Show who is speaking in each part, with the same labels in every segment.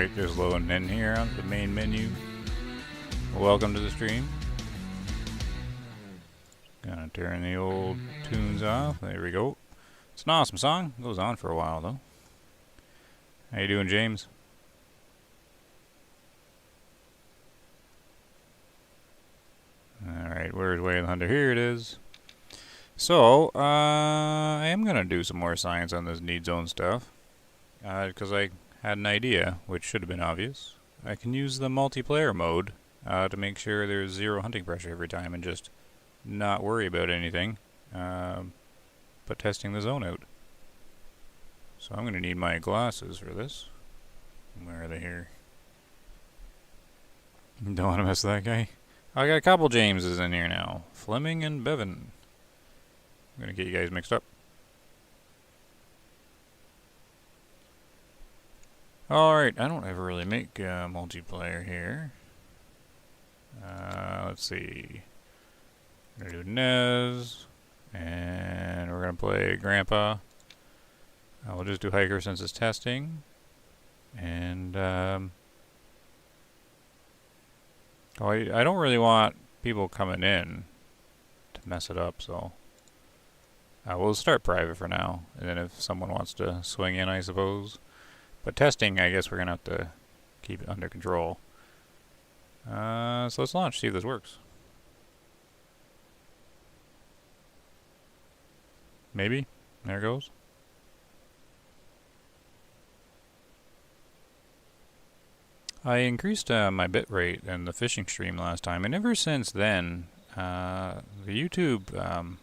Speaker 1: Alright, just loading in here on the main menu. Welcome to the stream. Gonna turn the old tunes off. There we go. It's an awesome song. Goes on for a while though. How you doing, James? Alright, where's Way of the Hunter? Here it is. So, I am gonna do some more science on this need zone stuff. Because I had an idea, which should have been obvious. I can use the multiplayer mode to make sure there's zero hunting pressure every time and just not worry about anything, but testing the zone out. So I'm going to need my glasses for this. Where are they here? Don't want to mess with that guy. I got a couple Jameses in here now. Fleming and Bevan. I'm going to get you guys mixed up. Alright, I don't ever really make multiplayer here. Let's see. We're going to do Nez. And we're going to play Grandpa. We'll just do Hiker since it's testing. And I don't really want people coming in to mess it up, so we'll start private for now. And then if someone wants to swing in, I suppose. But testing, I guess we're going to have to keep it under control. So let's launch, see if this works. Maybe. There it goes. I increased my bitrate in the fishing stream last time, and ever since then, the YouTube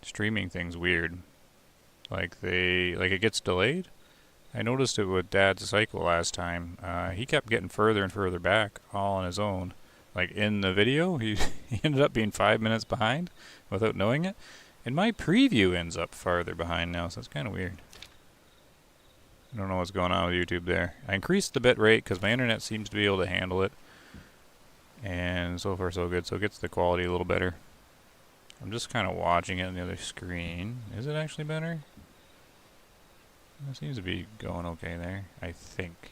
Speaker 1: streaming thing's weird. Like it gets delayed. I noticed it with Dad's cycle last time. He kept getting further and further back, all on his own. Like in the video, he ended up being 5 minutes behind without knowing it. And my preview ends up farther behind now, so it's kind of weird. I don't know what's going on with YouTube there. I increased the bit rate because my internet seems to be able to handle it. And so far so good, so it gets the quality a little better. I'm just kind of watching it on the other screen. Is it actually better? It seems to be going okay there, I think.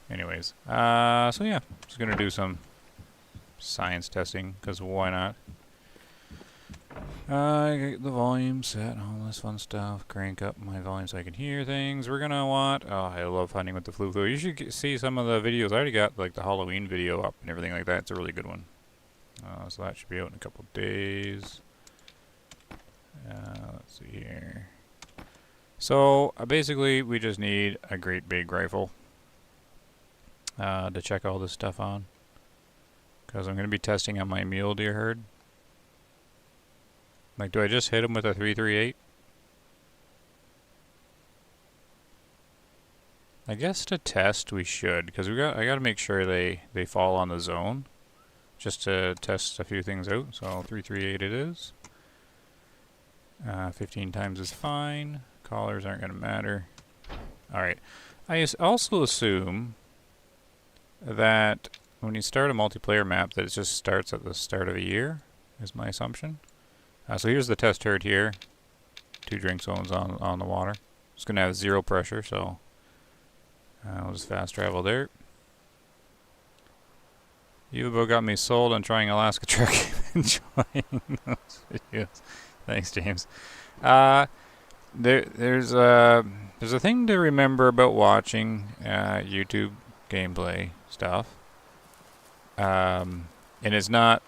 Speaker 1: Anyways, so yeah, just gonna do some science testing, because why not? I got the volume set, all this fun stuff. Crank up my volume so I can hear things. We're gonna want, oh, I love hunting with the Flu. You should see some of the videos. I already got like the Halloween video up and everything like that. It's a really good one. So that should be out in a couple days. Let's see here. So basically we just need a great big rifle to check all this stuff on, because I'm going to be testing on my mule deer herd. Like, do I just hit them with a 338? I guess to test we should, because I got to make sure they fall on the zone, just to test a few things out. So 338 it is. 15 times is fine. Collars aren't going to matter. Alright. I also assume that when you start a multiplayer map that it just starts at the start of a year, is my assumption. So here's the test herd here. 2 drink zones on the water. It's going to have 0 pressure, so I'll just fast travel there. Yubo got me sold on trying Alaska trucking and enjoying those videos. Thanks, James. There's a thing to remember about watching YouTube gameplay stuff, and it's not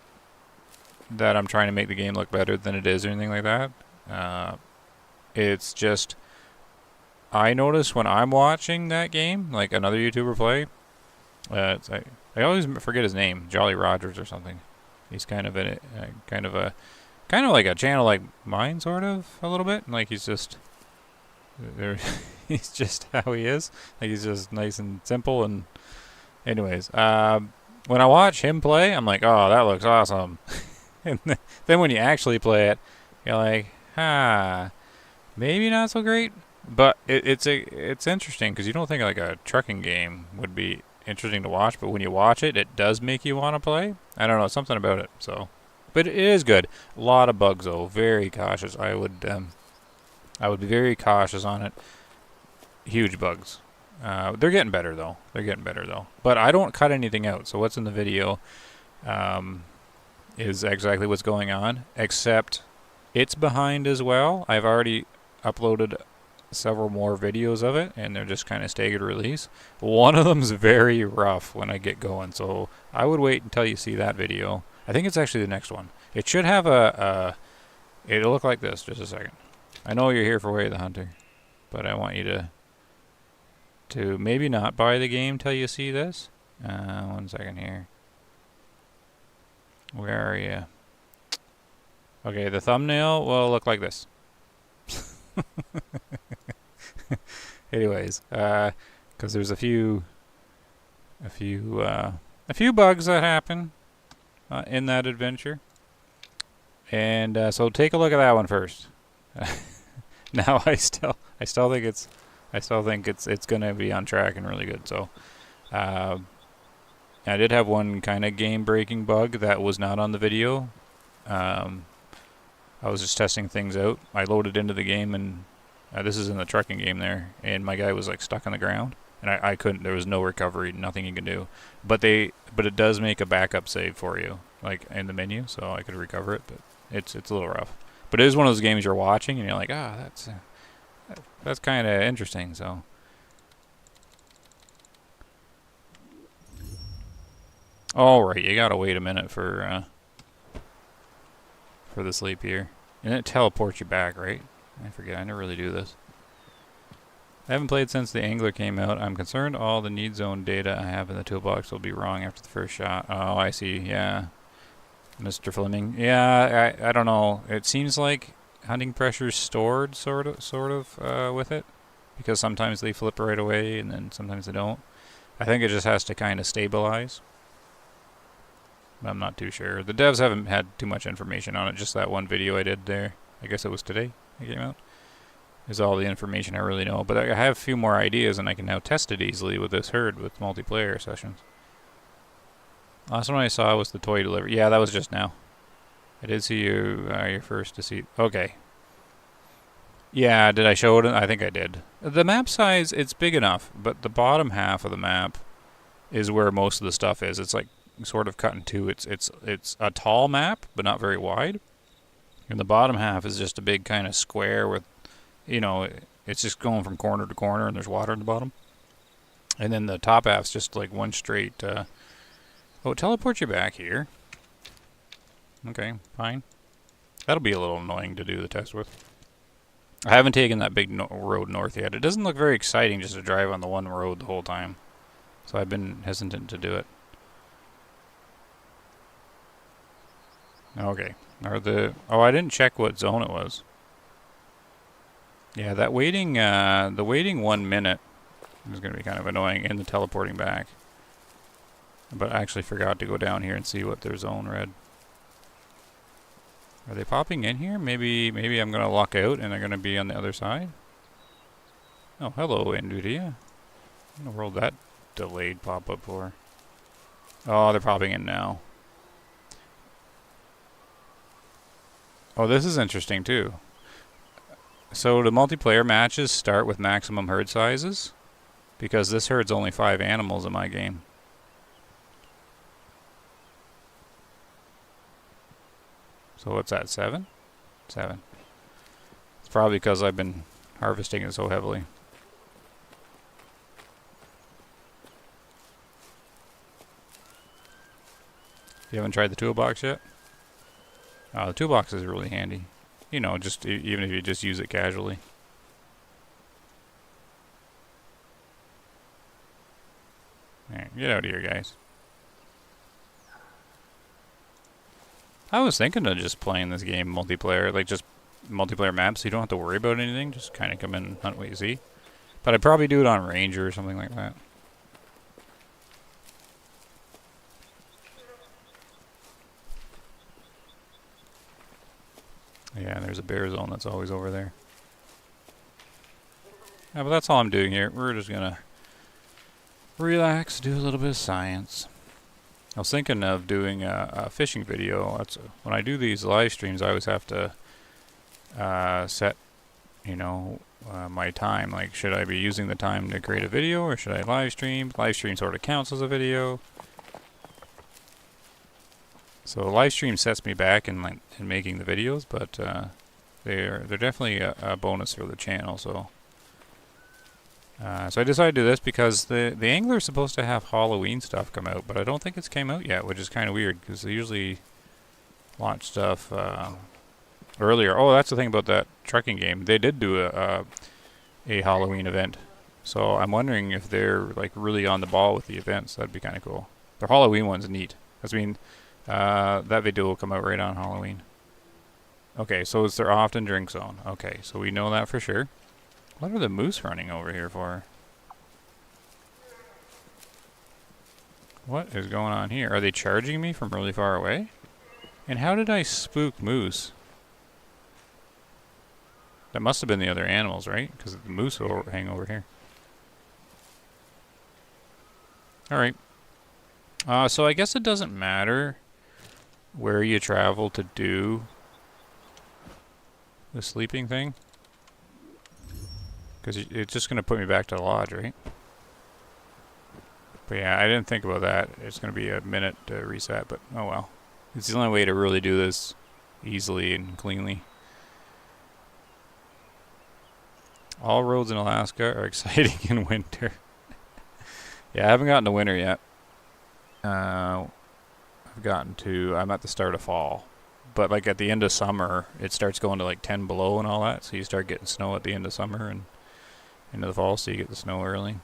Speaker 1: that I'm trying to make the game look better than it is or anything like that. It's just I notice when I'm watching that game, like another YouTuber play, I always forget his name, Jolly Rogers or something. He's kind of kind of like a channel like mine, sort of, a little bit. Like he's just he's just how he is. Like he's just nice and simple. And anyways, when I watch him play, I'm like, oh, that looks awesome. And then when you actually play it, you're like, maybe not so great. But it's interesting because you don't think like a trucking game would be interesting to watch, but when you watch it, it does make you want to play. I don't know, something about it. So, but it is good. A lot of bugs though. Very cautious. I would be very cautious on it. Huge bugs. They're getting better though. They're getting better though. But I don't cut anything out. So what's in the video is exactly what's going on, except it's behind as well. I've already uploaded several more videos of it, and they're just kind of staggered release. One of them's very rough when I get going, so I would wait until you see that video. I think it's actually the next one. It should have it'll look like this. Just a second. I know you're here for Way of the Hunter, but I want you to maybe not buy the game till you see this. 1 second here. Where are you? Okay, the thumbnail will look like this. Anyways, because there's a few bugs that happen in that adventure, and so take a look at that one first. Now I still think it's gonna be on track and really good. So I did have one kind of game-breaking bug that was not on the video. I was just testing things out. I loaded into the game, and this is in the trucking game there, and my guy was like stuck on the ground, and I couldn't. There was no recovery, nothing you can do. But it does make a backup save for you, like in the menu, so I could recover it. But it's a little rough. But it is one of those games you're watching, and you're like, that's kind of interesting. So. All right, you gotta wait a minute for the sleep here. And it teleports you back, right? I forget, I never really do this. I haven't played since the Angler came out. I'm concerned all the need zone data I have in the toolbox will be wrong after the first shot. Oh, I see, yeah. Mr. Fleming. Yeah, I don't know. It seems like hunting pressure's stored, sort of, with it. Because sometimes they flip right away, and then sometimes they don't. I think it just has to kind of stabilize. I'm not too sure. The devs haven't had too much information on it. Just that one video I did there. I guess it was today it came out. Is all the information I really know. But I have a few more ideas, and I can now test it easily with this herd with multiplayer sessions. Last one I saw was the toy delivery. Yeah, that was just now. I did see you. You're first to see. Okay. Yeah, did I show it? I think I did. The map size, it's big enough, but the bottom half of the map is where most of the stuff is. It's like sort of cut in two. It's a tall map, but not very wide. And the bottom half is just a big kind of square with, you know, it's just going from corner to corner, and there's water in the bottom. And then the top half's just like one straight. Oh, it teleports you back here. Okay, fine. That'll be a little annoying to do the test with. I haven't taken that big road north yet. It doesn't look very exciting just to drive on the one road the whole time. So I've been hesitant to do it. Okay. Oh, I didn't check what zone it was. Yeah, that waiting, the waiting 1 minute is going to be kind of annoying, and the teleporting back. But I actually forgot to go down here and see what their zone read. Are they popping in here? Maybe I'm going to lock out and they're going to be on the other side. Oh, hello, NVIDIA. What in the world that delayed pop-up for? Oh, they're popping in now. Oh, this is interesting too. So the multiplayer matches start with maximum herd sizes, because this herd's only 5 animals in my game. So what's that, 7? 7. It's probably because I've been harvesting it so heavily. You haven't tried the toolbox yet? The toolbox is really handy. You know, just even if you just use it casually. Alright, get out of here, guys. I was thinking of just playing this game multiplayer, like just multiplayer maps, so you don't have to worry about anything. Just kind of come in and hunt what you see. But I'd probably do it on Ranger or something like that. Yeah, there's a bear zone that's always over there. Yeah, but that's all I'm doing here. We're just gonna relax, do a little bit of science. I was thinking of doing a fishing video. When I do these live streams, I always have to set, you know, my time. Like, should I be using the time to create a video, or should I live stream? Live stream sort of counts as a video. So live stream sets me back in making the videos, but they're definitely a bonus for the channel. So so I decided to do this because the Angler is supposed to have Halloween stuff come out, but I don't think it's came out yet, which is kind of weird because they usually launch stuff earlier. Oh, that's the thing about that trucking game. They did do a Halloween event, so I'm wondering if they're like really on the ball with the events. That'd be kind of cool. The Halloween one's neat. I mean, that video will come out right on Halloween. Okay, so it's their often drink zone. Okay, so we know that for sure. What are the moose running over here for? What is going on here? Are they charging me from really far away? And how did I spook moose? That must have been the other animals, right? Because the moose will hang over here. Alright. So I guess it doesn't matter where you travel to do the sleeping thing. Because it's just going to put me back to the lodge, right? But yeah, I didn't think about that. It's going to be a minute to reset, but oh well. It's the only way to really do this easily and cleanly. All roads in Alaska are exciting in winter. Yeah, I haven't gotten to winter yet. I'm at the start of fall. But like at the end of summer, it starts going to like 10 below and all that. So you start getting snow at the end of summer and into the fall, so you get the snow early.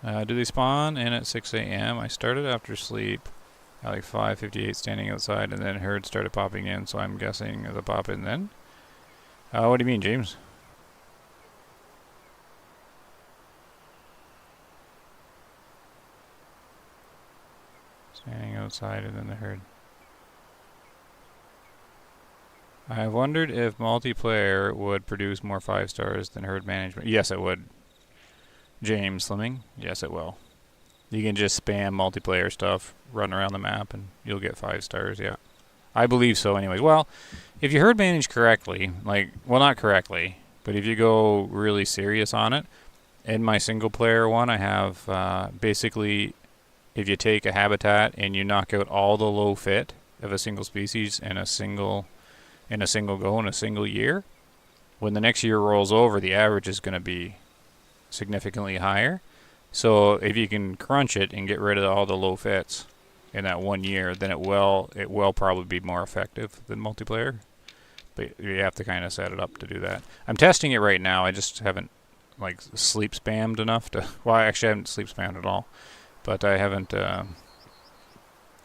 Speaker 1: Do they spawn in at 6 a.m.? I started after sleep at like 5:58 standing outside, and then herds started popping in, so I'm guessing the pop in then. What do you mean, James? Standing outside and then the herd. I wondered if multiplayer would produce more 5 stars than herd management. Yes, it would. James Slimming. Yes, it will. You can just spam multiplayer stuff, run around the map, and you'll get 5 stars, yeah. I believe so anyways. Well, if you herd manage correctly, well, not correctly, but if you go really serious on it, in my single player one, I have basically, if you take a habitat and you knock out all the low fit of a single species in a single go in a single year, when the next year rolls over, the average is going to be significantly higher. So if you can crunch it and get rid of all the low fits in that 1 year, then it will probably be more effective than multiplayer. But you have to kind of set it up to do that. I'm testing it right now. I just haven't sleep spammed enough to. Well, actually, I haven't sleep spammed at all, but I haven't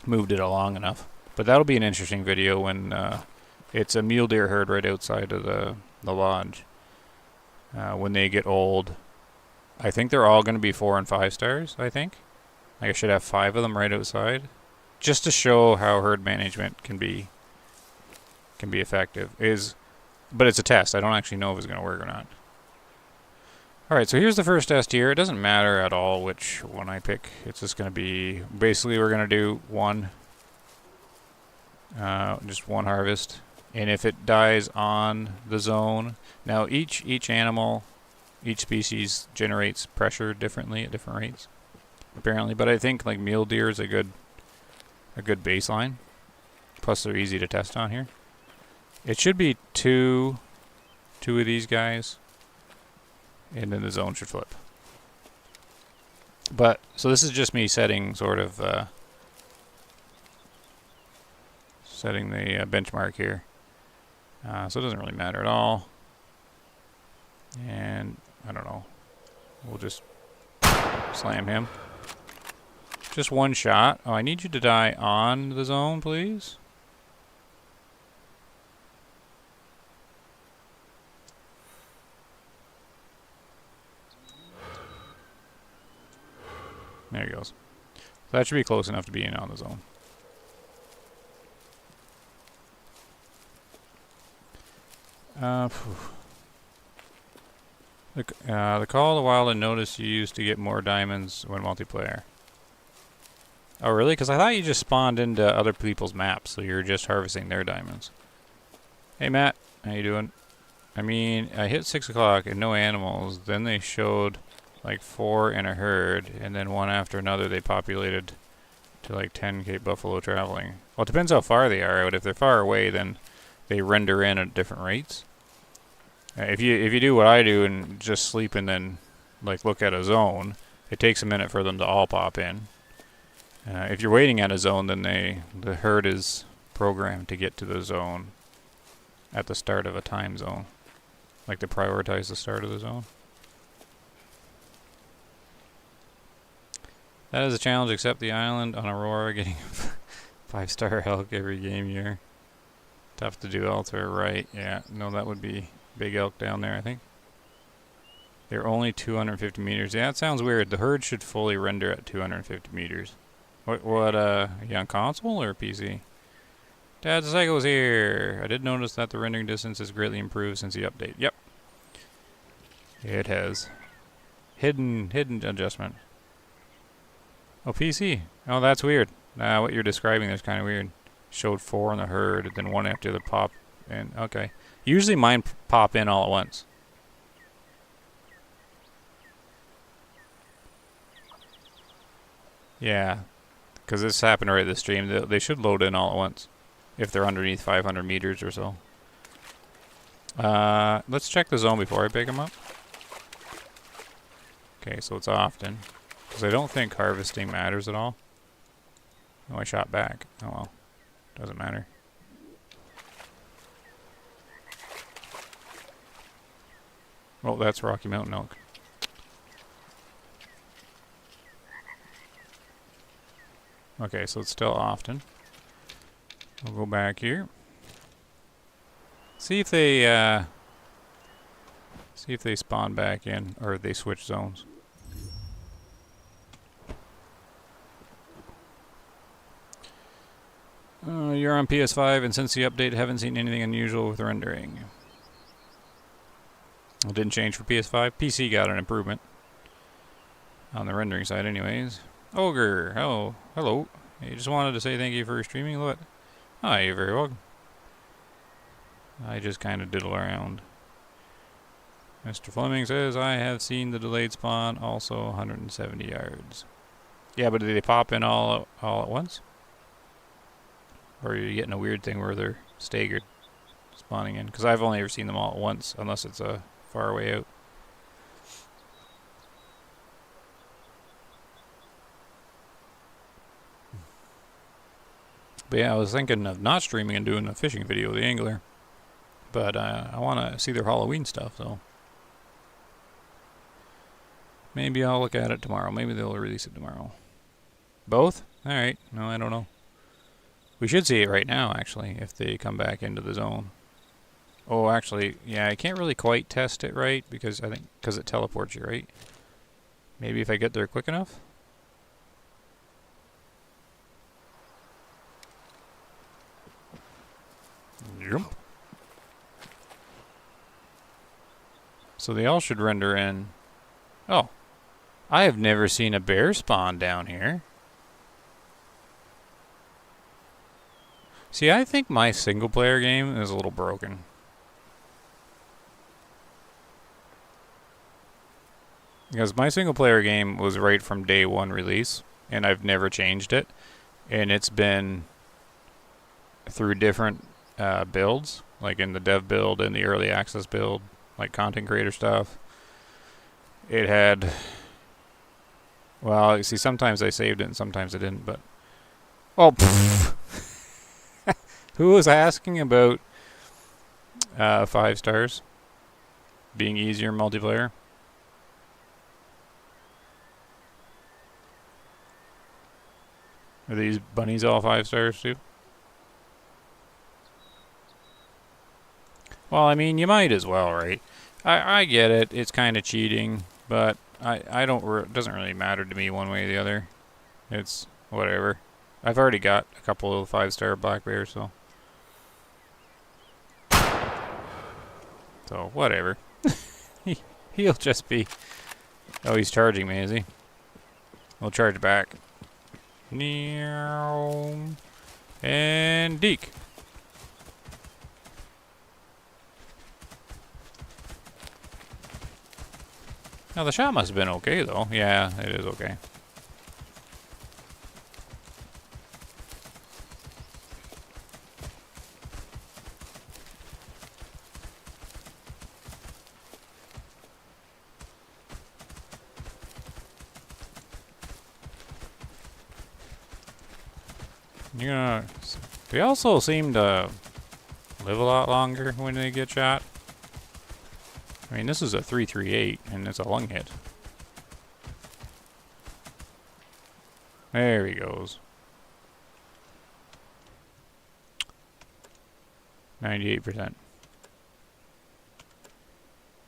Speaker 1: moved it along enough. But that'll be an interesting video when it's a mule deer herd right outside of the lodge. When they get old, I think they're all going to be 4 and 5 stars. I think I should have 5 of them right outside, just to show how herd management can be effective. But it's a test. I don't actually know if it's going to work or not. All right, so here's the first test here. It doesn't matter at all which one I pick. It's just going to be basically we're going to do just one harvest. And if it dies on the zone, now each animal, each species generates pressure differently at different rates, apparently. But I think like mule deer is a good baseline. Plus they're easy to test on here. It should be two of these guys, and then the zone should flip. But so this is just me setting sort of setting the benchmark here. So it doesn't really matter at all. And I don't know. We'll just slam him. Just one shot. Oh, I need you to die on the zone, please. There he goes. So that should be close enough to being on the zone. The Call of the Wild and notice you used to get more diamonds when multiplayer. Oh, really? Because I thought you just spawned into other people's maps, so you're just harvesting their diamonds. Hey, Matt. How you doing? I mean, I hit 6 o'clock and no animals. Then they showed like 4 in a herd, and then one after another they populated to like 10 Cape buffalo traveling. Well, it depends how far they are, but if they're far away, then they render in at different rates. If you do what I do and just sleep and then like look at a zone, it takes a minute for them to all pop in. If you're waiting at a zone, then the herd is programmed to get to the zone at the start of a time zone. Like to prioritize the start of the zone. That is a challenge, except the island on Aurora getting 5-star elk every game year. Tough to do elsewhere, right? Yeah, no, that would be big elk down there, I think. They're only 250 meters. Yeah, that sounds weird. The herd should fully render at 250 meters. What, are you on console or PC? Dad's Cycle's here. I did notice that the rendering distance has greatly improved since the update. Yep. It has. Hidden adjustment. Oh, PC. Oh, that's weird. What you're describing is kind of weird. Showed 4 in the herd, then one after the pop in. Okay. Usually mine pop in all at once. Yeah. Because this happened right at the stream. They should load in all at once. If they're underneath 500 meters or so. Let's check the zone before I pick them up. Okay, so it's often. Because I don't think harvesting matters at all. Oh, I shot back. Oh well. Doesn't matter. Oh, that's Rocky Mountain elk. Okay, so it's still often. We'll go back here. See if they spawn back in, or they switch zones. You're on PS5, and since the update, haven't seen anything unusual with rendering. It didn't change for PS5. PC got an improvement on the rendering side, anyways. Ogre, oh, hello. You just wanted to say thank you for streaming. What? Hi, you're very welcome. I just kind of diddle around. Mr. Fleming says, I have seen the delayed spawn, also 170 yards. Yeah, but do they pop in all at once? Or are you getting a weird thing where they're staggered spawning in? Because I've only ever seen them all at once, unless it's a far way out. But yeah, I was thinking of not streaming and doing a fishing video with the angler. But I want to see their Halloween stuff, so maybe I'll look at it tomorrow. Maybe they'll release it tomorrow. Both? Alright. No, I don't know. We should see it right now, actually, if they come back into the zone. Oh, actually, yeah, I can't really quite test it right, because I think, because it teleports you, right? Maybe if I get there quick enough? Yep. So they all should render in. Oh. I have never seen a bear spawn down here. See, I think my single-player game is a little broken. Because my single-player game was right from day 1 release, and I've never changed it. And it's been through different builds, like in the dev build and the early access build, like content creator stuff. It had... Well, you see, sometimes I saved it and sometimes I didn't, but... Oh, who was asking about 5 stars being easier in multiplayer? Are these bunnies all 5 stars too? Well, I mean, you might as well, right? I get it. It's kind of cheating, but I don't. It doesn't really matter to me one way or the other. It's whatever. I've already got a couple of 5-star black bears, so whatever. He'll just be. Oh, he's charging me, is he? We'll charge back. And Deke. Now the shot must have been okay though. Yeah, it is okay. Yeah, they also seem to live a lot longer when they get shot. I mean, this is a 338, and it's a lung hit. There he goes. 98%.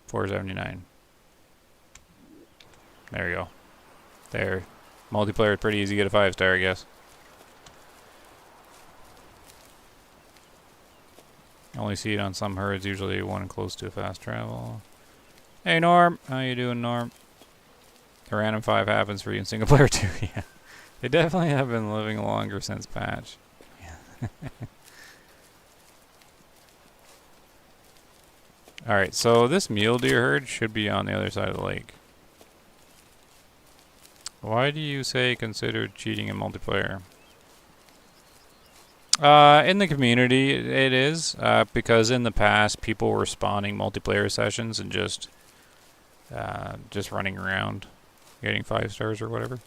Speaker 1: 479. There you go. There. Multiplayer is pretty easy to get a 5-star, I guess. Only see it on some herds, usually one close to fast travel. Hey Norm, how you doing, Norm? The random 5 happens for you in single player too. Yeah, they definitely have been living longer since patch. Yeah. All right, so this mule deer herd should be on the other side of the lake. Why do you say consider cheating in multiplayer? In the community, it is, because in the past, people were spawning multiplayer sessions and just running around, getting 5 stars or whatever.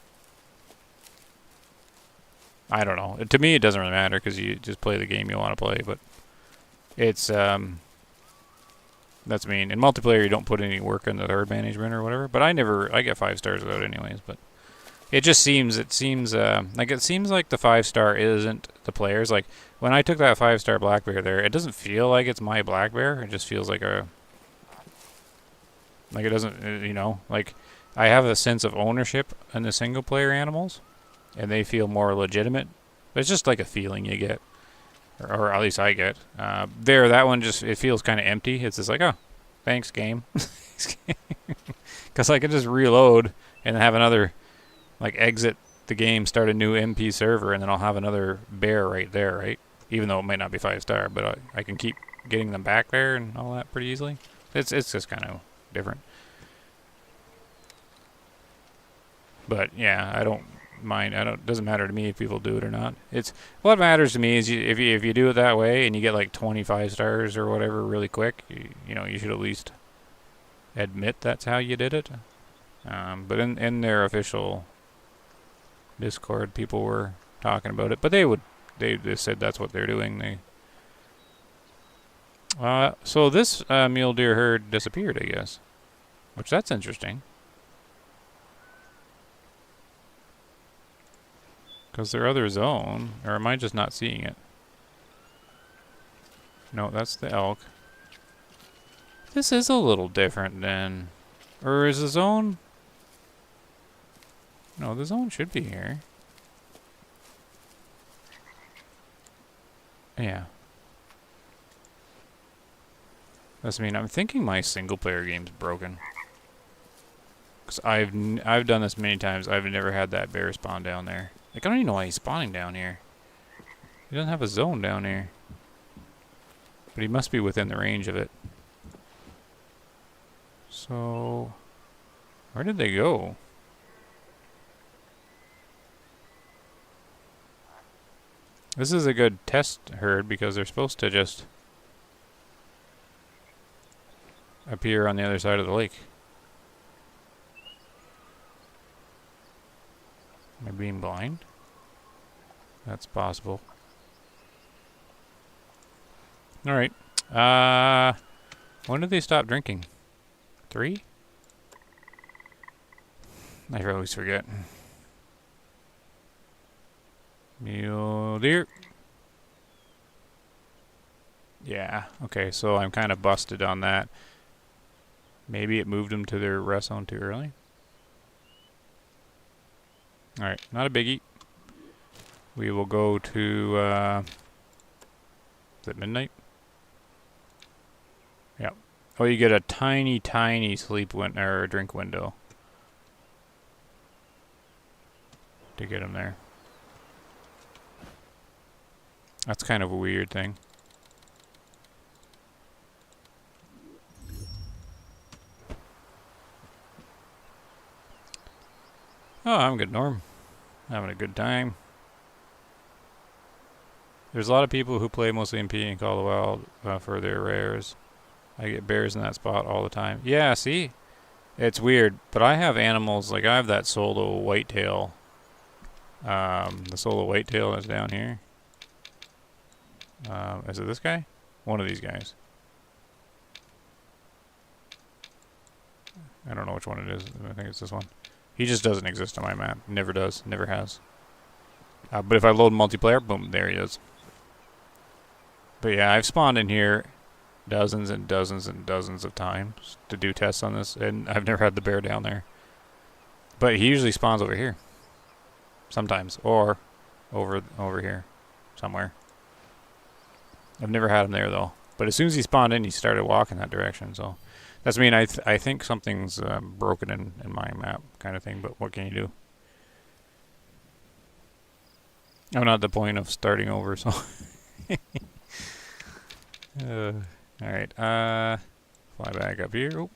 Speaker 1: I don't know. To me, it doesn't really matter, because you just play the game you want to play, but it's, that's mean. In multiplayer, you don't put any work into the herd management or whatever, but I get 5 stars without anyways, but... It seems like the 5-star isn't the players. Like, when I took that 5-star black bear there, it doesn't feel like it's my black bear. It just feels like it doesn't, you know, like, I have a sense of ownership in the single-player animals, and they feel more legitimate. But it's just like a feeling you get, or at least I get. That one it feels kind of empty. It's just like, oh, thanks, game. Because I can just reload and have another... Like, exit the game, start a new MP server, and then I'll have another bear right there, right? Even though it might not be 5-star, but I can keep getting them back there and all that pretty easily. It's just kind of different. But, yeah, I don't mind. It doesn't matter to me if people do it or not. What matters to me is if you do it that way and you get, like, 25 stars or whatever really quick, you know, you should at least admit that's how you did it. But in their official... Discord, people were talking about it, but they said that's what they're doing. So this mule deer herd disappeared, I guess, which that's interesting, because their other zone, or am I just not seeing it? No, that's the elk. This is a little different than, or is the zone? No, the zone should be here. Yeah. I'm thinking my single-player game's broken. Because I've done this many times. I've never had that bear spawn down there. Like, I don't even know why he's spawning down here. He doesn't have a zone down here. But he must be within the range of it. So... Where did they go? This is a good test herd because they're supposed to just appear on the other side of the lake. Am I being blind? That's possible. Alright. When did they stop drinking? 3? I always forget. Mule deer. Yeah, okay, so I'm kind of busted on that. Maybe it moved them to their rest zone too early. Alright, not a biggie. We will go to, is it midnight? Yep. Oh, you get a tiny, tiny or drink window to get them there. That's kind of a weird thing. Oh, I'm good, Norm. Having a good time. There's a lot of people who play mostly MP and Call of the Wild for their rares. I get bears in that spot all the time. Yeah, see? It's weird, but I have animals, like I have that solo whitetail. The solo whitetail that's down here. Is it this guy? One of these guys. I don't know which one it is. I think it's this one. He just doesn't exist on my map. Never does. Never has. But if I load multiplayer, boom, there he is. But yeah, I've spawned in here dozens and dozens and dozens of times to do tests on this, and I've never had the bear down there. But he usually spawns over here. Sometimes. Or over here. Somewhere. I've never had him there, though. But as soon as he spawned in, he started walking that direction, so... That's mean I think something's broken in my map kind of thing, but what can you do? I'm not at the point of starting over, so... Alright, fly back up here. Oh.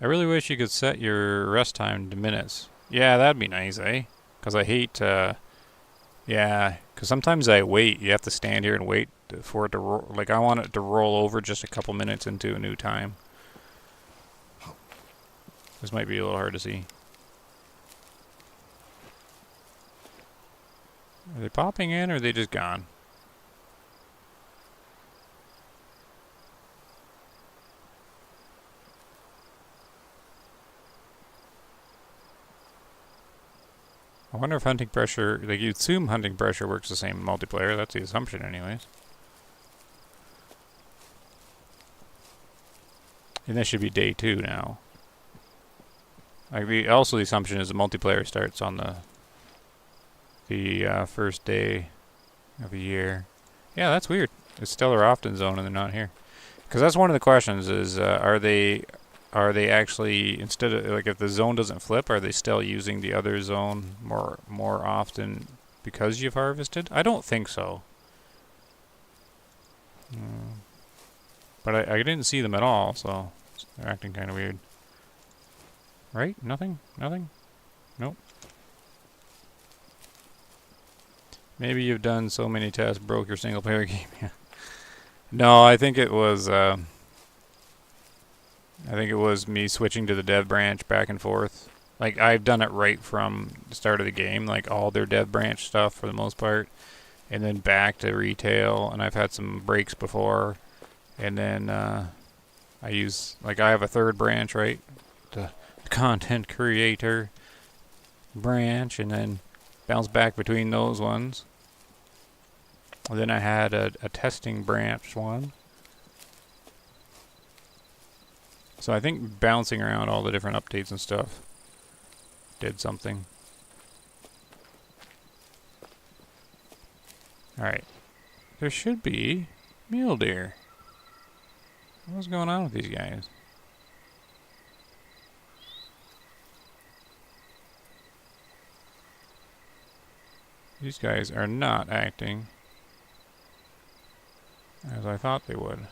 Speaker 1: I really wish you could set your rest time to minutes. Yeah, that'd be nice, eh? Because I hate, yeah, because sometimes I wait. You have to stand here and wait for it to roll. Like, I want it to roll over just a couple minutes into a new time. This might be a little hard to see. Are they popping in, or are they just gone? I wonder if hunting pressure... Like, you assume hunting pressure works the same in multiplayer. That's the assumption anyways. And this should be day 2 now. Like, also the assumption is the multiplayer starts on the first day of the year. Yeah, that's weird. It's Stellar Often Zone and they're not here. Because that's one of the questions is, are they actually, instead of, like, if the zone doesn't flip, are they still using the other zone more often because you've harvested? I don't think so. But I didn't see them at all, so they're acting kind of weird. Right? Nothing? Nothing? Nope. Maybe you've done so many tests, broke your single player game. No, I think it was me switching to the dev branch back and forth. Like, I've done it right from the start of the game, like all their dev branch stuff for the most part, and then back to retail, and I've had some breaks before, and then I use, like, I have a third branch, right? The content creator branch, and then bounce back between those ones. And then I had a testing branch one. So I think bouncing around all the different updates and stuff did something. Alright. There should be mule deer. What's going on with these guys? These guys are not acting as I thought they would.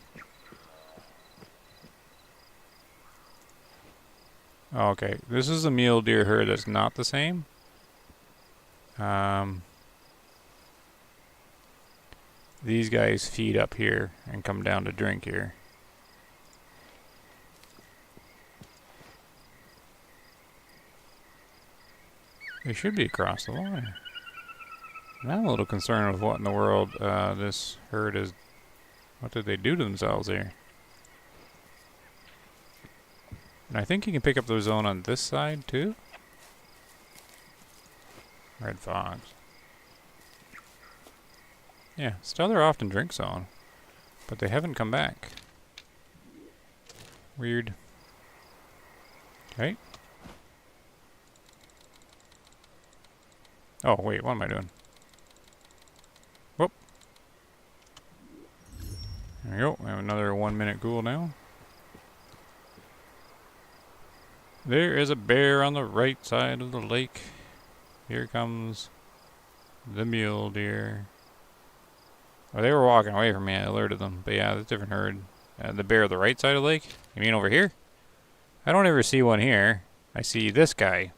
Speaker 1: Okay, this is a mule deer herd that's not the same. These guys feed up here and come down to drink here. They should be across the line. And I'm a little concerned with what in the world this herd is. What did they do to themselves here? And I think you can pick up the zone on this side too. Red fox. Yeah, Stellar Often drink zone. But they haven't come back. Weird. Okay. Oh, wait, what am I doing? Whoop. There we go. We have another 1 minute cooldown. There is a bear on the right side of the lake. Here comes the mule deer. Oh, they were walking away from me. I alerted them. But yeah, it's a different herd. The bear of the right side of the lake? You mean over here? I don't ever see one here. I see this guy.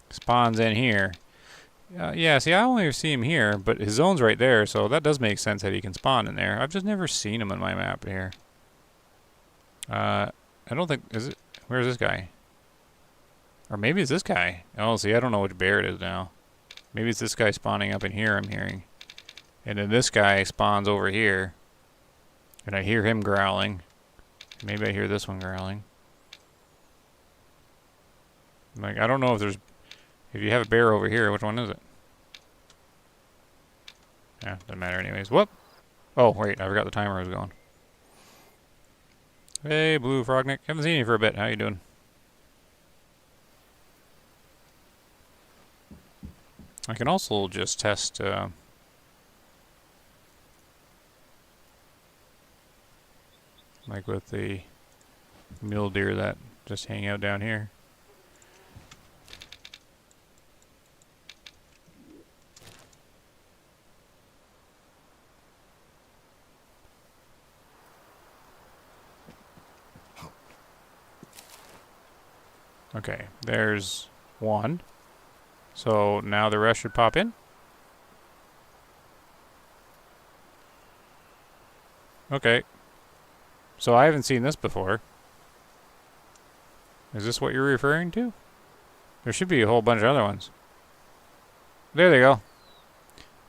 Speaker 1: Spawns in here. Yeah, see, I only see him here, but his zone's right there, so that does make sense that he can spawn in there. I've just never seen him on my map here. I don't think... Is it... Where's this guy? Or maybe it's this guy. Oh, see, I don't know which bear it is now. Maybe it's this guy spawning up in here, I'm hearing. And then this guy spawns over here. And I hear him growling. Maybe I hear this one growling. Like, I don't know if there's... If you have a bear over here, which one is it? Yeah, doesn't matter anyways. Whoop! Oh, wait, I forgot the timer was going. Hey, Blue Frognick. Haven't seen you for a bit. How you doing? I can also just test... like with the mule deer that just hang out down here. Okay, there's one. So now the rest should pop in. Okay. So I haven't seen this before. Is this what you're referring to? There should be a whole bunch of other ones. There they go.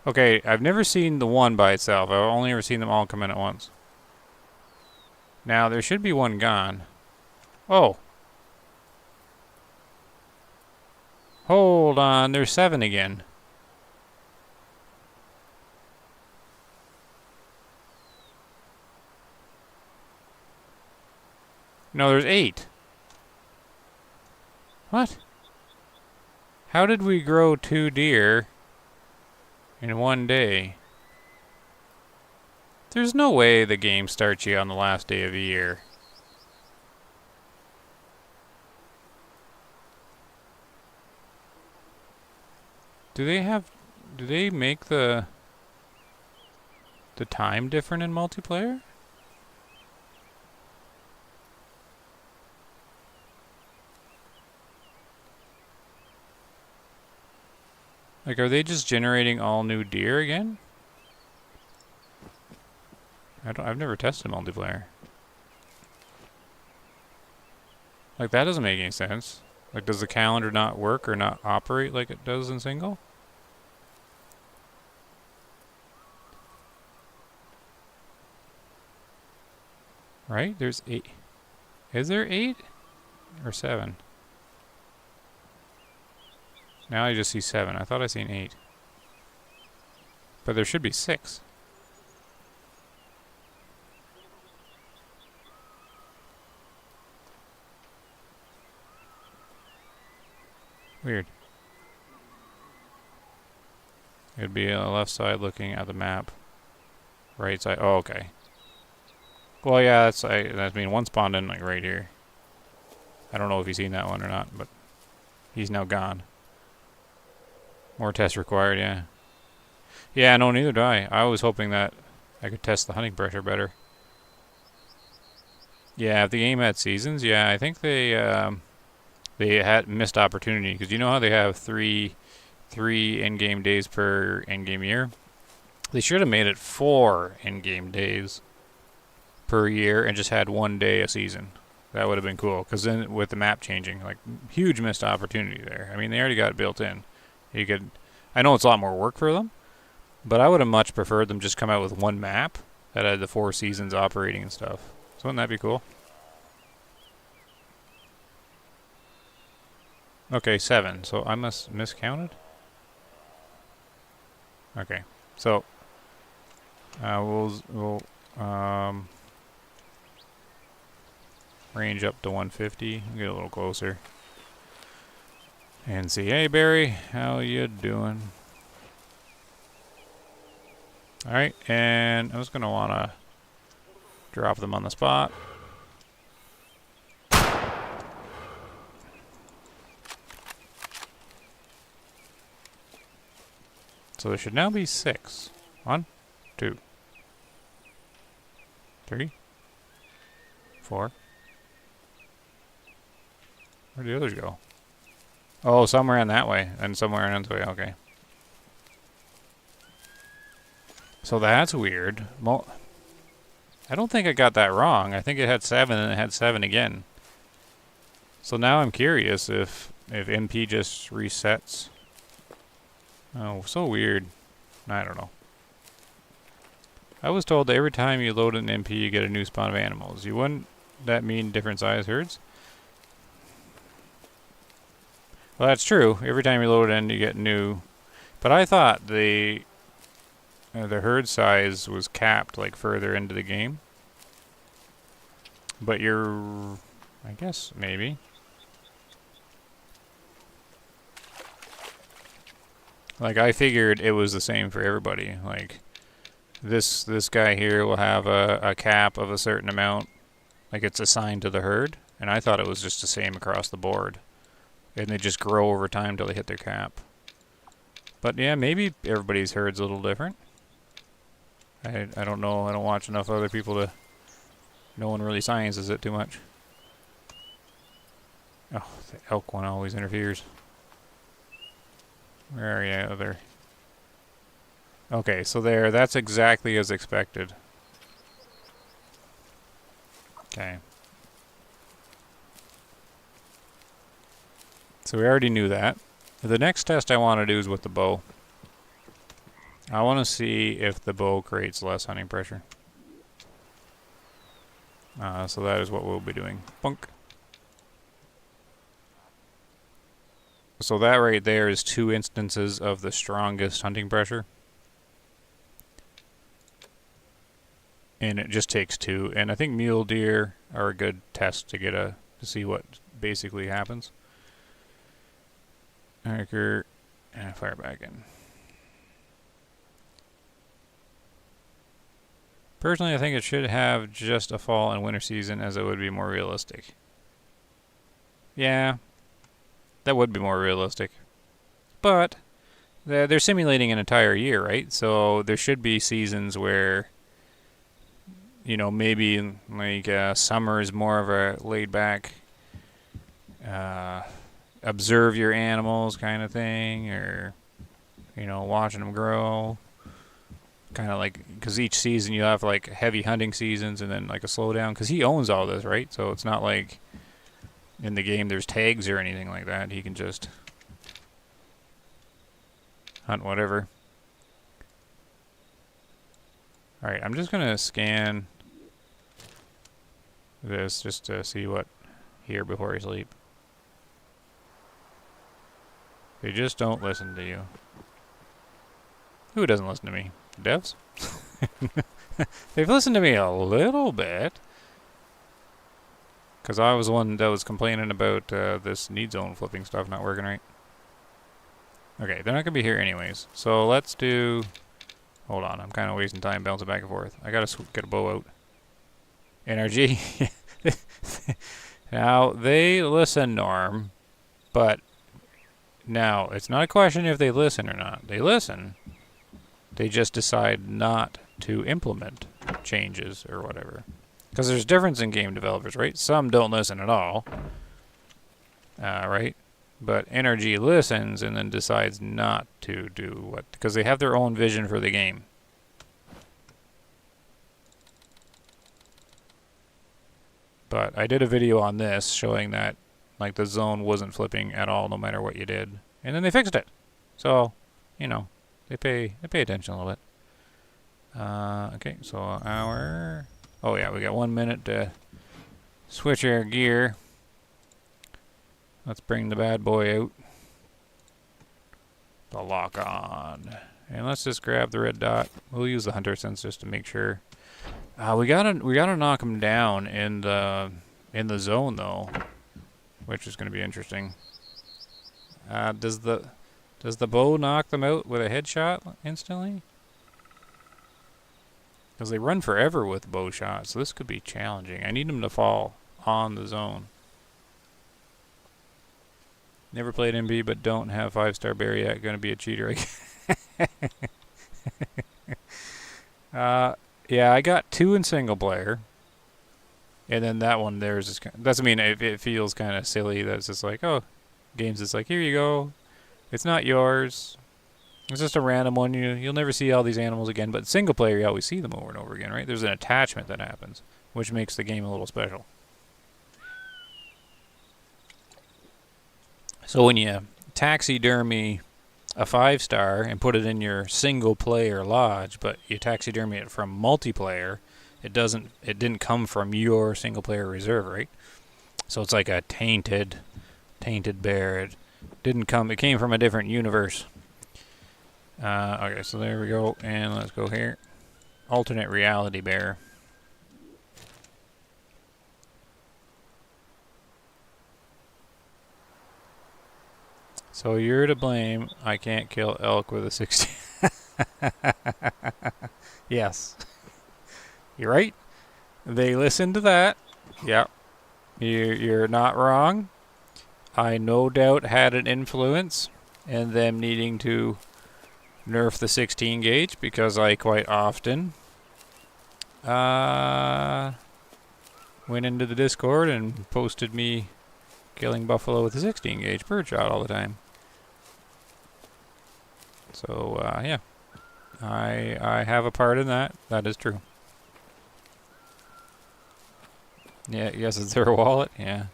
Speaker 1: Okay, I've never seen the one by itself. I've only ever seen them all come in at once. Now, there should be one gone. Oh. Hold on, there's 7 again. No, there's 8. What? How did we grow 2 deer in one day? There's no way the game starts you on the last day of the year. Do they make the time different in multiplayer? Like, are they just generating all new deer again? I've never tested multiplayer. Like, that doesn't make any sense. Like, does the calendar not work or not operate like it does in single? Right? There's 8. Is there 8? Or 7? Now I just see 7. I thought I seen 8. But there should be 6. Weird. It'd be on the left side looking at the map. Right side. Oh, okay. Well, yeah, that's I mean, one spawned in like right here. I don't know if you've seen that one or not, but he's now gone. More tests required, yeah. Yeah, no, neither do I. I was hoping that I could test the hunting pressure better. Yeah, if the game had seasons, yeah, I think they had missed opportunity, because you know how they have three in-game days per in-game year? They should have made it 4 in-game days per year and just had 1 day a season. That would have been cool, because then with the map changing, like, huge missed opportunity there. I mean, they already got it built in. You could, I know it's a lot more work for them, but I would have much preferred them just come out with 1 map that had the 4 seasons operating and stuff. So wouldn't that be cool? Okay, 7. So I must miscounted? Okay. So we'll range up to 150. Get a little closer. And see, hey Barry, how you doing? Alright, and I'm just gonna wanna drop them on the spot. So there should now be 6. 1, 2, 3, 4. Where'd the others go? Oh, some ran that way, and some ran this way. Okay. So that's weird. I don't think I got that wrong. I think it had 7 and it had 7 again. So now I'm curious if MP just resets. Oh, so weird. I don't know. I was told that every time you load an MP, you get a new spawn of animals. Wouldn't that mean different size herds? Well, that's true. Every time you load in, you get new. But I thought the herd size was capped like further into the game. But I guess maybe. Like I figured it was the same for everybody. Like this guy here will have a cap of a certain amount. Like it's assigned to the herd. And I thought it was just the same across the board. And they just grow over time till they hit their cap. But yeah, maybe everybody's herd's a little different. I don't know. I don't watch enough other people to... No one really sciences it too much. Oh, the elk one always interferes. Where are you? Oh, there. Okay, so there. That's exactly as expected. Okay. So we already knew that. The next test I want to do is with the bow. I want to see if the bow creates less hunting pressure. So that is what we'll be doing. Bunk. So that right there is 2 instances of the strongest hunting pressure. And it just takes 2. And I think mule deer are a good test to get to see what basically happens. Anchor and fire back in. Personally, I think it should have just a fall and winter season as it would be more realistic. Yeah, that would be more realistic. But they're simulating an entire year, right? So there should be seasons where, you know, maybe like summer is more of a laid back, observe your animals kind of thing, or, you know, watching them grow. Kind of like, because each season you have like heavy hunting seasons and then like a slowdown, because he owns all this, right? So it's not like in the game there's tags or anything like that. He can just hunt whatever. Alright, I'm just going to scan this just to see what here before I sleep. They just don't listen to you. Who doesn't listen to me? Devs? They've listened to me a little bit. Because I was the one that was complaining about this need zone flipping stuff not working right. Okay, they're not going to be here anyways. So let's do... Hold on, I'm kind of wasting time bouncing back and forth. I got to get a bow out. NRG. Now, they listen, Norm. But now, it's not a question if they listen or not. They listen. They just decide not to implement changes or whatever. Because there's difference in game developers, right? Some don't listen at all. Right? But NRG listens and then decides not to do what... Because they have their own vision for the game. But I did a video on this showing that like the zone wasn't flipping at all no matter what you did. And then they fixed it. So, you know, they pay attention a little bit. Okay, so our... Oh yeah, we got 1 minute to switch our gear. Let's bring the bad boy out. The lock on. And let's just grab the red dot. We'll use the hunter sense just to make sure. We gotta knock him down in the zone though, which is gonna be interesting. Does the bow knock them out with a headshot instantly? Because they run forever with bow shots, so this could be challenging. I need them to fall on the zone. Never played MB, but don't have 5-star bear yet. Gonna be a cheater. Yeah, I got 2 in single player. And then that one there's just, doesn't mean it feels kind of silly. That's just like, oh, games is like, here you go. It's not yours. It's just a random one. You'll never see all these animals again. But single player, you always see them over and over again, right? There's an attachment that happens, which makes the game a little special. So when you taxidermy a 5-star and put it in your single player lodge, but you taxidermy it from multiplayer, it didn't come from your single player reserve, right? So it's like a tainted bear. It came from a different universe. Okay, so there we go, and let's go here. Alternate reality bear. So you're to blame. I can't kill elk with a 16. Yes. You're right. They listened to that. Yep. You're not wrong. I no doubt had an influence in them needing to nerf the 16 gauge because I quite often went into the Discord and posted me killing buffalo with a 16 gauge birdshot all the time. So yeah, I have a part in that. That is true. Yeah, yes, is there a wallet? Yeah.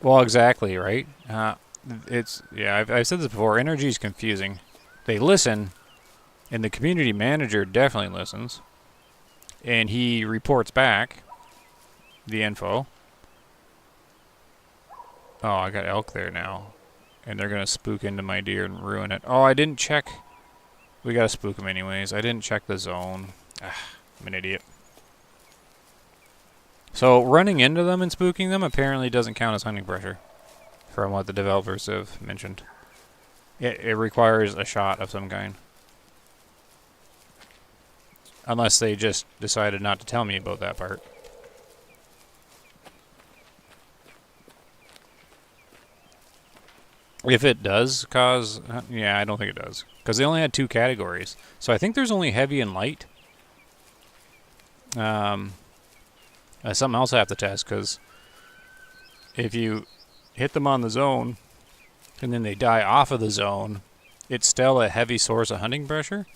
Speaker 1: Well, exactly, right? I've said this before. Energy is confusing. They listen, and the community manager definitely listens, and he reports back the info. Oh, I got elk there now, and they're gonna spook into my deer and ruin it. Oh, I didn't check. We gotta spook them anyways. I didn't check the zone. I'm an idiot. So running into them and spooking them apparently doesn't count as hunting pressure, from what the developers have mentioned. It requires a shot of some kind. Unless they just decided not to tell me about that part. If it does cause... yeah, I don't think it does. Because they only had 2 categories. So I think there's only heavy and light. Something else I have to test, because if you hit them on the zone and then they die off of the zone, it's still a heavy source of hunting pressure,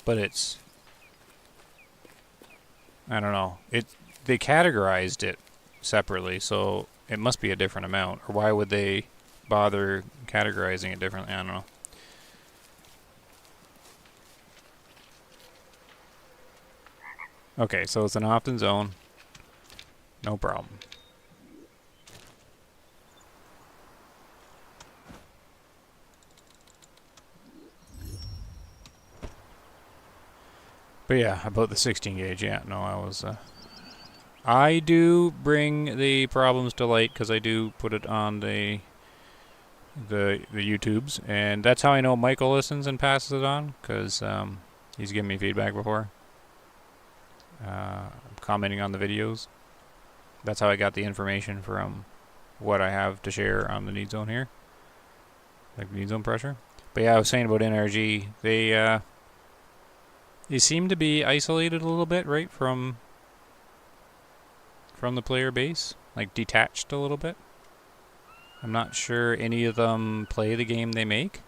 Speaker 1: but it's... I don't know. They categorized it separately, so it must be a different amount. Or why would they bother categorizing it differently? I don't know. Okay, so it's an opt-in zone. No problem. But yeah, about the 16 gauge, yeah, no, I do bring the problems to light because I do put it on the YouTubes, and that's how I know Michael listens and passes it on, because he's given me feedback before. Commenting on the videos. That's how I got the information from what I have to share on the need zone here. Like need zone pressure. But yeah, I was saying about NRG, they seem to be isolated a little bit, right, from the player base. Like detached a little bit. I'm not sure any of them play the game they make.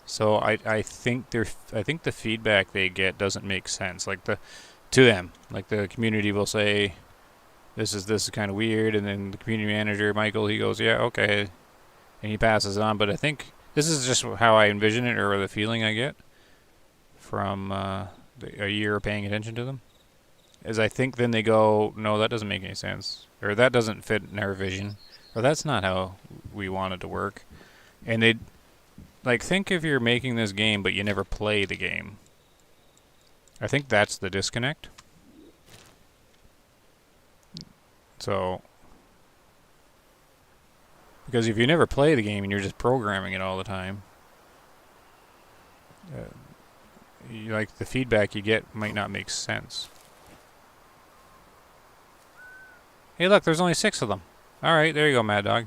Speaker 1: So I think the feedback they get doesn't make sense. Like to them. Like the community will say, this is kind of weird, and then the community manager, Michael, he goes, yeah, okay, and he passes it on. But I think this is just how I envision it, or the feeling I get from a year of paying attention to them. Is I think then they go, no, that doesn't make any sense, or that doesn't fit in our vision, or that's not how we want it to work. And they, like, think if you're making this game but you never play the game. I think that's the disconnect. So, because if you never play the game and you're just programming it all the time, like the feedback you get might not make sense. Hey, look, there's only 6 of them. All right, there you go, Mad Dog.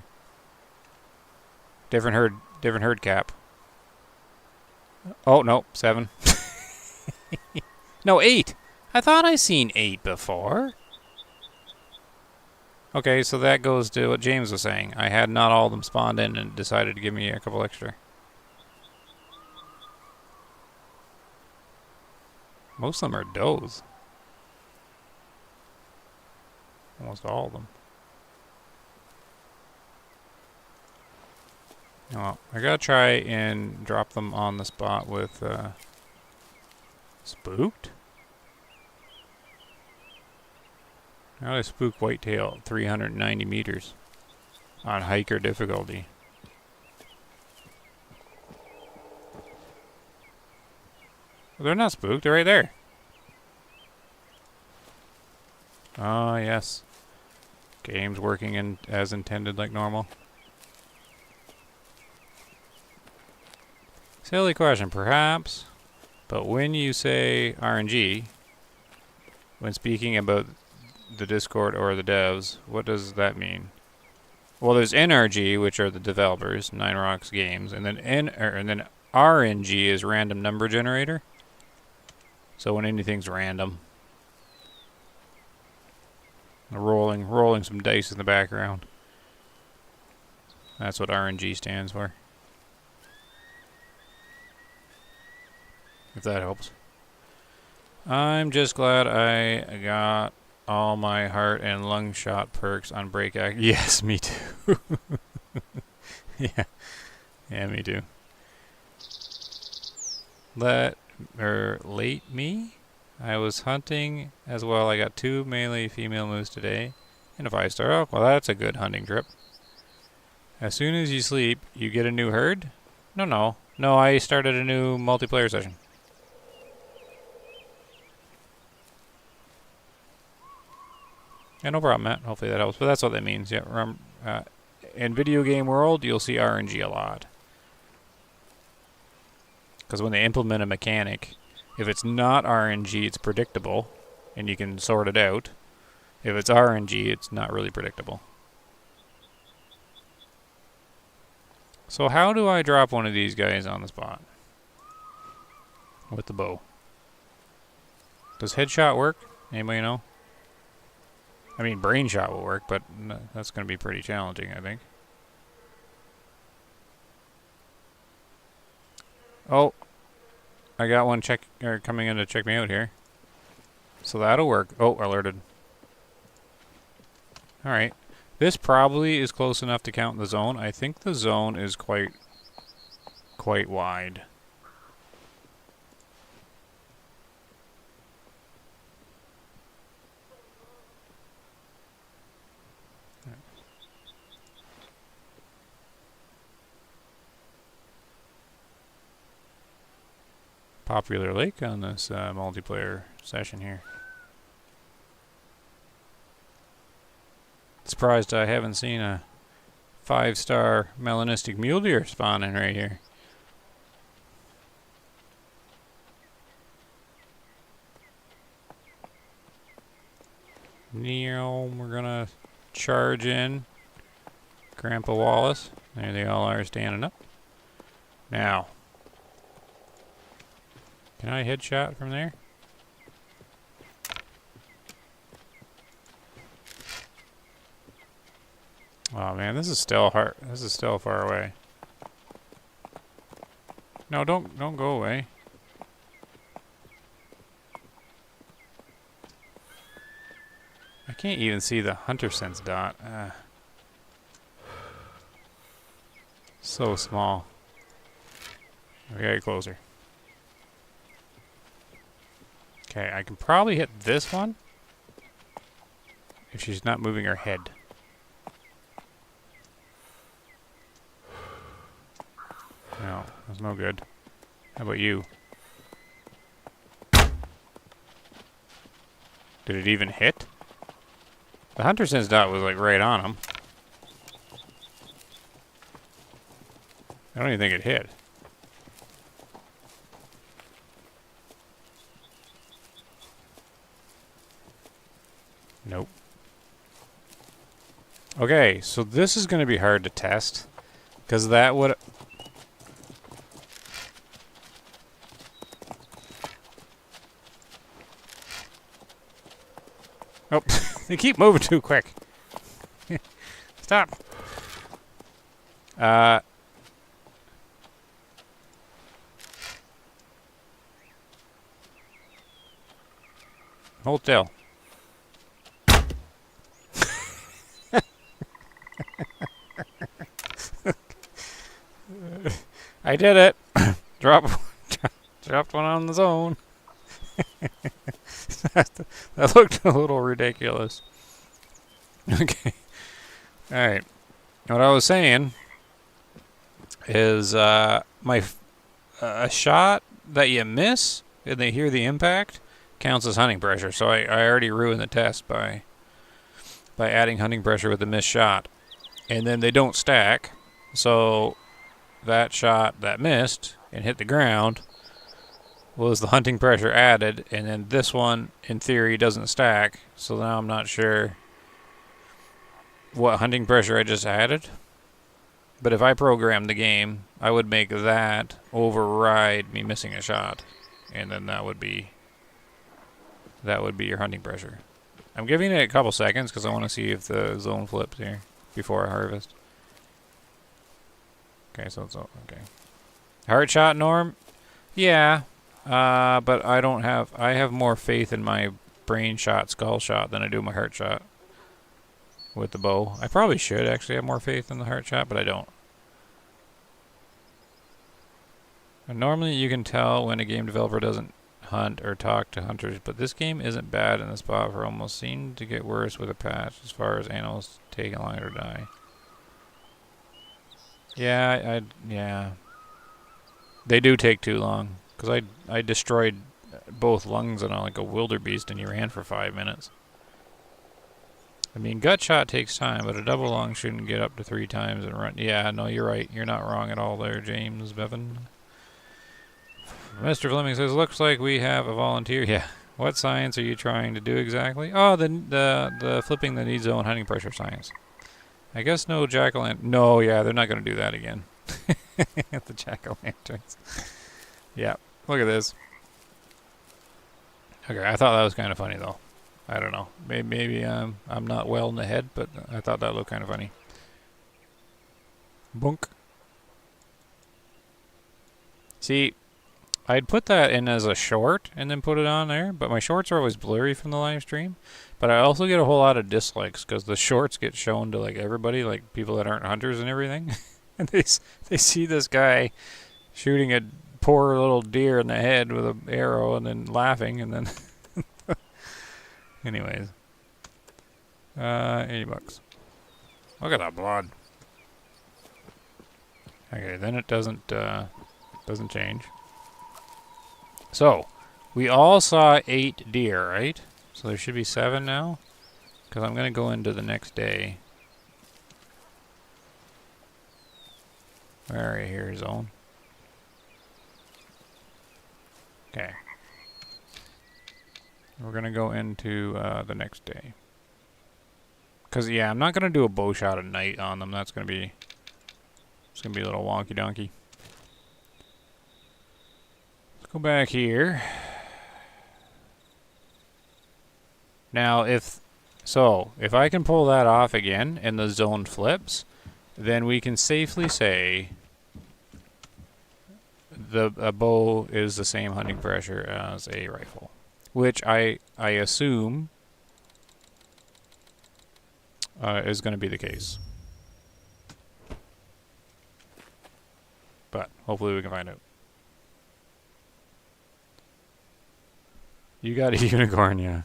Speaker 1: Different herd cap. Oh no, 7. No, 8. I thought I seen 8 before. Okay, so that goes to what James was saying. I had not all of them spawned in and decided to give me a couple extra. Most of them are does. Almost all of them. Well, I gotta try and drop them on the spot with spooked? How do I spook whitetail 390 meters on hiker difficulty? Well, they're not spooked, they're right there. Ah, yes. Game's working as intended like normal. Silly question, perhaps. But when you say RNG, when speaking about the Discord or the devs, what does that mean? Well, there's NRG, which are the developers, Nine Rocks Games, and then RNG is random number generator. So when anything's random, rolling some dice in the background. That's what RNG stands for. If that helps. I'm just glad I got all my heart and lung shot perks on break act. Yes, me too. Yeah. Yeah, me too. Late me? I was hunting as well. I got 2 mainly female moose today and a 5-star elk. Well, that's a good hunting trip. As soon as you sleep, you get a new herd? No, I started a new multiplayer session. Yeah, no problem, Matt. Hopefully that helps. But that's what that means. Yeah, remember, in video game world, you'll see RNG a lot. Because when they implement a mechanic, if it's not RNG, it's predictable, and you can sort it out. If it's RNG, it's not really predictable. So how do I drop one of these guys on the spot? With the bow. Does headshot work? Anybody know? I mean, brain shot will work, but that's going to be pretty challenging, I think. Oh, I got one coming in to check me out here. So that'll work. Oh, alerted. All right. This probably is close enough to count the zone. I think the zone is quite wide. Popular lake on this multiplayer session here. Surprised I haven't seen a 5-star melanistic mule deer spawning right here. Neo, we're gonna charge in. Grandpa Wallace. There they all are standing up. Now. Can I headshot from there? Oh man, this is still hard. This is still far away. No, don't go away. I can't even see the hunter sense dot. So small. We gotta get closer. Okay, I can probably hit this one if she's not moving her head. No, that's no good. How about you? Did it even hit? The hunter sense dot was like right on him. I don't even think it hit. Nope. Okay, so this is going to be hard to test. Because that would... Oh, they keep moving too quick. Stop. Hold still. I did it. Dropped one on the zone. That looked a little ridiculous. Okay. All right. What I was saying is a shot that you miss and they hear the impact counts as hunting pressure. So I already ruined the test by adding hunting pressure with a missed shot. And then they don't stack. So that shot that missed and hit the ground was the hunting pressure added, and then this one in theory doesn't stack, so now I'm not sure what hunting pressure I just added. But if I programmed the game, I would make that override me missing a shot, and then that would be your hunting pressure. I'm giving it a couple seconds because I want to see if the zone flips here before I harvest. Okay, so it's okay. Heart shot, Norm? Yeah. But I have more faith in my brain shot, skull shot than I do my heart shot with the bow. I probably should actually have more faith in the heart shot, but I don't. And normally you can tell when a game developer doesn't hunt or talk to hunters, but this game isn't bad in the spot for almost seemed to get worse with a patch as far as animals taking longer to die. Yeah, yeah. They do take too long. Because I destroyed both lungs on like a wildebeest and he ran for 5 minutes. I mean, gut shot takes time, but a double lung shouldn't get up to 3 times and run. Yeah, no, you're right. You're not wrong at all there, James Bevan. Mr. Fleming says, looks like we have a volunteer. Yeah. What science are you trying to do exactly? Oh, the flipping the need zone hunting pressure science. I guess no jack-o'-lantern. No, yeah, they're not going to do that again. The jack-o'-lanterns. Yeah. Look at this. Okay, I thought that was kind of funny, though. I don't know. Maybe I'm not well in the head, but I thought that looked kind of funny. Bunk. See, I'd put that in as a short and then put it on there, but my shorts are always blurry from the live stream. But I also get a whole lot of dislikes because the shorts get shown to like everybody, like people that aren't hunters and everything. And they see this guy shooting a poor little deer in the head with an arrow and then laughing and then anyways. $80. Look at that blood. Okay, then it doesn't change. So, we all saw 8 deer, right? So there should be 7 now. Because I'm going to go into the next day. Where are you here, zone? Okay. We're going to go into the next day. Because, yeah, I'm not going to do a bow shot at night on them. That's going to be... It's going to be a little wonky donkey. Let's go back here. Now, if I can pull that off again and the zone flips, then we can safely say a bow is the same hunting pressure as a rifle, which I assume is going to be the case. But hopefully we can find out. You got a unicorn, yeah.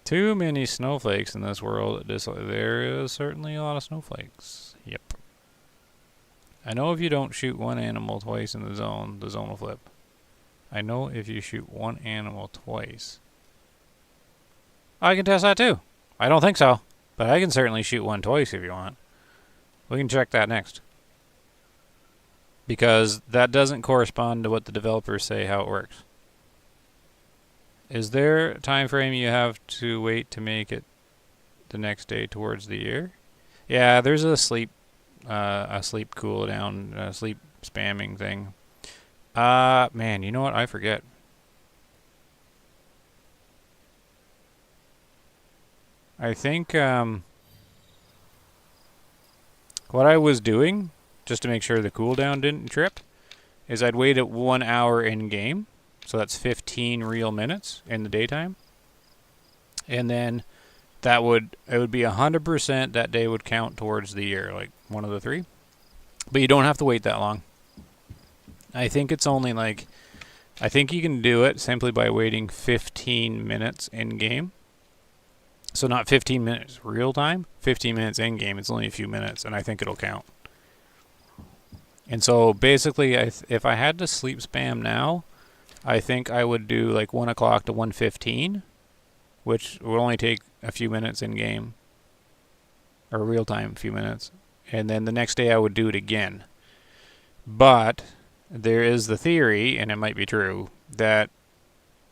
Speaker 1: Too many snowflakes in this world. There is certainly a lot of snowflakes. Yep. I know if you don't shoot one animal twice in the zone will flip. I know if you shoot one animal twice. I can test that too. I don't think so. But I can certainly shoot one twice if you want. We can check that next. Because that doesn't correspond to what the developers say how it works. Is there a time frame you have to wait to make it the next day towards the year? Yeah, there's a sleep cool down, sleep spamming thing. Man, you know what? I forget. I think what I was doing, just to make sure the cooldown didn't trip, is I'd wait at 1 hour in game. So that's 15 real minutes in the daytime. And then it would be 100% that day would count towards the year, like one of the three. But you don't have to wait that long. I think it's only like, I think you can do it simply by waiting 15 minutes in game. So not 15 minutes real time, 15 minutes in game. It's only a few minutes, and I think it'll count. And so basically, if I had to sleep spam now, I think I would do like 1 o'clock to 1:15, which would only take a few minutes in game, or real time, a few minutes. And then the next day I would do it again. But there is the theory, and it might be true, that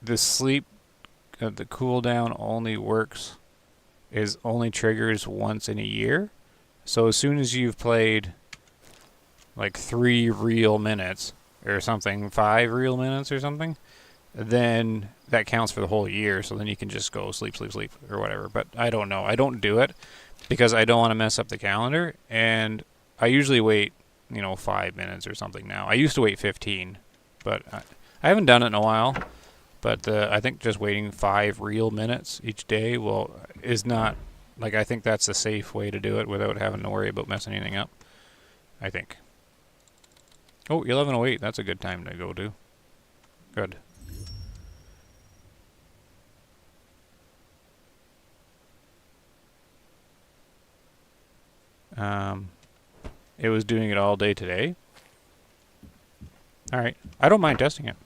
Speaker 1: the sleep, the cooldown only triggers once in a year. So as soon as you've played like 3 real minutes or something, 5 real minutes or something, then that counts for the whole year. So then you can just go sleep or whatever. But I don't know. I don't do it because I don't want to mess up the calendar. And I usually wait, 5 minutes or something now. I used to wait 15, but I haven't done it in a while. But I think just waiting 5 real minutes each day is not, like, I think that's a safe way to do it without having to worry about messing anything up, I think. Oh, 11:08, that's a good time to go to. Good. It was doing it all day today. Alright, I don't mind testing it.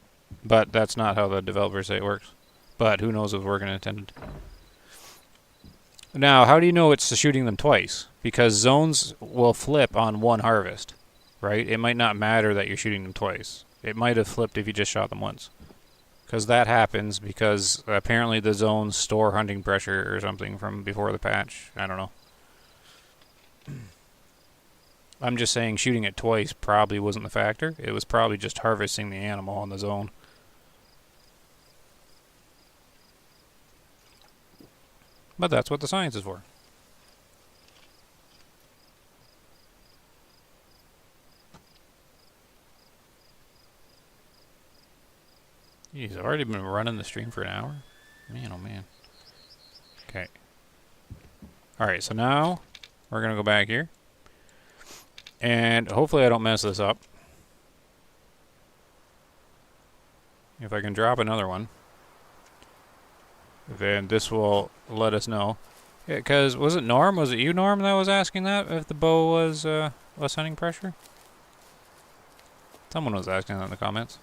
Speaker 1: But that's not how the developers say it works. But who knows if it's working intended. Now, how do you know it's shooting them twice? Because zones will flip on one harvest, right? It might not matter that you're shooting them twice. It might have flipped if you just shot them once. Because that happens because apparently the zones store hunting pressure or something from before the patch. I don't know. I'm just saying shooting it twice probably wasn't the factor. It was probably just harvesting the animal on the zone. But that's what the science is for. Jeez, I've already been running the stream for an hour. Man, oh man. Okay. Alright, so now we're going to go back here. And hopefully I don't mess this up. If I can drop another one, then this will let us know. Yeah, because was it Norm? Was it you, Norm, that was asking that? If the bow was less hunting pressure? Someone was asking that in the comments.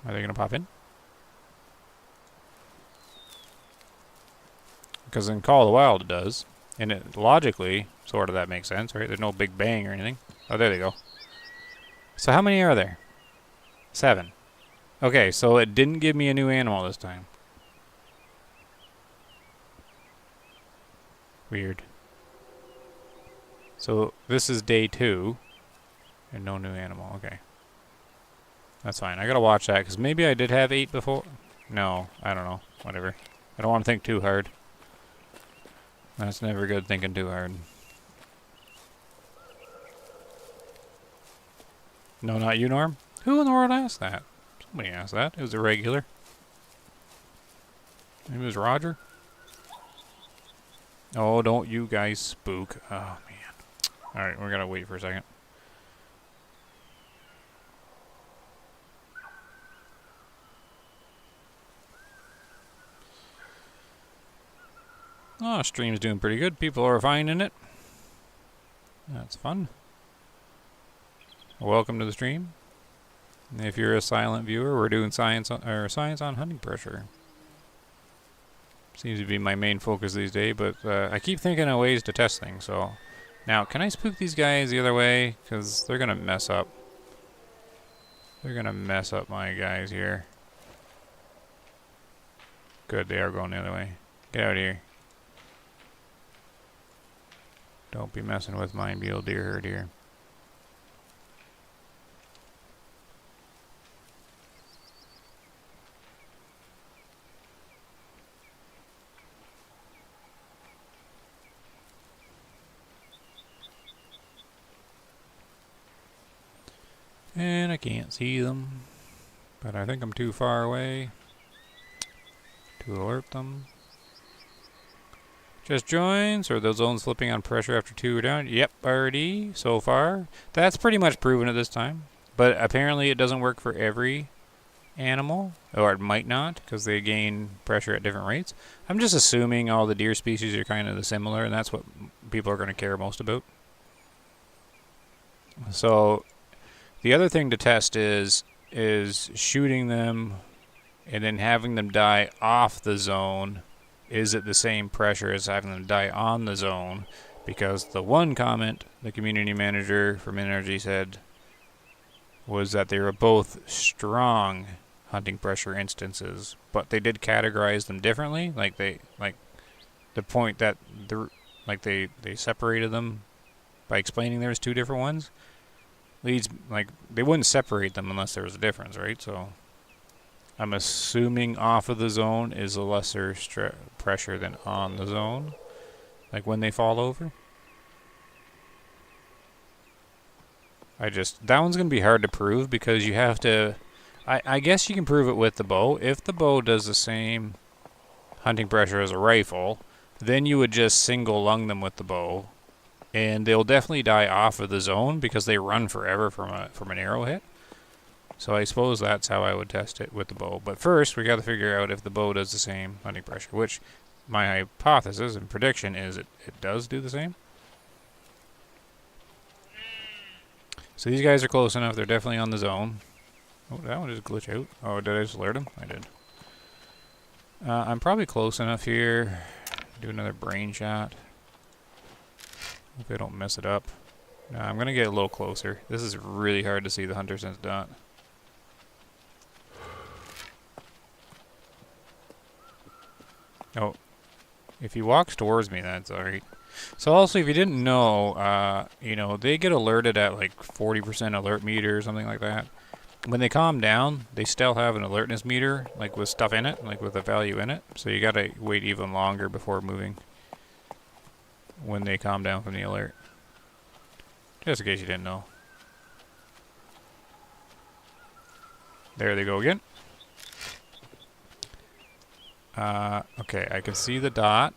Speaker 1: Are they going to pop in? Because in Call of the Wild it does. And it logically, sort of that makes sense, right? There's no big bang or anything. Oh, there they go. So how many are there? 7. Okay, so it didn't give me a new animal this time. Weird. So this is day 2. And no new animal. Okay. That's fine. I gotta watch that, because maybe I did have 8 before. No, I don't know. Whatever. I don't want to think too hard. That's never good, thinking too hard. No, not you, Norm? Who in the world asked that? Somebody asked that. It was a regular. Maybe it was Roger? Oh, don't you guys spook. Oh, man. Alright, we're gonna wait for a second. Oh, stream's doing pretty good. People are finding it. That's fun. Welcome to the stream. If you're a silent viewer, we're doing science on hunting pressure. Seems to be my main focus these days, but I keep thinking of ways to test things. So now, can I spook these guys the other way? Because they're gonna mess up. They're gonna mess up my guys here. Good, they are going the other way. Get out of here. Don't be messing with my mule deer herd here. And I can't see them, but I think I'm too far away to alert them. Just joins, or those zones slipping on pressure after 2 are down. Yep, already, so far. That's pretty much proven at this time. But apparently it doesn't work for every animal, or it might not, because they gain pressure at different rates. I'm just assuming all the deer species are kind of similar, and that's what people are going to care most about. So the other thing to test is shooting them and then having them die off the zone. Is it the same pressure as having them die on the zone? Because the one comment the community manager from NRG said was that they were both strong hunting pressure instances, but they did categorize them differently. Like the point that they separated them by explaining there was 2 different ones. Leads, like, they wouldn't separate them unless there was a difference, right? So I'm assuming off of the zone is a lesser pressure than on the zone, like when they fall over. That one's going to be hard to prove because you have to, I guess you can prove it with the bow. If the bow does the same hunting pressure as a rifle, then you would just single lung them with the bow, and they'll definitely die off of the zone because they run forever from an arrow hit. So I suppose that's how I would test it with the bow. But first, we got to figure out if the bow does the same hunting pressure, which my hypothesis and prediction is it does do the same. So these guys are close enough. They're definitely on the zone. Oh, that one just glitch out. Oh, did I just alert him? I did. I'm probably close enough here. Do another brain shot. Hope I don't mess it up. No, I'm going to get a little closer. This is really hard to see the hunter sense dot. Oh, if he walks towards me, that's alright. So also, if you didn't know, they get alerted at like 40% alert meter or something like that. When they calm down, they still have an alertness meter, like with stuff in it, like with a value in it. So you gotta wait even longer before moving when they calm down from the alert. Just in case you didn't know. There they go again. Okay, I can see the dot.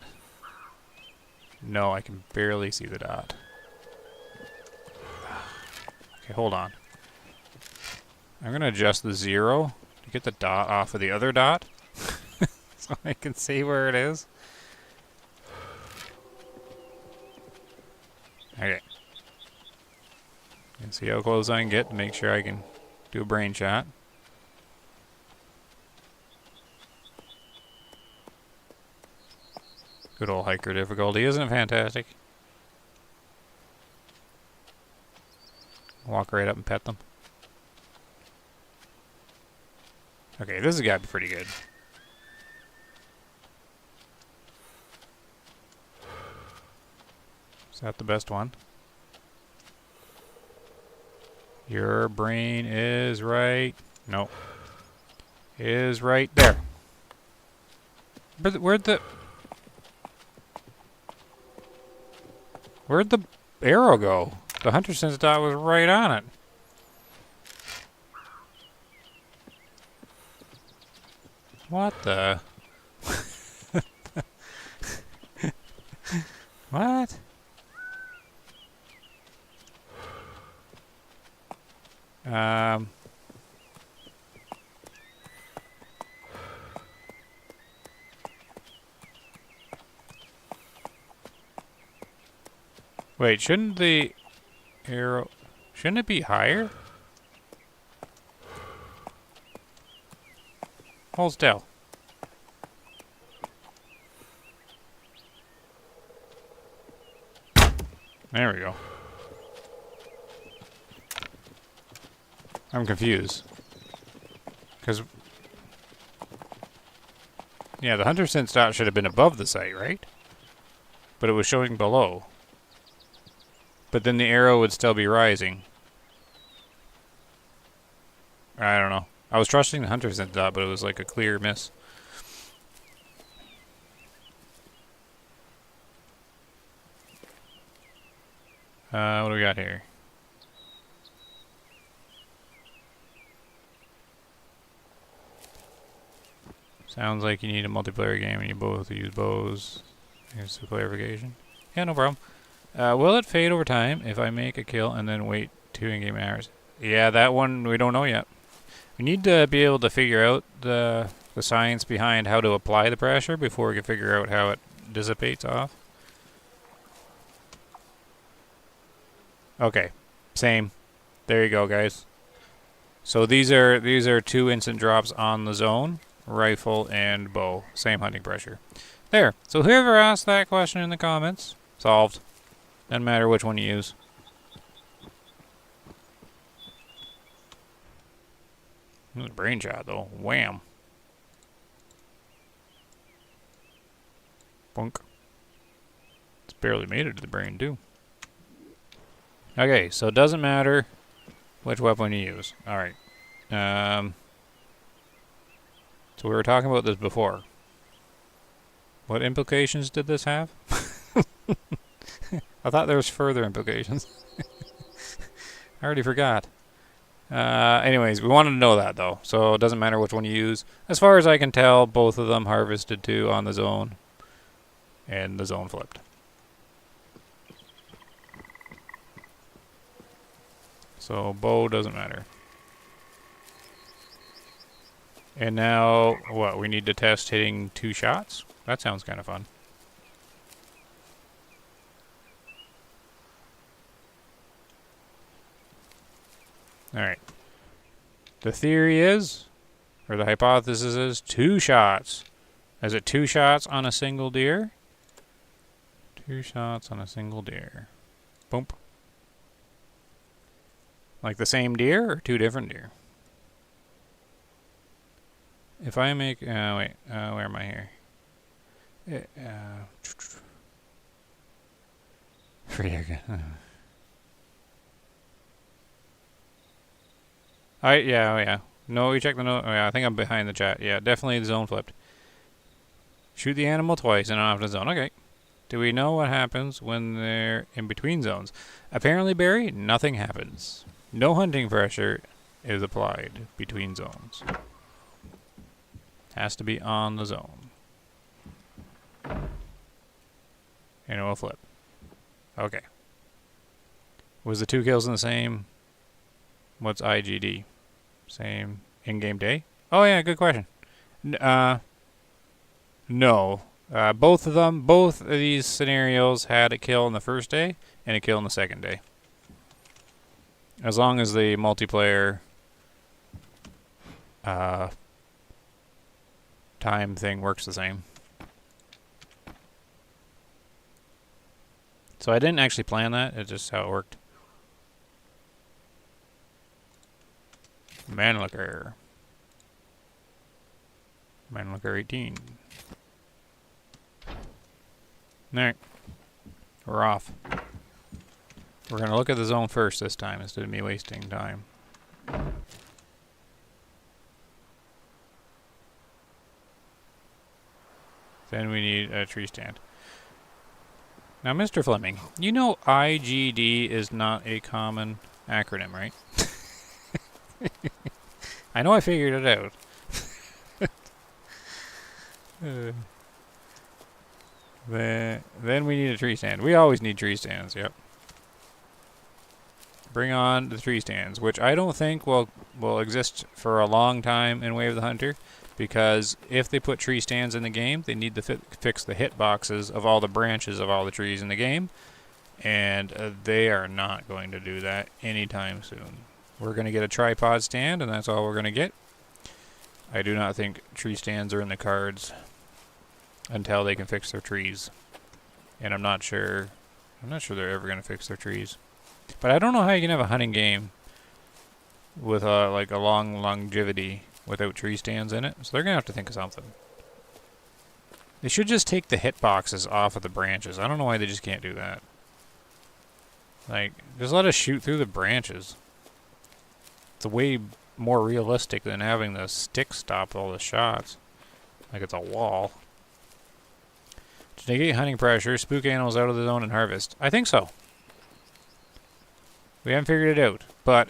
Speaker 1: No, I can barely see the dot. Okay, hold on. I'm going to adjust the 0 to get the dot off of the other dot so I can see where it is. Okay. And see how close I can get to make sure I can do a brain shot. Good old hiker difficulty, isn't it fantastic? Walk right up and pet them. Okay, this has got to be pretty good. Is that the best one? Your brain is right. No. Is right there. But where'd the arrow go? The hunter sense dot was right on it. What the? What? Wait, shouldn't the arrow... Shouldn't it be higher? Hold still. There we go. I'm confused. Because... Yeah, the hunter sense dot should have been above the sight, right? But it was showing below. But then the arrow would still be rising. I don't know. I was trusting the hunter sense dot, but it was like a clear miss. What do we got here? Sounds like you need a multiplayer game and you both use bows. Here's the clarification. Yeah, no problem. Will it fade over time if I make a kill and then wait 2 in-game hours? Yeah, that one we don't know yet. We need to be able to figure out the science behind how to apply the pressure before we can figure out how it dissipates off. Okay, same. There you go, guys. So these are 2 instant drops on the zone, rifle and bow, same hunting pressure. There. So whoever asked that question in the comments, solved. Doesn't matter which one you use. It was a brain shot though. Wham. Bunk. It's barely made it to the brain too. Okay, so it doesn't matter which weapon you use. Alright. So we were talking about this before. What implications did this have? I thought there was further implications. I already forgot. Anyways, we wanted to know that though, so it doesn't matter which one you use. As far as I can tell, both of them harvested 2 on the zone, and the zone flipped. So bow doesn't matter. And now, what, we need to test hitting 2 shots? That sounds kind of fun. Alright. The theory is, or the hypothesis is, 2 shots. Is it 2 shots on a single deer? 2 shots on a single deer. Boom. Like the same deer or 2 different deer? If I make, wait, where am I here? Alright, yeah, oh yeah. No, you check the note. Oh yeah, I think I'm behind the chat. Yeah, definitely the zone flipped. Shoot the animal twice and off the zone. Okay. Do we know what happens when they're in between zones? Apparently, Barry, nothing happens. No hunting pressure is applied between zones. Has to be on the zone. And it will flip. Okay. Was the 2 kills in the same? What's IGD? Same in-game day? Oh yeah, good question. No. Both of these scenarios had a kill in the first day and a kill in the second day. As long as the multiplayer time thing works the same. So I didn't actually plan that, it's just how it worked. Mannlicher. Mannlicher 18. Alright. We're off. We're going to look at the zone first this time instead of me wasting time. Then we need a tree stand. Now, Mr. Fleming, you know IGD is not a common acronym, right? I know I figured it out. Then we need a tree stand. We always need tree stands, yep. Bring on the tree stands, which I don't think will exist for a long time in Way of the Hunter, because if they put tree stands in the game, they need to fix the hitboxes of all the branches of all the trees in the game, and they are not going to do that anytime soon. We're going to get a tripod stand, and that's all we're going to get. I do not think tree stands are in the cards until they can fix their trees. And I'm not sure they're ever going to fix their trees. But I don't know how you can have a hunting game with like a long longevity without tree stands in it. So they're going to have to think of something. They should just take the hitboxes off of the branches. I don't know why they just can't do that. Like, just let us shoot through the branches. It's way more realistic than having the stick stop all the shots. Like it's a wall. To negate hunting pressure, spook animals out of the zone and harvest. I think so. We haven't figured it out, but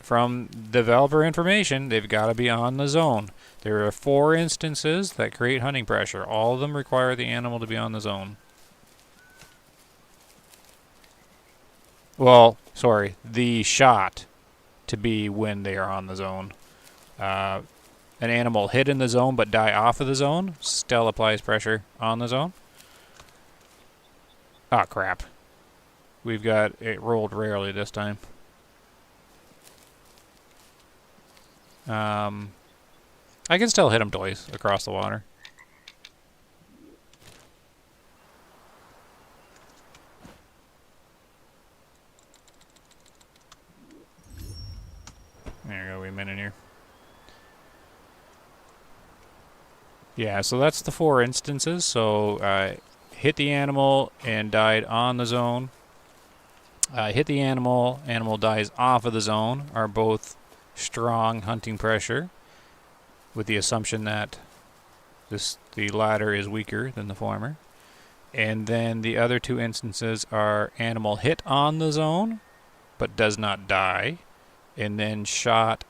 Speaker 1: from developer information, they've got to be on the zone. There are 4 instances that create hunting pressure. All of them require the animal to be on the zone. Well, sorry, the shot to be when they are on the zone. An animal hit in the zone but die off of the zone still applies pressure on the zone. Oh, crap. We've got it rolled rarely this time. I can still hit him twice across the water. There you go, wait a minute here. Yeah, so that's the 4 instances. So, hit the animal and died on the zone. Hit the animal, animal dies off of the zone, are both strong hunting pressure, with the assumption that the latter is weaker than the former. And then the other 2 instances are animal hit on the zone, but does not die, and then shot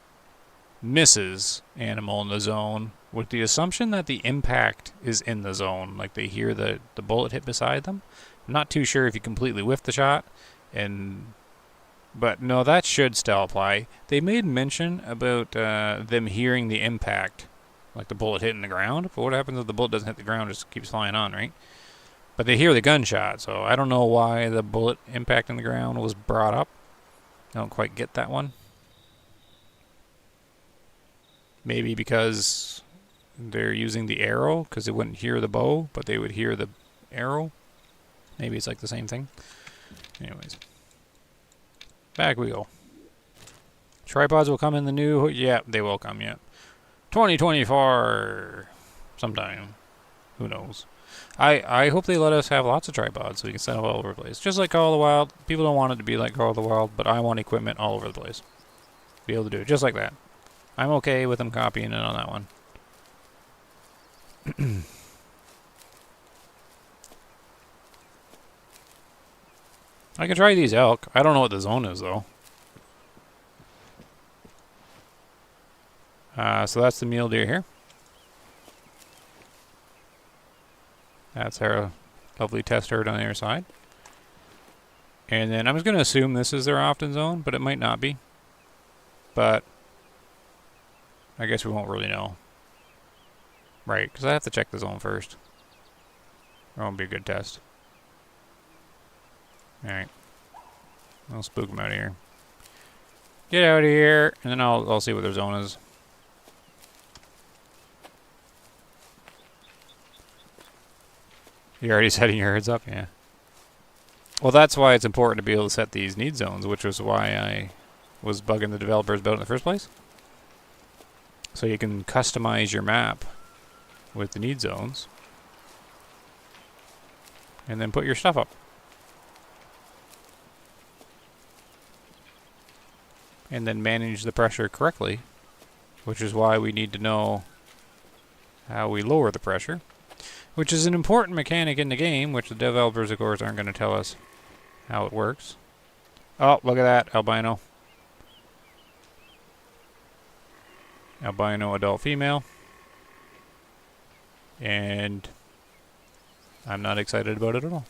Speaker 1: misses animal in the zone, with the assumption that the impact is in the zone, like they hear the bullet hit beside them. I'm not too sure if you completely whiffed the shot, but no, that should still apply. They made mention about them hearing the impact, like the bullet hitting the ground, but what happens if the bullet doesn't hit the ground, it just keeps flying on, right? But they hear the gunshot, so I don't know why the bullet impacting the ground was brought up. I don't quite get that one. Maybe because they're using the arrow, because they wouldn't hear the bow, but they would hear the arrow. Maybe it's like the same thing. Anyways. Back we go. Tripods will come in the new... Yeah, they will come, yeah. 2024. Sometime. Who knows. I hope they let us have lots of tripods so we can set up all over the place. Just like Call of the Wild. People don't want it to be like Call of the Wild, but I want equipment all over the place. Be able to do it just like that. I'm okay with them copying it on that one. I can try these elk. I don't know what the zone is, though. So that's the mule deer here. That's our lovely test herd on the other side. And then I'm just going to assume this is their often zone, but it might not be. But I guess we won't really know. Right, because I have to check the zone first. That won't be a good test. Alright. I'll spook them out of here. Get out of here, and then I'll see what their zone is. You're already setting your herds up? Yeah. Well, that's why it's important to be able to set these need zones, which was why I was bugging the developers about it in the first place. So you can customize your map with the need zones. And then put your stuff up. And then manage the pressure correctly, which is why we need to know how we lower the pressure, which is an important mechanic in the game, which the developers, of course, aren't going to tell us how it works. Oh, look at that, albino. Albino adult female. And I'm not excited about it at all.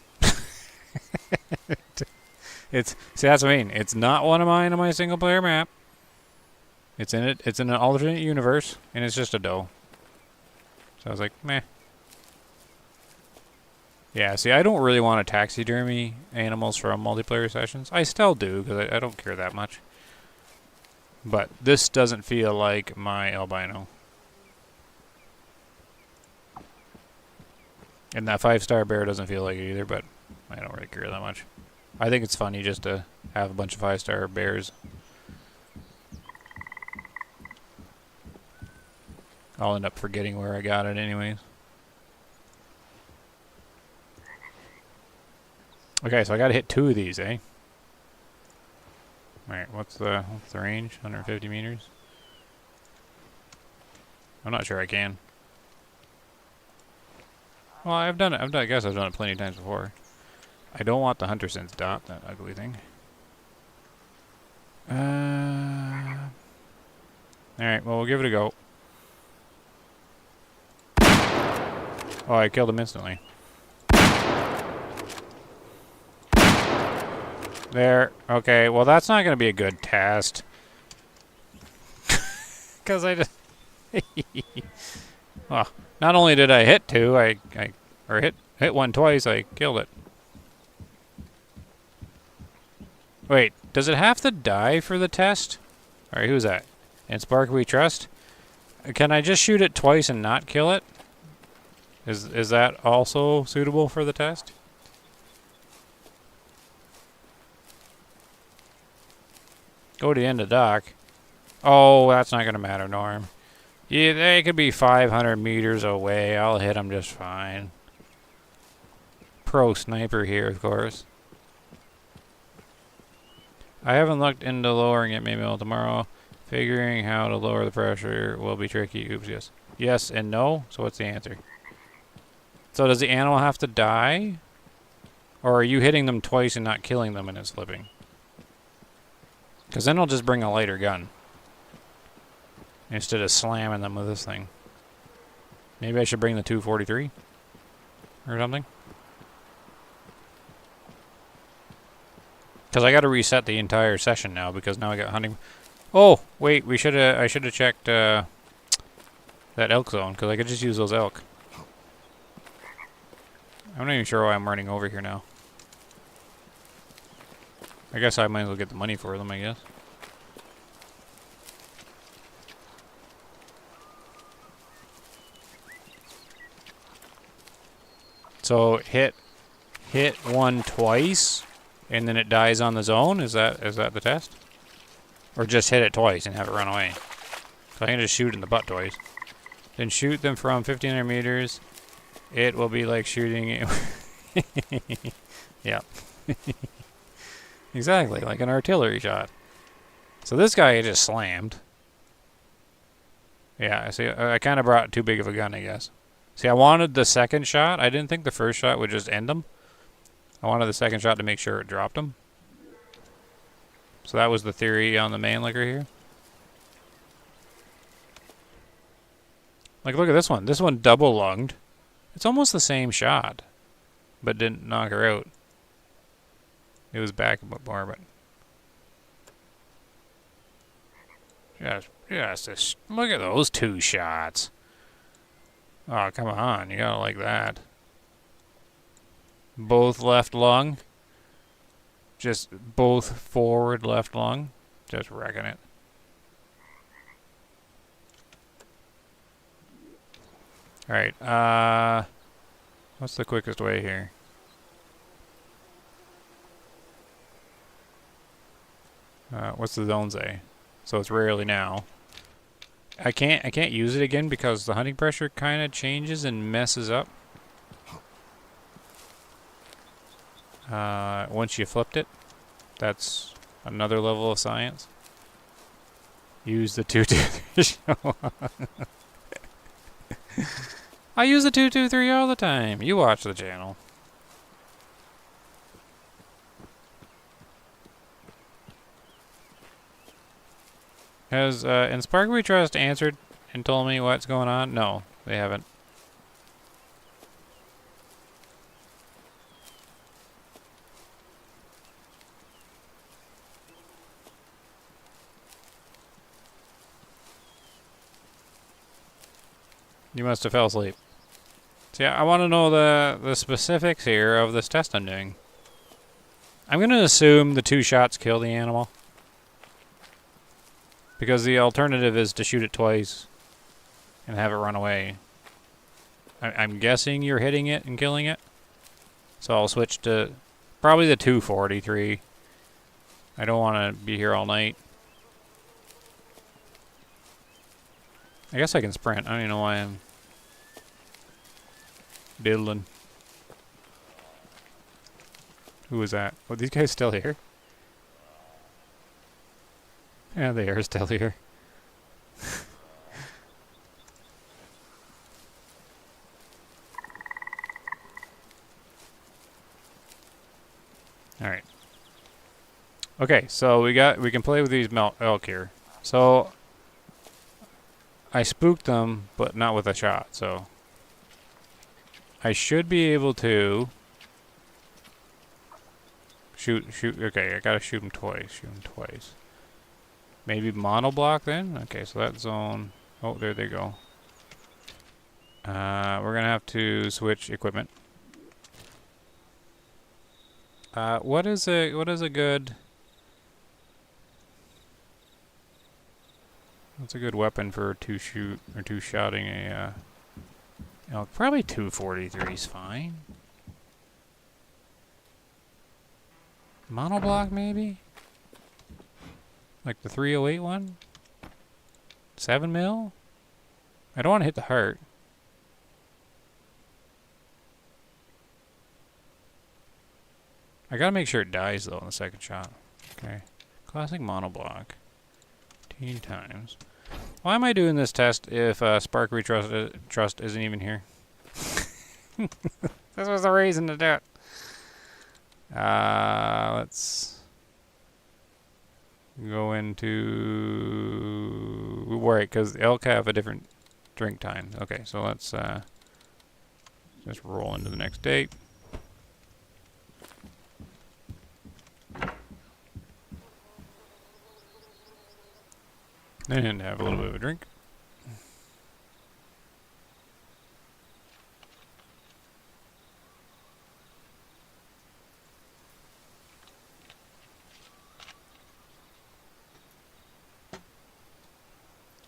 Speaker 1: See, that's what I mean. It's not one of mine on my single player map. It's in it. It's in an alternate universe, and it's just a doe. So I was like, meh. Yeah, see, I don't really want to taxidermy animals from multiplayer sessions. I still do, because I don't care that much. But this doesn't feel like my albino. And that 5-star bear doesn't feel like it either, but I don't really care that much. I think it's funny just to have a bunch of 5-star bears. I'll end up forgetting where I got it anyways. Okay, so I gotta hit 2 of these, eh? Alright, what's the range? 150 meters? I'm not sure I can. Well, I've done it. I guess I've done it plenty of times before. I don't want the hunter sense dot, that ugly thing. Alright, well, we'll give it a go. Oh, I killed him instantly. There. Okay, well, that's not going to be a good test. Because I just... well, not only did I hit two, or hit one twice, I killed it. Wait, does it have to die for the test? Alright, who's that? In Spark We Trust? Can I just shoot it twice and not kill it? Is that also suitable for the test? Go to the end of dock. Oh, that's not going to matter, Norm. Yeah, they could be 500 meters away. I'll hit them just fine. Pro sniper here, of course. I haven't looked into lowering it. Maybe I'll tomorrow. Figuring how to lower the pressure will be tricky. Oops, yes. Yes and no. So what's the answer? So does the animal have to die? Or are you hitting them twice and not killing them and it's flipping? Because then I'll just bring a lighter gun. Instead of slamming them with this thing. Maybe I should bring the 243? Or something? Because I got to reset the entire session now because now I got hunting. Oh, wait, I should have checked that elk zone because I could just use those elk. I'm not even sure why I'm running over here now. I guess I might as well get the money for them, I guess. So hit one twice, and then it dies on the zone. Is that the test? Or just hit it twice and have it run away? So I can just shoot in the butt twice. Then shoot them from 1,500 meters. It will be like shooting it. Yeah. Exactly, like an artillery shot. So this guy just slammed. Yeah, see, I kind of brought too big of a gun, I guess. See, I wanted the second shot. I didn't think the first shot would just end them. I wanted the second shot to make sure it dropped them. So that was the theory on the Mannlicher here. Like, look at this one. This one double lunged. It's almost the same shot, but didn't knock her out. It was back a bit more, but... Just look at those two shots. Oh, come on. You gotta like that. Both left lung. Just both forward left lung. Just wrecking it. Alright, what's the quickest way here? What's the zone say? So it's rarely now. I can't use it again because the hunting pressure kind of changes and messes up. Once you flipped it, that's another level of science. Use the 223. I use the 223 all the time. You watch the channel. Has In Spark We Trust answered and told me what's going on? No, they haven't. You must have fell asleep. See, I want to know the specifics here of this test I'm doing. I'm going to assume the two shots kill the animal. Because the alternative is to shoot it twice and have it run away. I'm guessing you're hitting it and killing it. So I'll switch to probably the 243. I don't want to be here all night. I guess I can sprint. I don't even know why I'm diddling. Who was that? Oh, these guys still here? Yeah, they are still here. All right. Okay, so we can play with these elk here. So I spooked them, but not with a shot, so I should be able to shoot. Okay, I gotta shoot them twice. Maybe monoblock then? Okay, so that zone. Oh, there they go. We're gonna have to switch equipment. What is a good... What's a good weapon for two shouting a, probably 243 is fine. Monoblock maybe? Like the 308 one? 7 mil? I don't want to hit the heart. I gotta make sure it dies though in the second shot. Okay. Classic monoblock. 15 times. Why am I doing this test if Spark Trust isn't even here? This was the reason to do it. Let's go into... Right, because elk have a different drink time. Okay, so let's just roll into the next date. And have a little bit of a drink.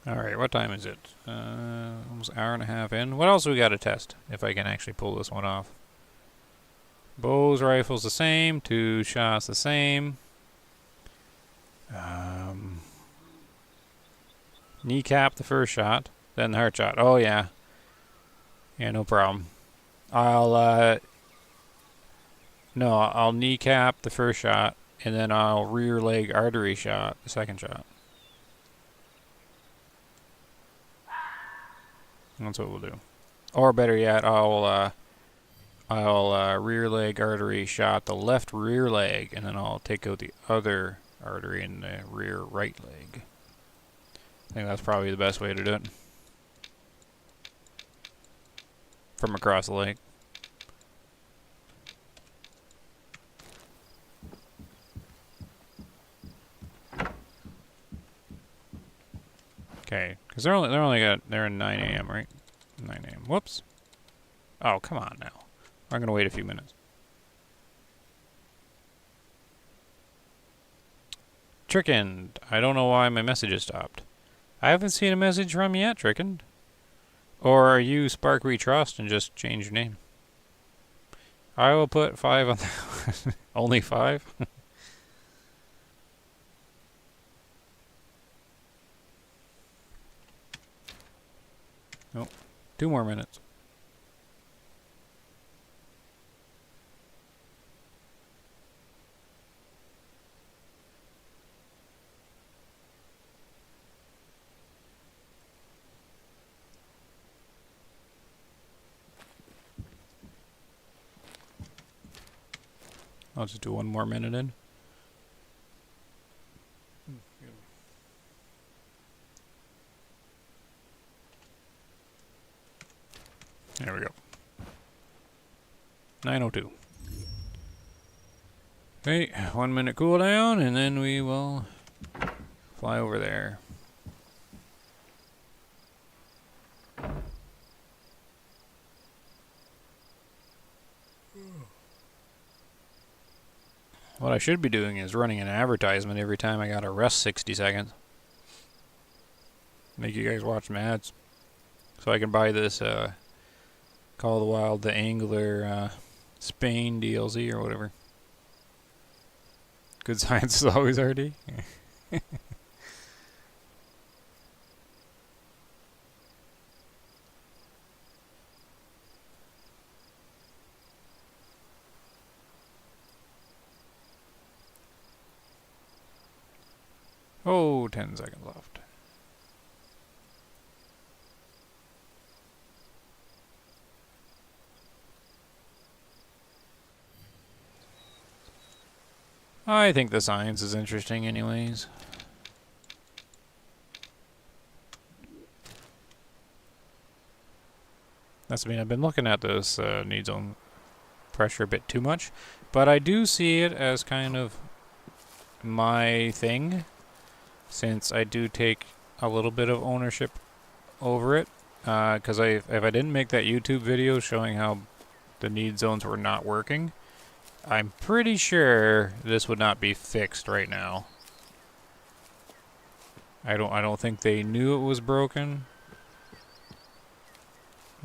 Speaker 1: Alright, what time is it? Almost an hour and a half in. What else we got to test, if I can actually pull this one off? Bows, rifles the same. 2 shots the same. Kneecap the first shot, then the heart shot. Oh, yeah. Yeah, no problem. I'll kneecap the first shot, and then I'll rear leg artery shot the second shot. That's what we'll do. Or better yet, I'll rear leg artery shot the left rear leg, and then I'll take out the other artery in the rear right leg. I think that's probably the best way to do it. From across the lake. Okay, because they're in 9 a.m. right? 9 a.m. Whoops. Oh, come on now. I'm gonna wait a few minutes. Trickened. I don't know why my messages stopped. I haven't seen a message from you yet, Trickened. Or are you Spark Trust and just change your name? I will put 5 on that. Only 5? Nope. 2 more minutes. I'll just do 1 more minute in. There we go. 9:02. Okay, 1 minute cooldown, and then we will fly over there. What I should be doing is running an advertisement every time I gotta rest 60 seconds. Make you guys watch my ads. So I can buy this Call of the Wild the Angler Spain DLC or whatever. Good science is always RD. Oh, 10 seconds left. I think the science is interesting anyways. That's, I mean, I've been looking at this need zone pressure a bit too much, but I do see it as kind of my thing, since I do take a little bit of ownership over it. Because if I didn't make that YouTube video showing how the need zones were not working, I'm pretty sure this would not be fixed right now. I don't think they knew it was broken.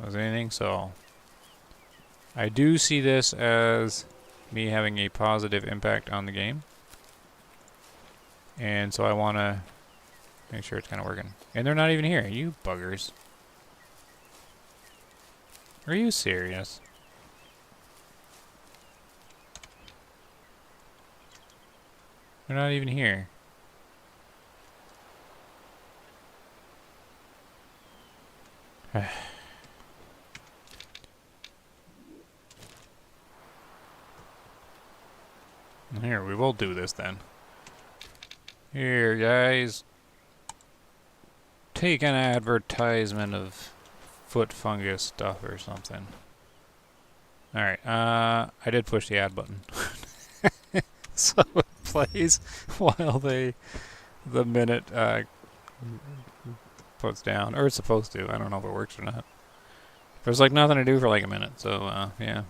Speaker 1: Was anything, so I do see this as me having a positive impact on the game. And so I want to make sure it's kind of working. And they're not even here, you buggers. Are you serious? They're not even here. Here, we will do this then. Here, guys. Take an advertisement of foot fungus stuff or something. Alright, I did push the add button. So it plays while the minute puts down. Or it's supposed to. I don't know if it works or not. There's like nothing to do for like a minute, so yeah.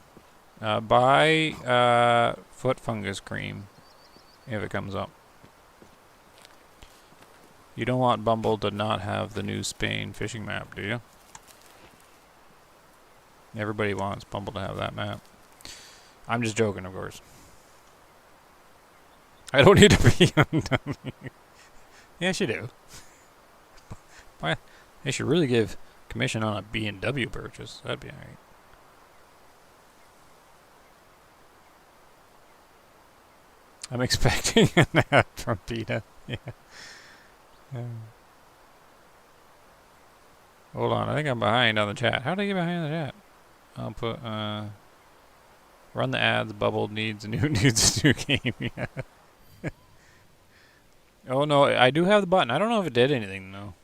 Speaker 1: Buy foot fungus cream if it comes up. You don't want Bumble to not have the new Spain fishing map, do you? Everybody wants Bumble to have that map. I'm just joking, of course. I don't need to be young dummy. Yes, you do. Why? They should really give commission on a BMW purchase. That'd be alright. I'm expecting an ad from PETA. Yeah. Hold on, I think I'm behind on the chat. How did I get behind the chat? I'll put, run the ads, Bubble needs a new game. Yeah. Oh no, I do have the button. I don't know if it did anything though.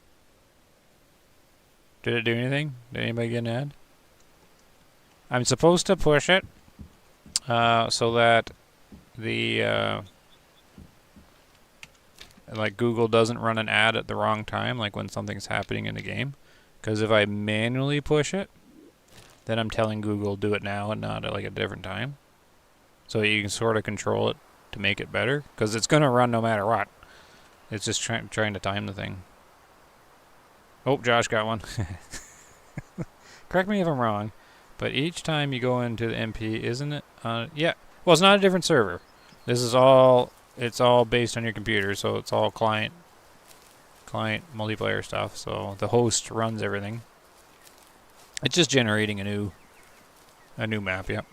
Speaker 1: Did it do anything? Did anybody get an ad? I'm supposed to push it, so that the, like Google doesn't run an ad at the wrong time, like when something's happening in the game. Because if I manually push it, then I'm telling Google do it now and not at like a different time. So you can sort of control it to make it better, because it's going to run no matter what. It's just trying to time the thing. Oh, Josh got one. Correct me if I'm wrong, but each time you go into the MP, isn't it? Yeah. Well, it's not a different server. This is all. It's all based on your computer, so it's all client multiplayer stuff. So the host runs everything. It's just generating a new map. Yep.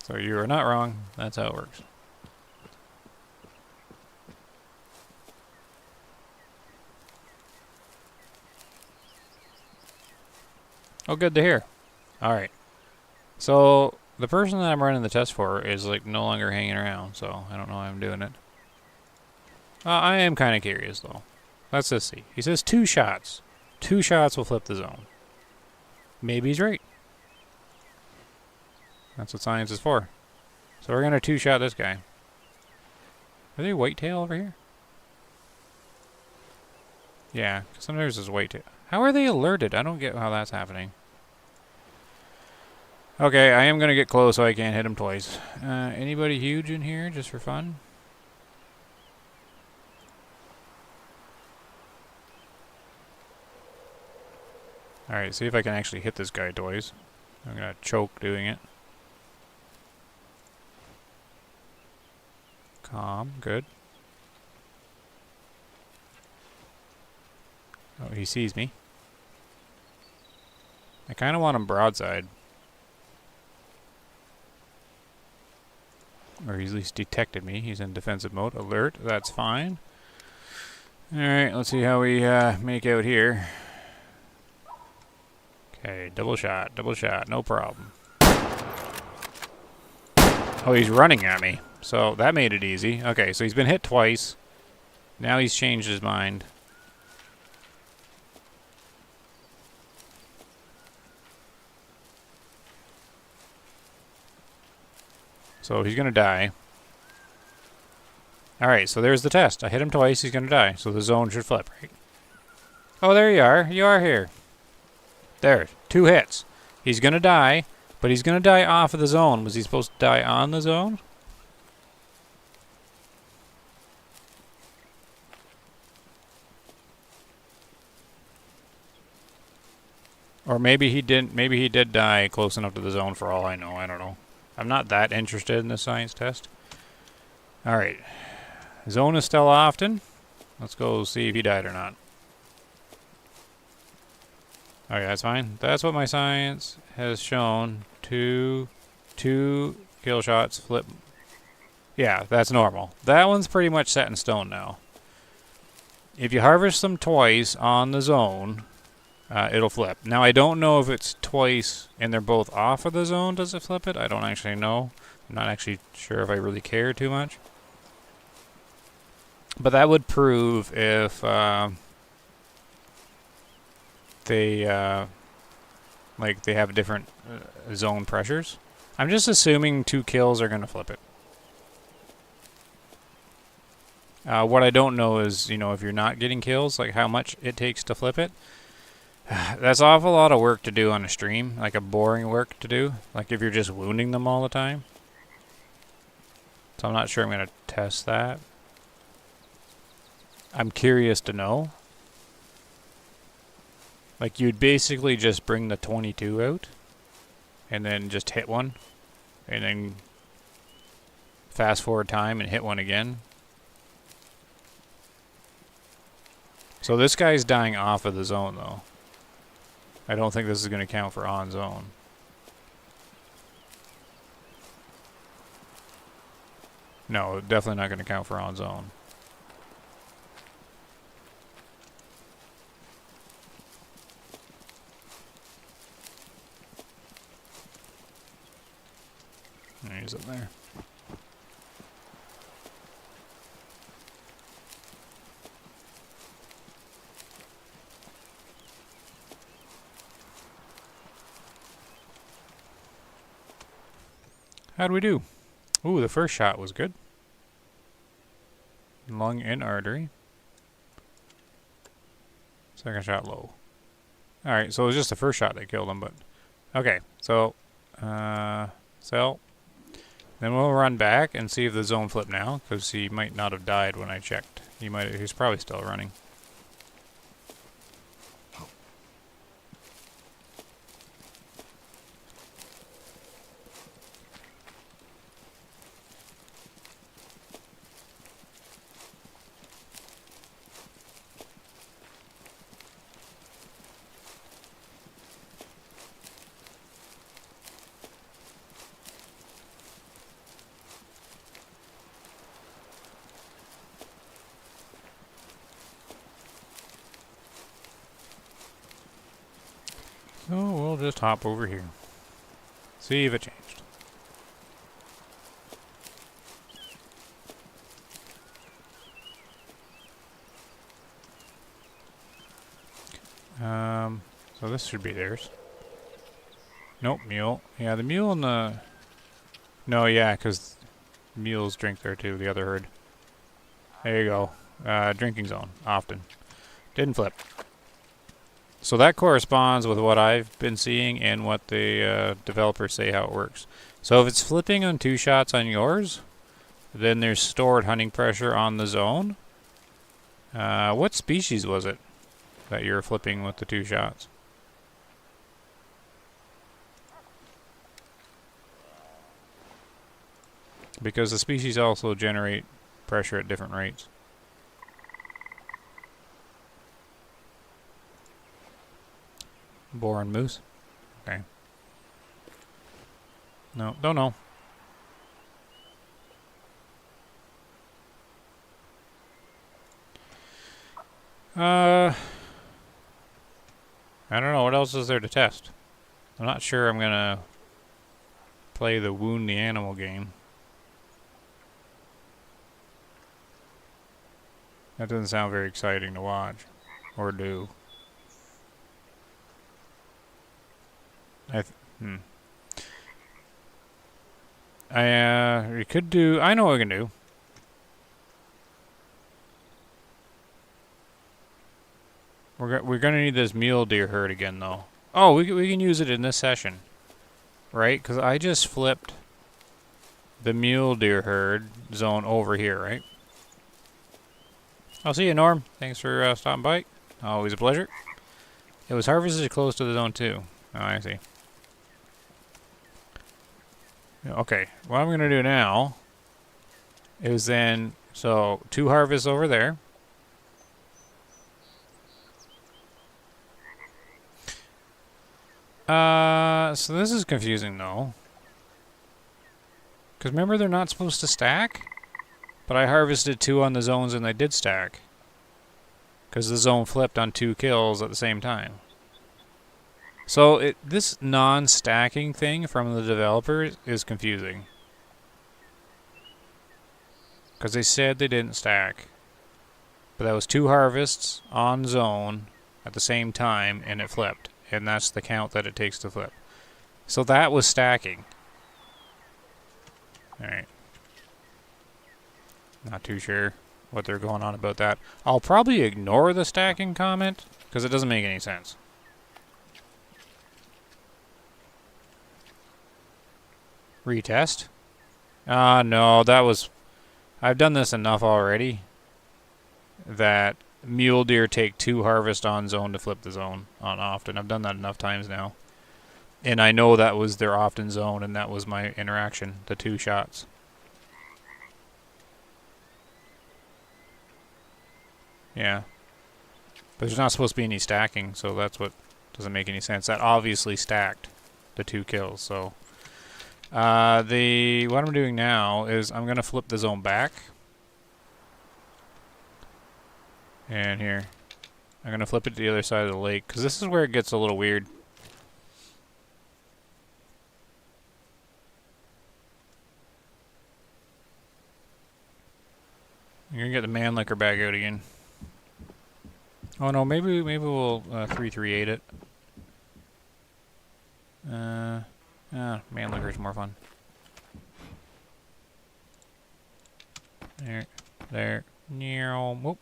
Speaker 1: So you are not wrong. That's how it works. Oh, good to hear. All right. So the person that I'm running the test for is like no longer hanging around, so I don't know why I'm doing it. I am kind of curious though. Let's just see. He says 2 shots. 2 shots will flip the zone. Maybe he's right. That's what science is for. So we're gonna 2-shot this guy. Are they whitetail over here? Yeah, sometimes there's whitetail. How are they alerted? I don't get how that's happening. Okay, I am going to get close so I can't hit him twice. Anybody huge in here just for fun? Alright, see if I can actually hit this guy twice. I'm going to choke doing it. Calm, good. Oh, he sees me. I kind of want him broadside. Or he's at least detected me. He's in defensive mode. Alert, that's fine. Alright, let's see how we make out here. Okay, double shot, no problem. Oh, he's running at me. So that made it easy. Okay, so he's been hit twice. Now he's changed his mind. So he's going to die. Alright, so there's the test. I hit him twice, he's going to die. So the zone should flip, right? Oh, there you are. You are here. There. 2 hits. He's going to die, but he's going to die off of the zone. Was he supposed to die on the zone? Or maybe he didn't. Maybe he did die close enough to the zone for all I know. I don't know. I'm not that interested in this science test. Alright. Zone is still often. Let's go see if he died or not. Okay, that's fine. That's what my science has shown. Two kill shots, flip. Yeah, that's normal. That one's pretty much set in stone now. If you harvest them twice on the zone, it'll flip. Now, I don't know if it's twice and they're both off of the zone, does it flip it? I don't actually know. I'm not actually sure if I really care too much. But that would prove if they have different zone pressures. I'm just assuming 2 kills are going to flip it. What I don't know is, if you're not getting kills, like how much it takes to flip it. That's an awful lot of work to do on a stream, like a boring work to do, like if you're just wounding them all the time. So I'm not sure I'm going to test that. I'm curious to know. Like you'd basically just bring the 22 out and then just hit one and then fast forward time and hit one again. So this guy's dying off of the zone though. I don't think this is going to count for on zone. No, definitely not going to count for on zone. He's up there. How'd we do? Ooh, the first shot was good. Lung and artery. Second shot low. Alright, so it was just the first shot that killed him, but... Okay, so... Sell. Then we'll run back and see if the zone flipped now, because he might not have died when I checked. He's probably still running. So we'll just hop over here. See if it changed. So this should be theirs. Nope, mule. Yeah, the mule and the... No, yeah, because mules drink there too, the other herd. There you go. Drinking zone, often. Didn't flip. So that corresponds with what I've been seeing and what the developers say how it works. So if it's flipping on 2 shots on yours, then there's stored hunting pressure on the zone. What species was it that you're flipping with the 2 shots? Because the species also generate pressure at different rates. Boar and moose? Okay. No, don't know. I don't know. What else is there to test? I'm not sure I'm gonna play the wound the animal game. That doesn't sound very exciting to watch. Or do. We could do... I know what we can do. We're gonna need this mule deer herd again, though. Oh, we can use it in this session. Right? Because I just flipped the mule deer herd zone over here, right? I'll see you, Norm. Thanks for stopping by. Always a pleasure. It was harvested close to the zone, too. Oh, I see. Okay, what I'm going to do now is then... So, 2 harvests over there. So this is confusing, though. Because remember, they're not supposed to stack? But I harvested 2 on the zones and they did stack. Because the zone flipped on 2 kills at the same time. So this non-stacking thing from the developer is confusing. Because they said they didn't stack. But that was 2 harvests on zone at the same time and it flipped. And that's the count that it takes to flip. So that was stacking. Alright. Not too sure what they're going on about that. I'll probably ignore the stacking comment, because it doesn't make any sense. Retest? No, that was... I've done this enough already that mule deer take 2 harvest on zone to flip the zone on often. I've done that enough times now. And I know that was their often zone, and that was my interaction, the 2 shots. Yeah. But there's not supposed to be any stacking, so that's what doesn't make any sense. That obviously stacked the 2 kills, so... what I'm doing now is I'm going to flip the zone back. And here. I'm going to flip it to the other side of the lake, because this is where it gets a little weird. You're going to get the man liquor back out again. Oh no, maybe we'll 338 it. Man liquor's more fun. There. Whoop.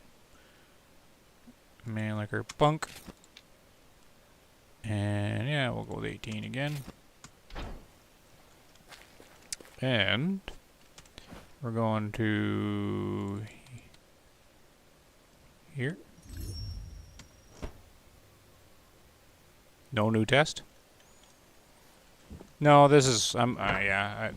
Speaker 1: Man liquor, bunk. And yeah, we'll go with 18 again. And we're going to here. No new test? No, this is, yeah,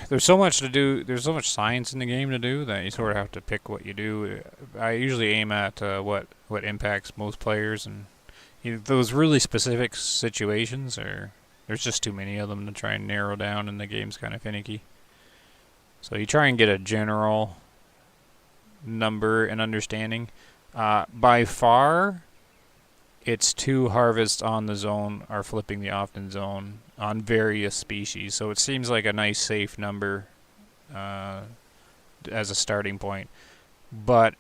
Speaker 1: there's so much to do, there's so much science in the game to do that you sort of have to pick what you do. I usually aim at what impacts most players, and those really specific situations there's just too many of them to try and narrow down, and the game's kind of finicky. So you try and get a general number and understanding. By far, it's 2 harvests on the zone are flipping the often zone on various species. So it seems like a nice safe number as a starting point. But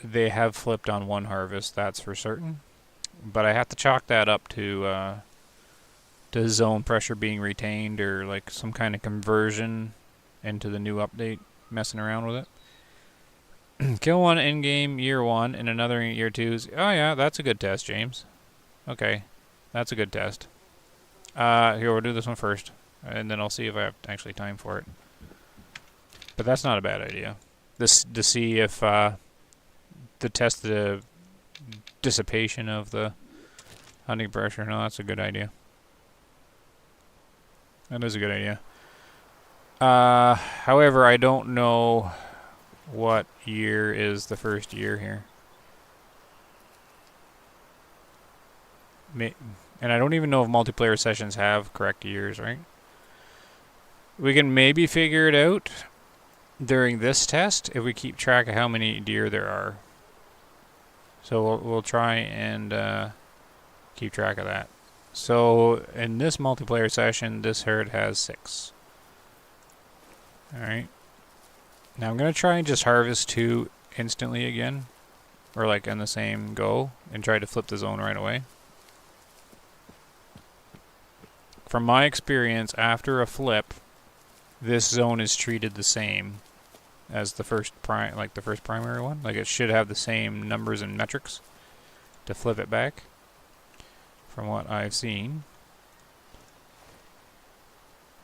Speaker 1: they have flipped on 1 harvest, that's for certain. But I have to chalk that up to zone pressure being retained, or like some kind of conversion into the new update, messing around with it. Kill 1 in-game year 1 and another in year 2. Oh yeah, that's a good test, James. Okay, that's a good test. Here, we'll do this one first, and then I'll see if I have actually time for it. But that's not a bad idea. This to see if to test the dissipation of the hunting pressure. No, that's a good idea. That is a good idea. However, I don't know what year is the first year here. And I don't even know if multiplayer sessions have correct years, right? We can maybe figure it out during this test if we keep track of how many deer there are. So we'll try and keep track of that. So in this multiplayer session, this herd has 6. Alright. Now I'm going to try and just harvest 2 instantly again. Or like in the same go. And try to flip the zone right away. From my experience, after a flip, this zone is treated the same as the first the first primary one. Like it should have the same numbers and metrics to flip it back, from what I've seen.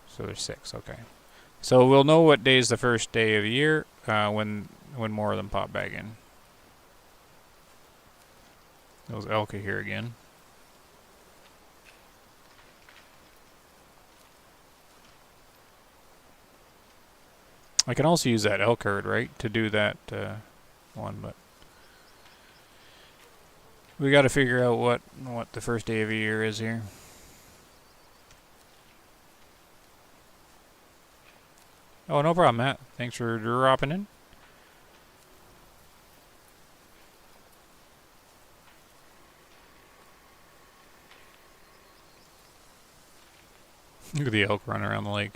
Speaker 1: So there's 6, okay. So we'll know what day is the first day of the year when more of them pop back in. Those elk are here again. I can also use that elk herd, right, to do that one, but we got to figure out what the first day of the year is here. Oh, no problem, Matt. Thanks for dropping in. Look at the elk running around the lake.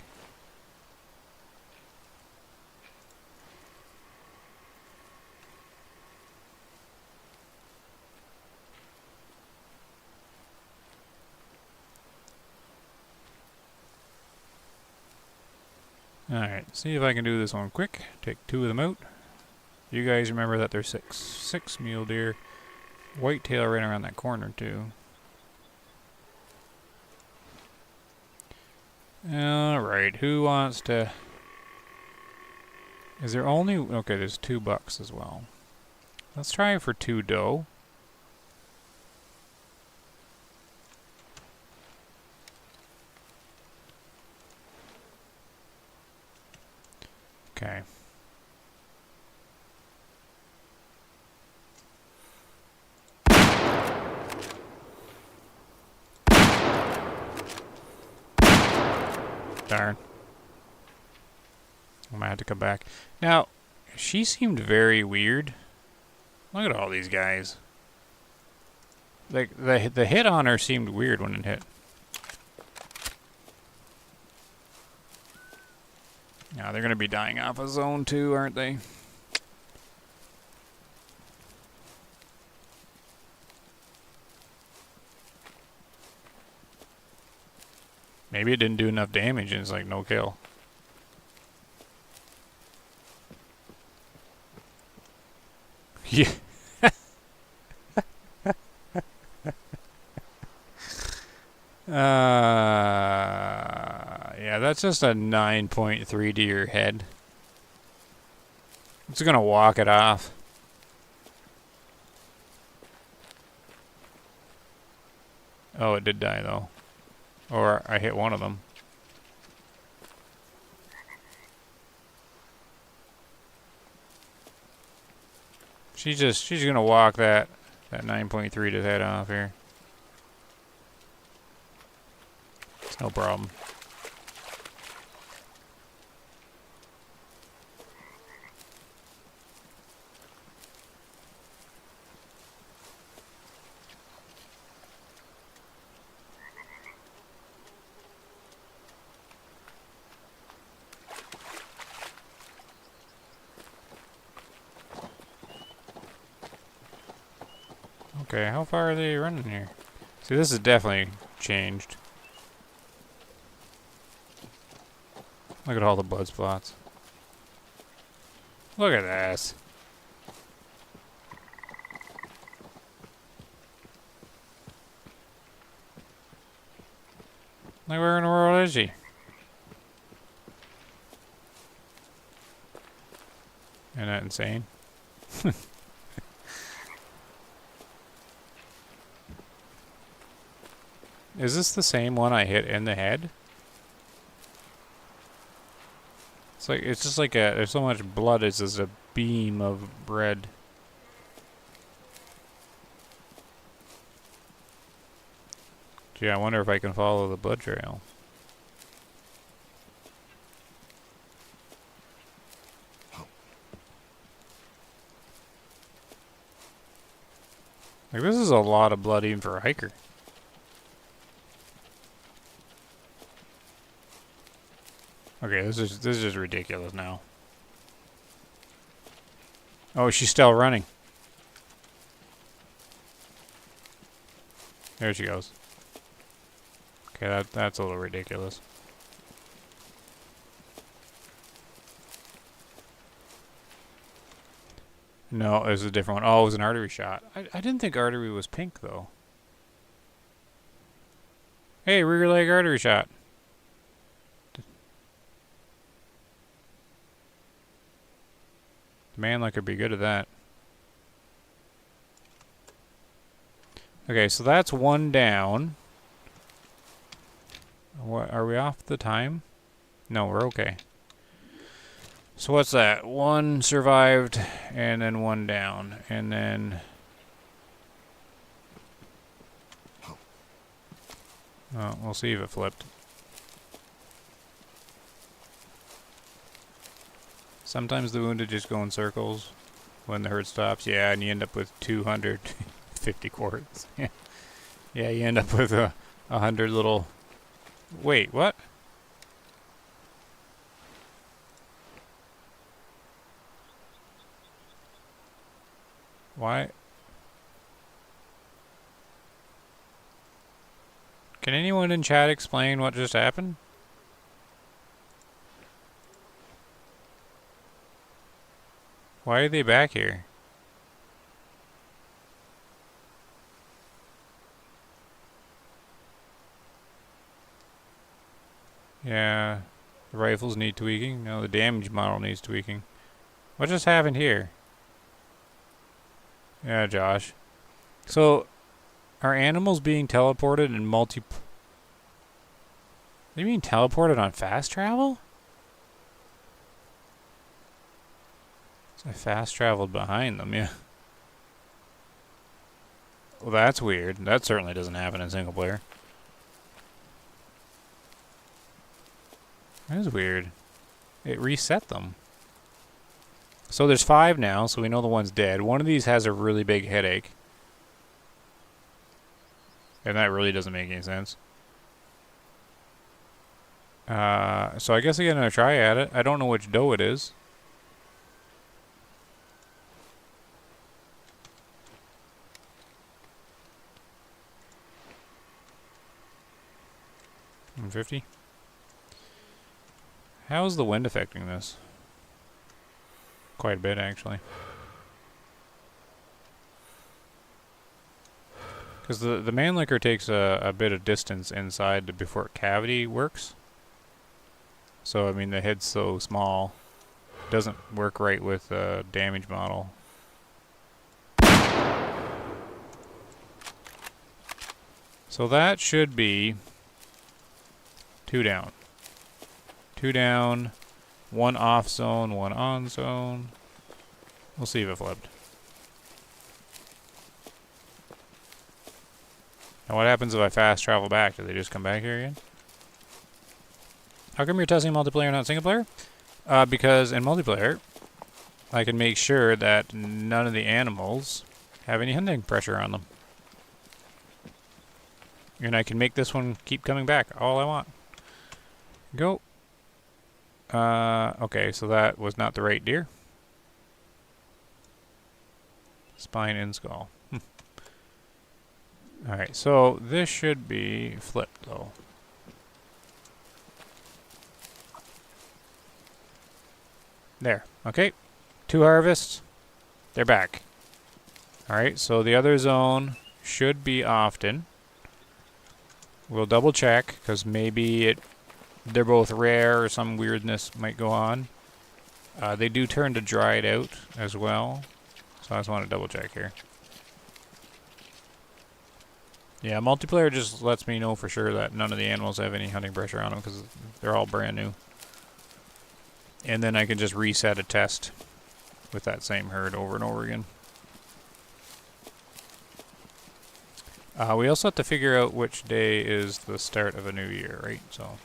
Speaker 1: Alright, see if I can do this one quick. Take 2 of them out. You guys remember that there's 6 mule deer. Whitetail right around that corner too. Alright, who wants to... Is there only... Okay, there's 2 bucks as well. Let's try for 2 doe. Okay. Darn. I might have to come back. Now, she seemed very weird. Look at all these guys. Like, the hit on her seemed weird when it hit. Now they're going to be dying off a zone too, aren't they? Maybe it didn't do enough damage and it's like no kill. Yeah. Yeah, that's just a 9.3 to your head. It's gonna walk it off. Oh, it did die though. Or I hit one of them. She's gonna walk that 9.3 to head off here. It's no problem. Okay, how far are they running here? See, this is definitely changed. Look at all the blood spots. Look at this. Like, where in the world is she? Isn't that insane? Is this the same one I hit in the head? It's like, it's just like there's so much blood, it's just a beam of red. Gee, I wonder if I can follow the blood trail. Like, this is a lot of blood even for a hiker. Okay, this is just ridiculous now. Oh, she's still running. There she goes. Okay, that's a little ridiculous. No, it was a different one. Oh, it was an artery shot. I didn't think artery was pink, though. Hey, rear leg artery shot. The man could be good at that. Okay, so that's one down. What, are we off the time? No, we're okay. So what's that? One survived, and then one down, and then... Oh, we'll see if it flipped. Sometimes the wounded just go in circles when the herd stops. Yeah, and you end up with 250 quarts. Yeah, you end up with 100 little... Wait, what? Why? Can anyone in chat explain what just happened? Why are they back here? Yeah, the rifles need tweaking. No, the damage model needs tweaking. What just happened here? Yeah, Josh. So, are animals being teleported in They mean teleported on fast travel? So I fast traveled behind them, yeah. Well, that's weird. That certainly doesn't happen in single player. That is weird. It reset them. So there's 5 now, so we know the one's dead. One of these has a really big headache. And that really doesn't make any sense. So I guess I get another try at it. I don't know which doe it is. $150. How is the wind affecting this? Quite a bit, actually. Because the Mannlicher takes a bit of distance inside before cavity works. So, I mean, the head's so small. It doesn't work right with the damage model. So that should be 2 down. 2 down, 1 off zone, 1 on zone. We'll see if it flipped. Now what happens if I fast travel back? Do they just come back here again? How come you're testing multiplayer, not single player? Because in multiplayer, I can make sure that none of the animals have any hunting pressure on them. And I can make this one keep coming back all I want. Go. Okay, so that was not the right deer. Spine and skull. Alright, so this should be flipped, though. There. Okay. 2 harvests. They're back. Alright, so the other zone should be often. We'll double check, because maybe they're both rare or some weirdness might go on. They do turn to dried out as well. So I just want to double check here. Yeah, multiplayer just lets me know for sure that none of the animals have any hunting pressure on them because they're all brand new. And then I can just reset a test with that same herd over and over again. We also have to figure out which day is the start of a new year, right? So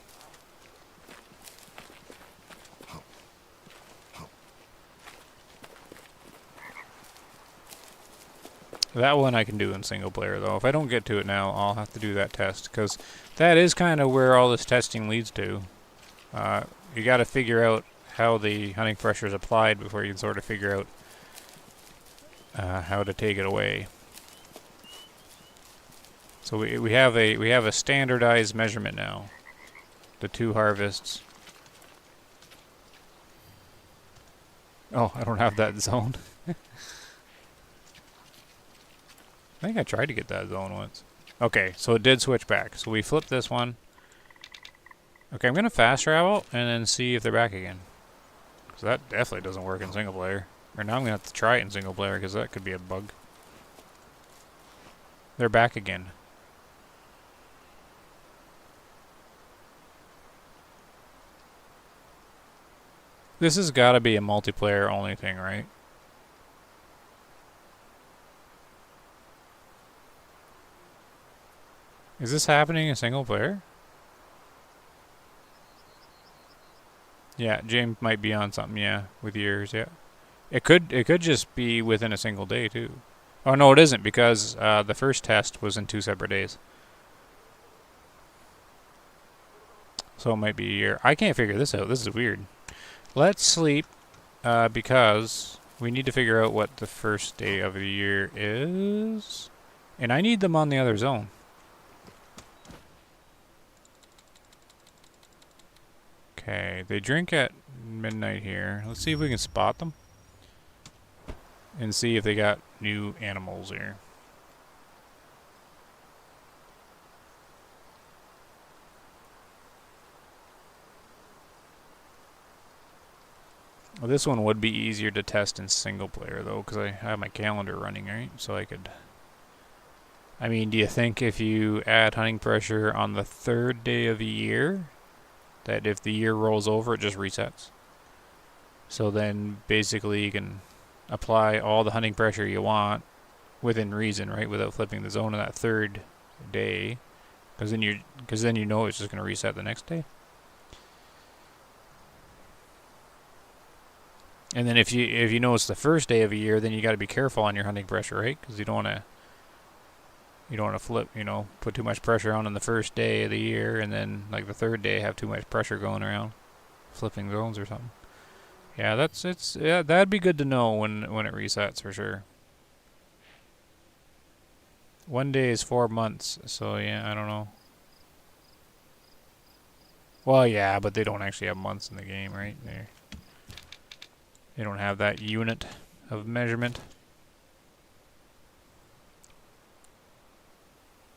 Speaker 1: that one I can do in single player, though. If I don't get to it now, I'll have to do that test, because that is kind of where all this testing leads to. You got to figure out how the hunting pressure is applied before you can sort of figure out how to take it away. So we have a standardized measurement now. The 2 harvests. Oh, I don't have that zone. I think I tried to get that zone once. Okay, so it did switch back. So we flipped this one. Okay, I'm going to fast travel and then see if they're back again. Because that definitely doesn't work in single player. Or now I'm going to have to try it in single player because that could be a bug. They're back again. This has got to be a multiplayer only thing, right? Is this happening in single player? Yeah, James might be on something, yeah, with yours, yeah. It could just be within a single day too. Oh no, it isn't because the first test was in 2 separate days. So it might be a year. I can't figure this out. This is weird. Let's sleep because we need to figure out what the first day of the year is. And I need them on the other zone. Okay, they drink at midnight here. Let's see if we can spot them. And see if they got new animals here. Well, this one would be easier to test in single player though, because I have my calendar running, right? So I could... I mean, do you think if you add hunting pressure on the 3rd day of the year, that if the year rolls over, it just resets? So then basically you can apply all the hunting pressure you want within reason, right? Without flipping the zone on that 3rd day, because then you know it's just going to reset the next day. And then if you know it's the first day of a year, then you got to be careful on your hunting pressure, right? Because you don't want to flip, put too much pressure on the first day of the year, and then like the 3rd day have too much pressure going around, flipping zones or something. Yeah, that'd be good to know when it resets for sure. 1 day is 4 months, so yeah, I don't know. Well, yeah, but they don't actually have months in the game, right? They don't have that unit of measurement.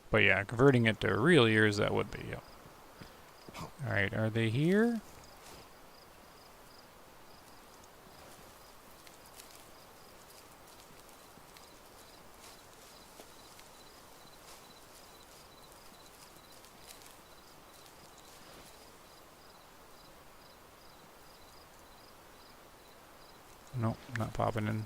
Speaker 1: But yeah, converting it to real years, that would be, yeah. Alright, are they here? Nope, not popping in.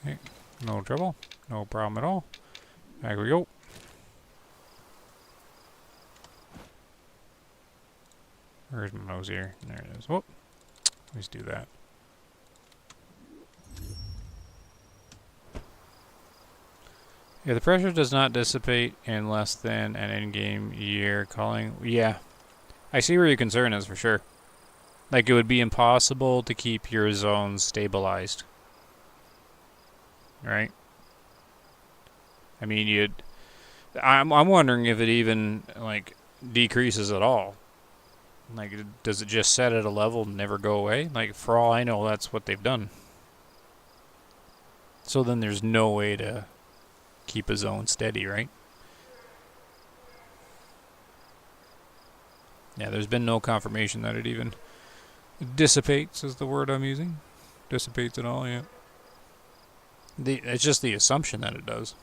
Speaker 1: Okay, no trouble. No problem at all. Back we go. Where's my nose here? There it is. Whoop. Let's do that. Yeah, the pressure does not dissipate in less than an in-game year calling. Yeah. I see where your concern is for sure. Like, it would be impossible to keep your zones stabilized. Right? I mean, I'm wondering if it even, like, decreases at all. Like, does it just set at a level and never go away? Like, for all I know, that's what they've done. So then there's no way to keep a zone steady, right? Yeah, there's been no confirmation that it even dissipates is the word I'm using. Dissipates at all, yeah. It's just the assumption that it does.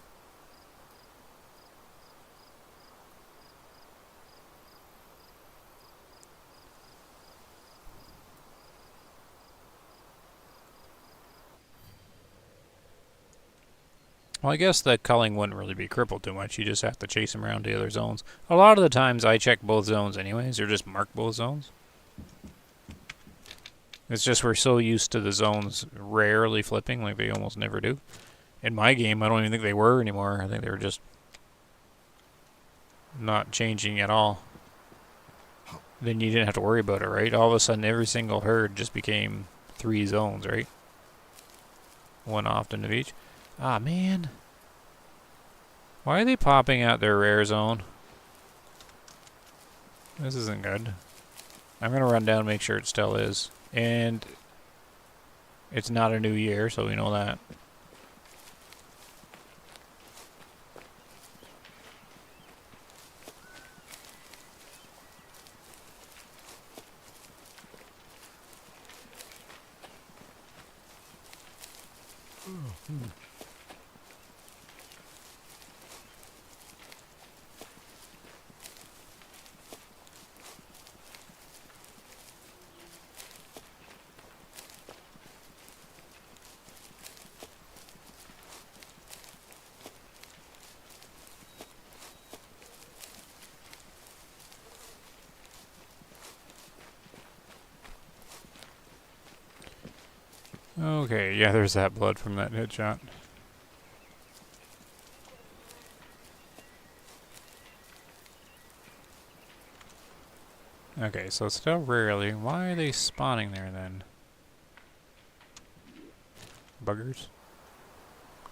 Speaker 1: Well, I guess the culling wouldn't really be crippled too much. You just have to chase them around to other zones. A lot of the times I check both zones anyways, or just mark both zones. It's just we're so used to the zones rarely flipping, like they almost never do. In my game, I don't even think they were anymore. I think they were just not changing at all. Then you didn't have to worry about it, right? All of a sudden, every single herd just became 3 zones, right? One often of each. Ah, man. Why are they popping out their rare zone? This isn't good. I'm going to run down and make sure it still is. And it's not a new year, so we know that. Okay, yeah, there's that blood from that headshot. Okay, so still rarely. Why are they spawning there then? Buggers.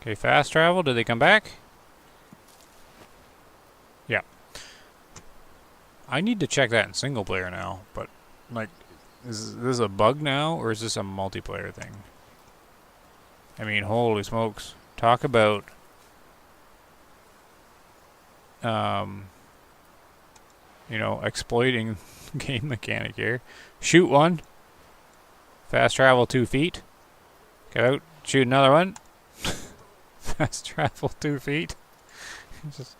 Speaker 1: Okay, fast travel. Did they come back? Yeah. I need to check that in single player now, but like, is this a bug now or is this a multiplayer thing? I mean, holy smokes. Talk about you know, exploiting game mechanic here. Shoot one. Fast travel 2 feet. Get out. Shoot another one. Fast travel 2 feet. Just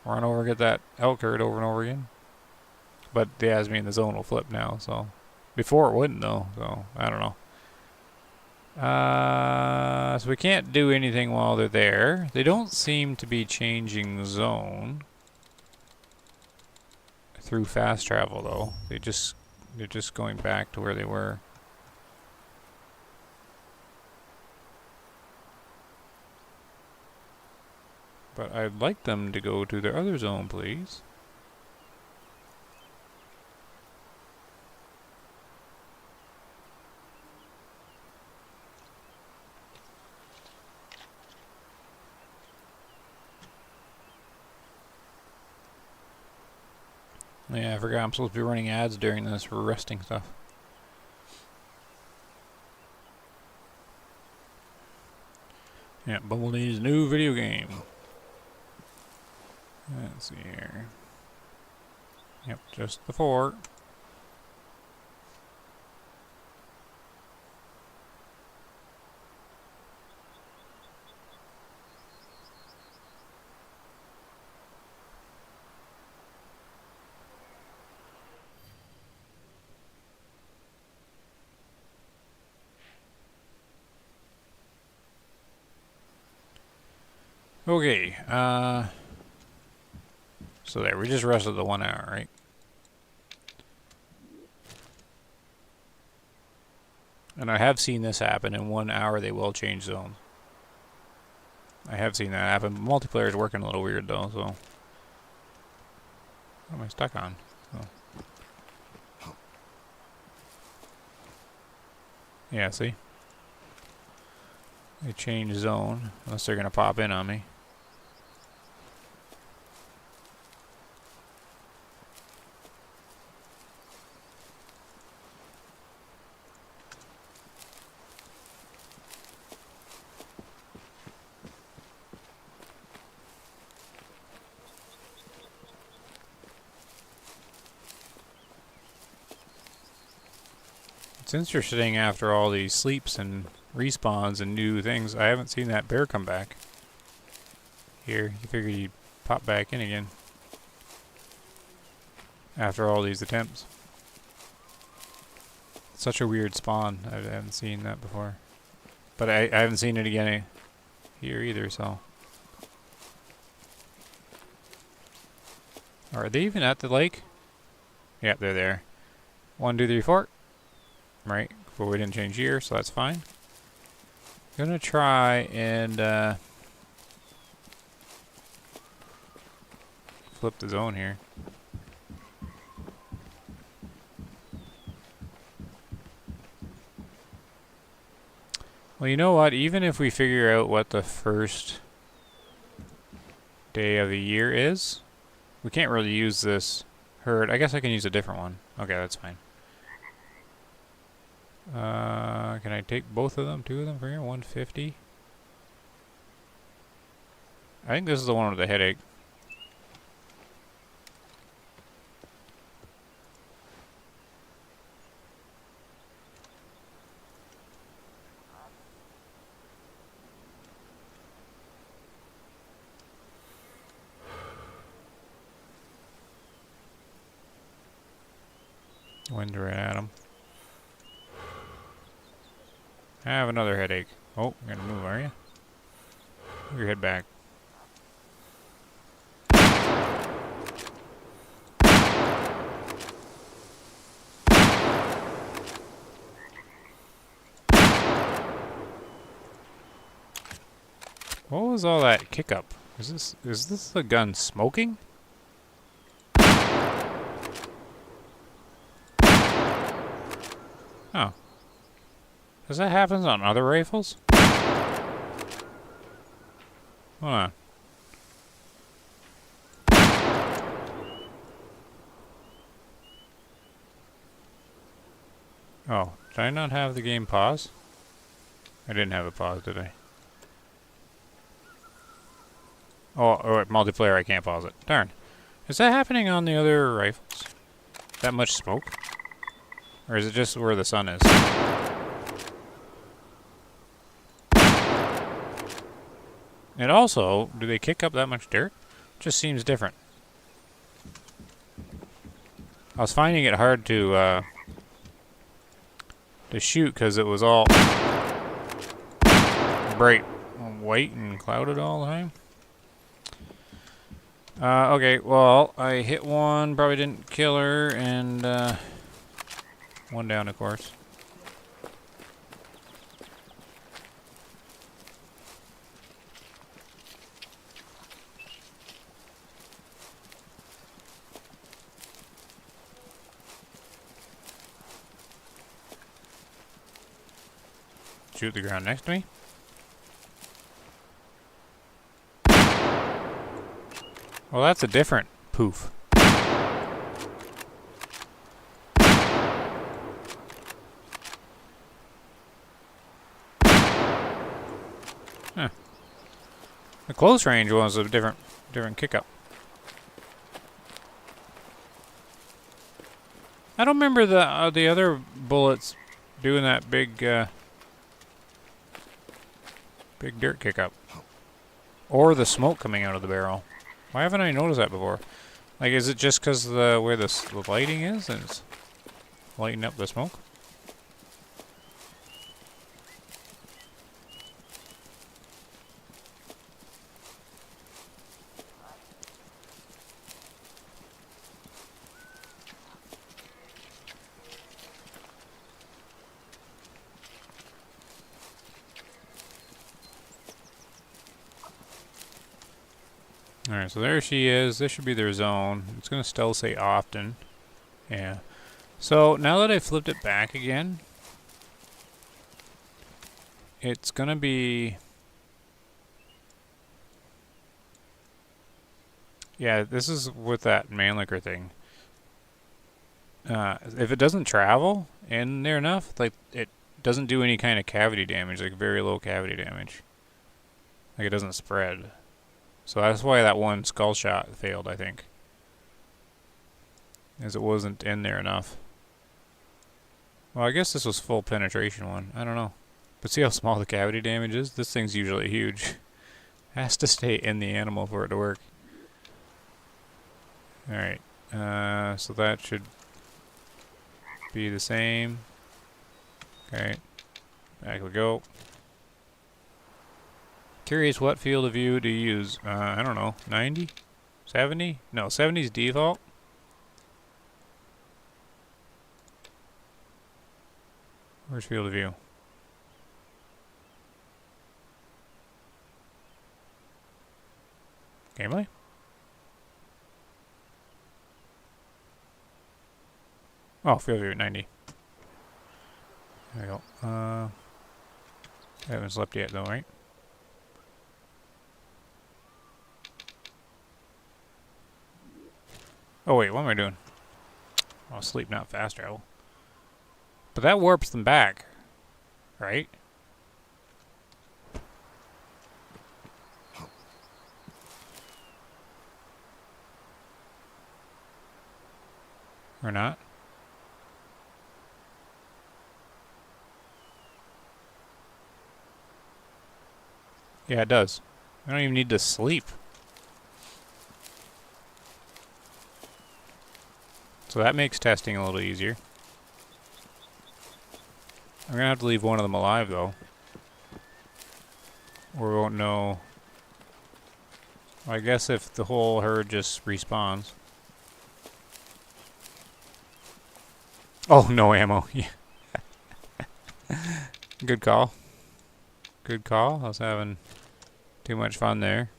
Speaker 1: run over, get that elk herd over and over again. But the Asmi in the zone will flip now, so. Before it wouldn't though, so I don't know. So we can't do anything while they're there. They don't seem to be changing zone through fast travel though. They're just going back to where they were. But I'd like them to go to their other zone, please. Yeah, I forgot I'm supposed to be running ads during this for resting stuff. Yeah, Bumblebee's new video game. Let's see here. Yep, just the 4. Okay, so there, we just rested the 1 hour, right? And I have seen this happen. In 1 hour they will change zones. I have seen that happen. Multiplayer is working a little weird though, so. What am I stuck on? Oh. Yeah, see? They change zone, unless they're gonna pop in on me. It's interesting after all these sleeps and respawns and new things, I haven't seen that bear come back. Here, you figured he'd pop back in again. After all these attempts. Such a weird spawn. I haven't seen that before. But I haven't seen it again here either, so. Are they even at the lake? Yeah, they're there. 1, 2, 3, 4. Right, but we didn't change year, so that's fine. Gonna try and flip the zone here. Well, you know what? Even if we figure out what the first day of the year is, We can't really use this herd. I guess I can use a different one. Okay, that's fine. Can I take both of them? Two of them for here? 150? I think this is the one with the headache. Wind right at him. I have another headache. Oh, you're gonna move, are you? Move your head back. What was all that kick up? Is this the gun smoking? Oh. Does that happen on other rifles? Hold on. Oh, did I not have the game pause? I didn't have it paused, did I? Oh, multiplayer, I can't pause it. Darn. Is that happening on the other rifles? That much smoke? Or is it just where the sun is? And also, do they kick up that much dirt? Just seems different. I was finding it hard to shoot because it was all bright white and clouded all the time. Okay, well, I hit one, probably didn't kill her, and one down, of course. Shoot the ground next to me. Well, that's a different poof. Huh. The close range was a different kick up. I don't remember the other bullets doing that big dirt kick up, or the smoke coming out of the barrel. Why haven't I noticed that before? Like, is it just because the where the lighting is and it's lighting up the smoke? Alright, so there she is. This should be their zone. It's going to still say often. Yeah. So, now that I flipped it back again, it's going to be... Yeah, this is with that Mannlicher thing. If it doesn't travel in there enough, like, it doesn't do any kind of cavity damage, like very low cavity damage. Like, it doesn't spread. So that's why that one skull shot failed, I think. As it wasn't in there enough. Well, I guess this was full penetration one. I don't know. But see how small the cavity damage is? This thing's usually huge. Has to stay in the animal for it to work. Alright. So that should be the same. Okay. Back we go. Curious what field of view to use. I don't know. 90? 70? No, 70 is default. Where's field of view? Gameplay? Oh, field of view 90. There we go. I haven't slept yet though, right? Oh wait, what am I doing? Oh, sleep, not fast travel. But that warps them back, right? Or not? Yeah, it does. I don't even need to sleep. So that makes testing a little easier. I'm gonna have to leave one of them alive though, or we won't know. Well, I guess if the whole herd just respawns. Oh, no ammo. Yeah. Good call. Good call. I was having too much fun there.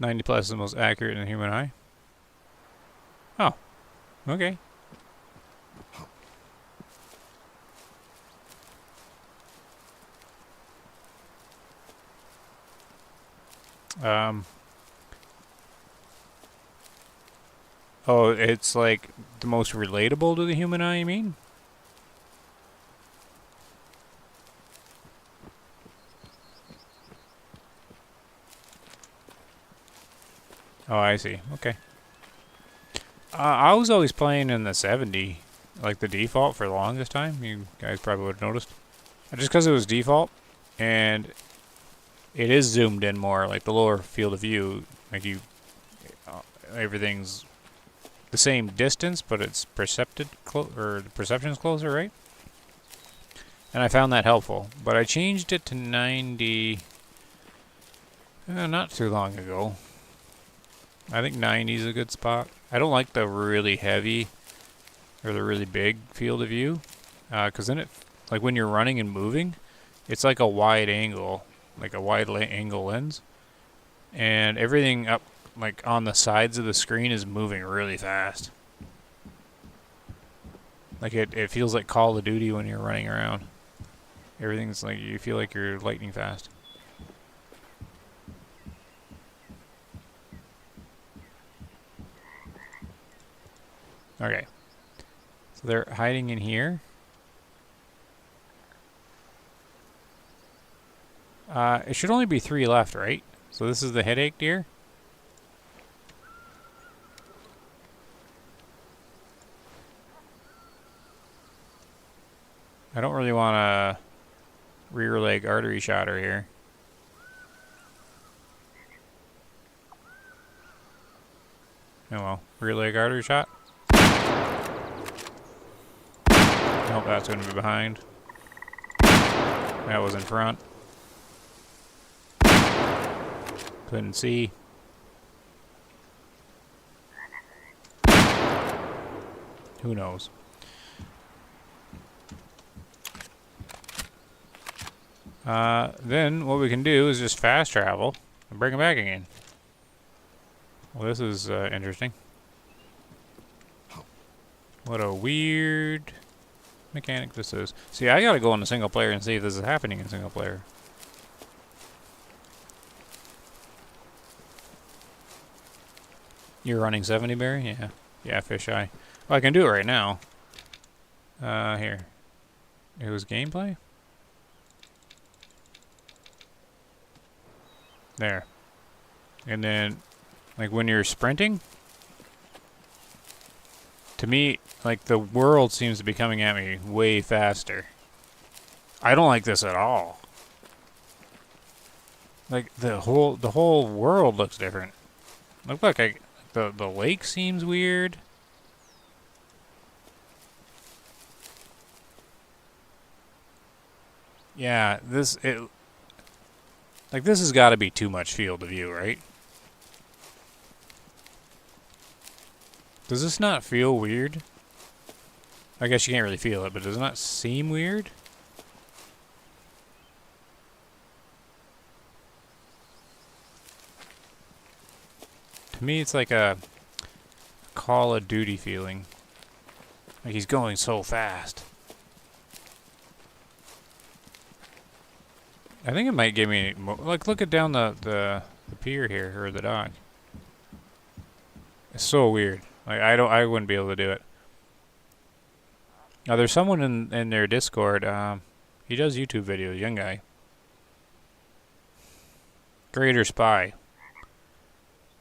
Speaker 1: +90 is the most accurate in the human eye. Oh, okay. Oh, it's like the most relatable to the human eye, you mean? Oh, I see. Okay. I was always playing in the 70, like the default for the longest time. You guys probably would have noticed. Just because it was default, and it is zoomed in more, like the lower field of view, like everything's the same distance, but it's or the perception's closer, right? And I found that helpful. But I changed it to 90 not too long ago. I think 90 is a good spot. I don't like the really heavy or the really big field of view, because then like when you're running and moving, it's like a wide angle, like a wide angle lens, and everything up like on the sides of the screen is moving really fast. Like it feels like Call of Duty when you're running around. Everything's like, you feel like you're lightning fast. Okay. So they're hiding in here. It should only be 3 left, right? So this is the headache deer? I don't really want a rear leg artery shotter here. Oh well, rear leg artery shot? Nope, that's going to be behind. That was in front. Couldn't see. Who knows? Then what we can do is just fast travel and bring him back again. Well, this is interesting. What a weird mechanic this is. See, I gotta go into single player and see if this is happening in single player. You're running 70, Barry? Yeah. Yeah, fisheye. Well, I can do it right now. Here. It was gameplay? There. And then, like, when you're sprinting, to me, like, the world seems to be coming at me way faster. I don't like this at all. Like, the whole world looks different. Look like the lake seems weird. Yeah, this has got to be too much field of view, right? Does this not feel weird? I guess you can't really feel it, but does it not seem weird? To me, it's like a Call of Duty feeling. Like he's going so fast. I think it might give me like look at down the pier here or the dock. It's so weird. Like I wouldn't be able to do it. Now there's someone in their Discord. He does YouTube videos. Young guy. Greater Spy.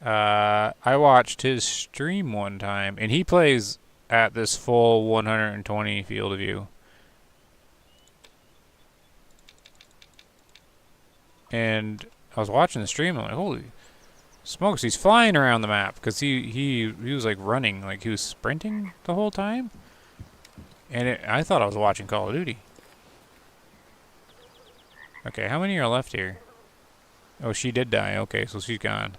Speaker 1: I watched his stream one time, and he plays at this full 120 field of view. And I was watching the stream, I'm like, holy smokes, he's flying around the map, because he was like running, like he was sprinting the whole time. And I thought I was watching Call of Duty. Okay, how many are left here? Oh, she did die. Okay, so she's gone.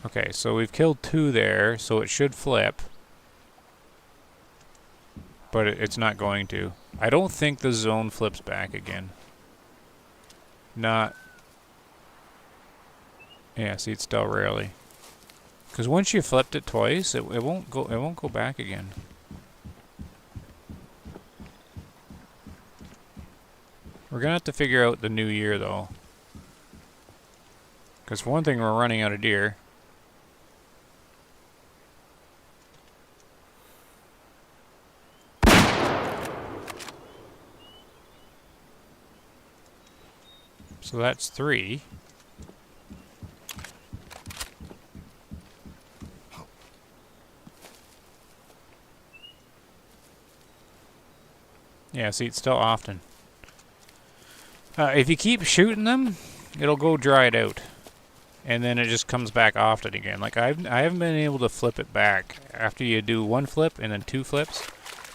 Speaker 1: Okay, so we've killed 2 there, so it should flip. But it's not going to. I don't think the zone flips back again. Not... Yeah, see, it's still rarely. Because once you flipped it twice, it won't go back again. We're gonna have to figure out the new year though. Because for one thing, we're running out of deer. So that's 3. Yeah, see, it's still often. If you keep shooting them, it'll go dried out. And then it just comes back often again. Like, I haven't been able to flip it back. After you do 1 flip and then 2 flips,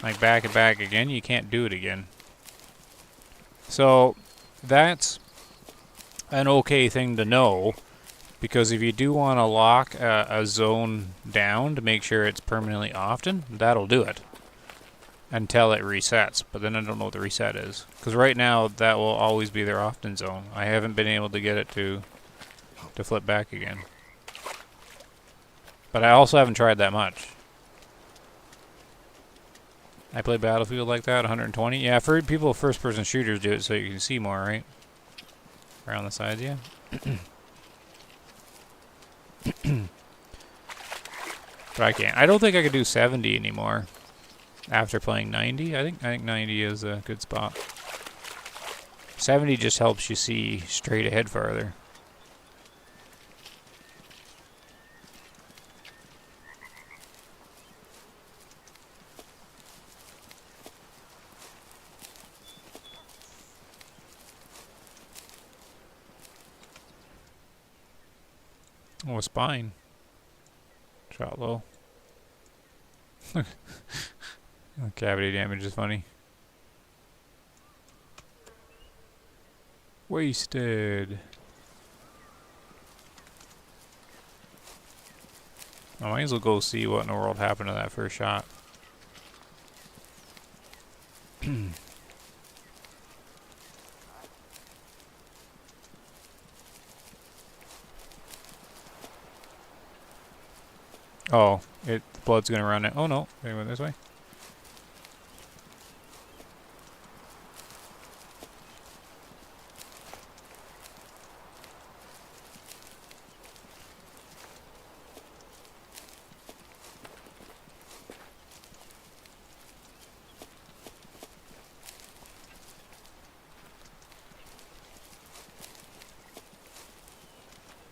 Speaker 1: like back and back again, you can't do it again. So, that's an okay thing to know. Because if you do want to lock a zone down to make sure it's permanently often, that'll do it. Until it resets, but then I don't know what the reset is. Because right now, that will always be their often zone. I haven't been able to get it to flip back again. But I also haven't tried that much. I play Battlefield like that, 120. Yeah, for people, first-person shooters do it so you can see more, right? Around the sides, yeah. But I can't. I don't think I could do 70 anymore. After playing 90, I think 90 is a good spot. 70 just helps you see straight ahead farther. Oh, a spine. Shot low. Cavity damage is funny. Wasted. I might as well go see what in the world happened to that first shot. Oh, the blood's gonna run it. Oh no, it went this way.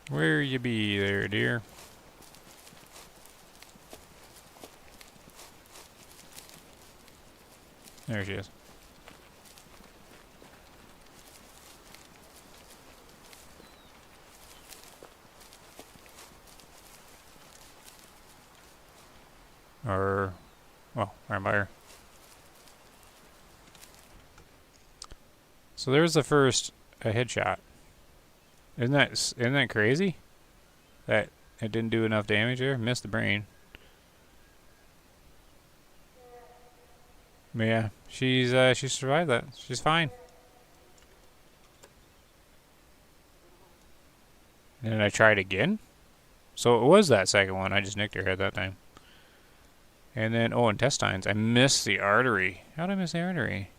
Speaker 1: Where you be there, dear? There she is. Or, well, right by her. So there's the first headshot. Isn't that crazy? That it didn't do enough damage there. Missed the brain. But yeah, she survived that. She's fine. And then I tried again. So it was that second one. I just nicked her head that time. And then, oh, intestines. I missed the artery. How did I miss the artery?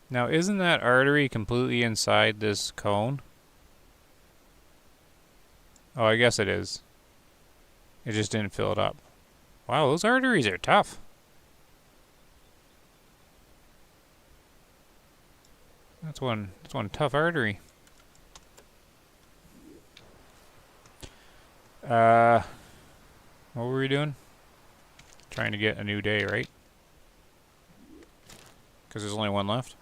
Speaker 1: Now, isn't that artery completely inside this cone? Oh, I guess it is. It just didn't fill it up. Wow, those arteries are tough. That's one tough artery. What were we doing? Trying to get a new day, right? Because there's only one left.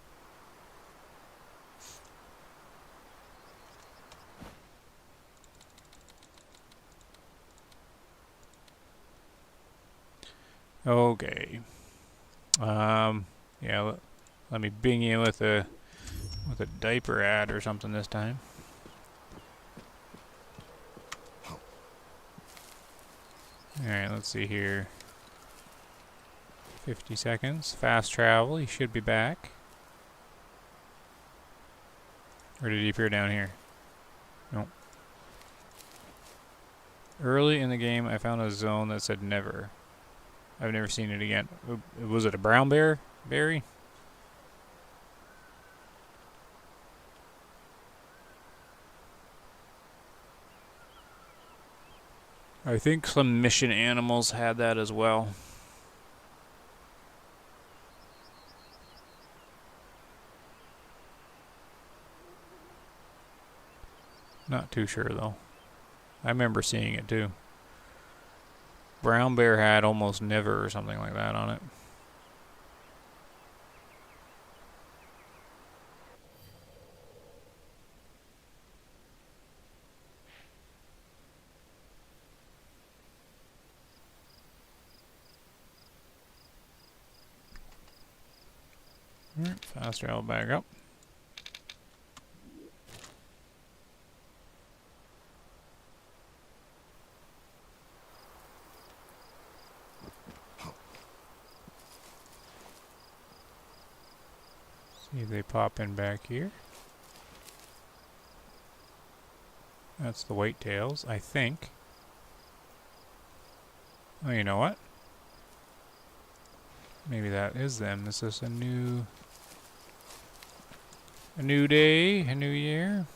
Speaker 1: Okay. Yeah. Let me bing you with a diaper ad or something this time. Alright, let's see here. 50 seconds. Fast travel. He should be back. Or did he appear down here? Nope. Early in the game, I found a zone that said never. I've never seen it again. Was it a brown bear? Berry? I think some mission animals had that as well. Not too sure though. I remember seeing it too. Brown bear had almost never or something like that on it. Alright, fast travel back up. See if they pop in back here. That's the whitetails, I think. Oh, you know what? Maybe that is them. This is a new day, a new year.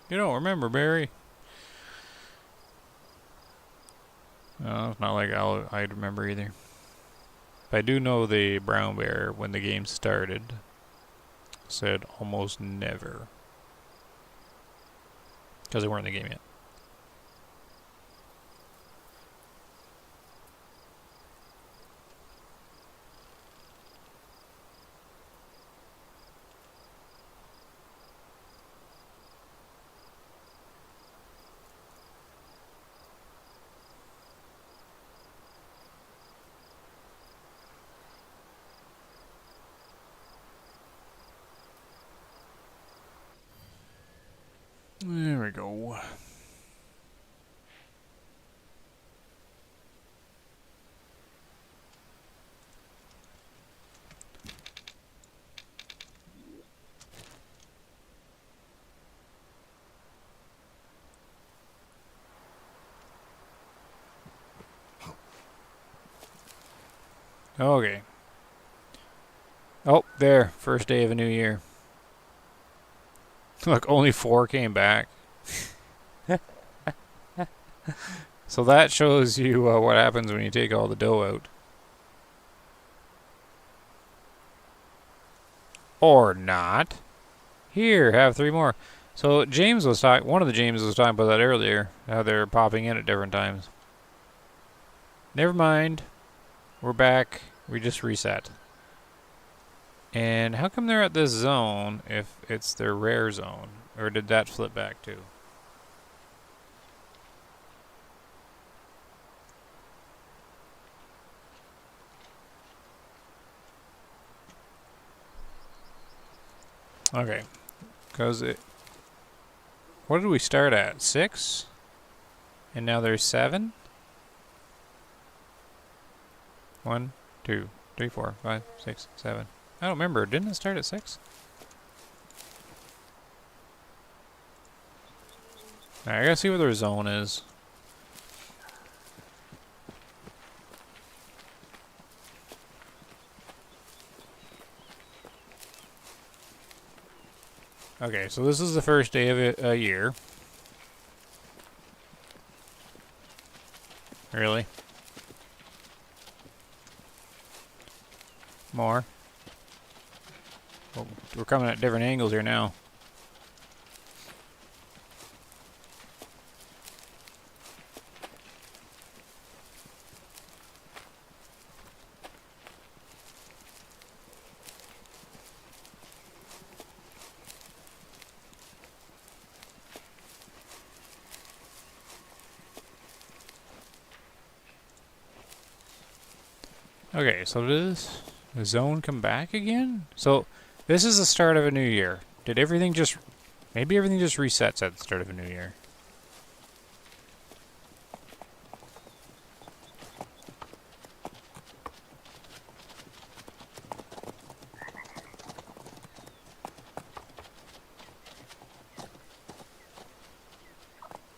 Speaker 1: You don't remember, Barry? No, it's not like I'd remember either. But I do know the brown bear, when the game started, said almost never. Because they weren't in the game yet. There we go. Okay. Oh, there. First day of a new year. Look, only 4 came back. So that shows you what happens when you take all the dough out. Or not. Here, have 3 more. So James was talking. One of the James was talking about that earlier. How they're popping in at different times. Never mind. We're back. We just reset. And how come they're at this zone if it's their rare zone? Or did that flip back too? Okay. Because it... What did we start at? 6? And now there's 7? 1, 2, 3, 4, 5, 6, 7. I don't remember. Didn't it start at 6? Alright, I gotta see where their zone is. Okay, so this is the first day of a year. Really? More? Well, we're coming at different angles here now. Okay, so does the zone come back again? So, this is the start of a new year. Did everything just... Maybe everything just resets at the start of a new year.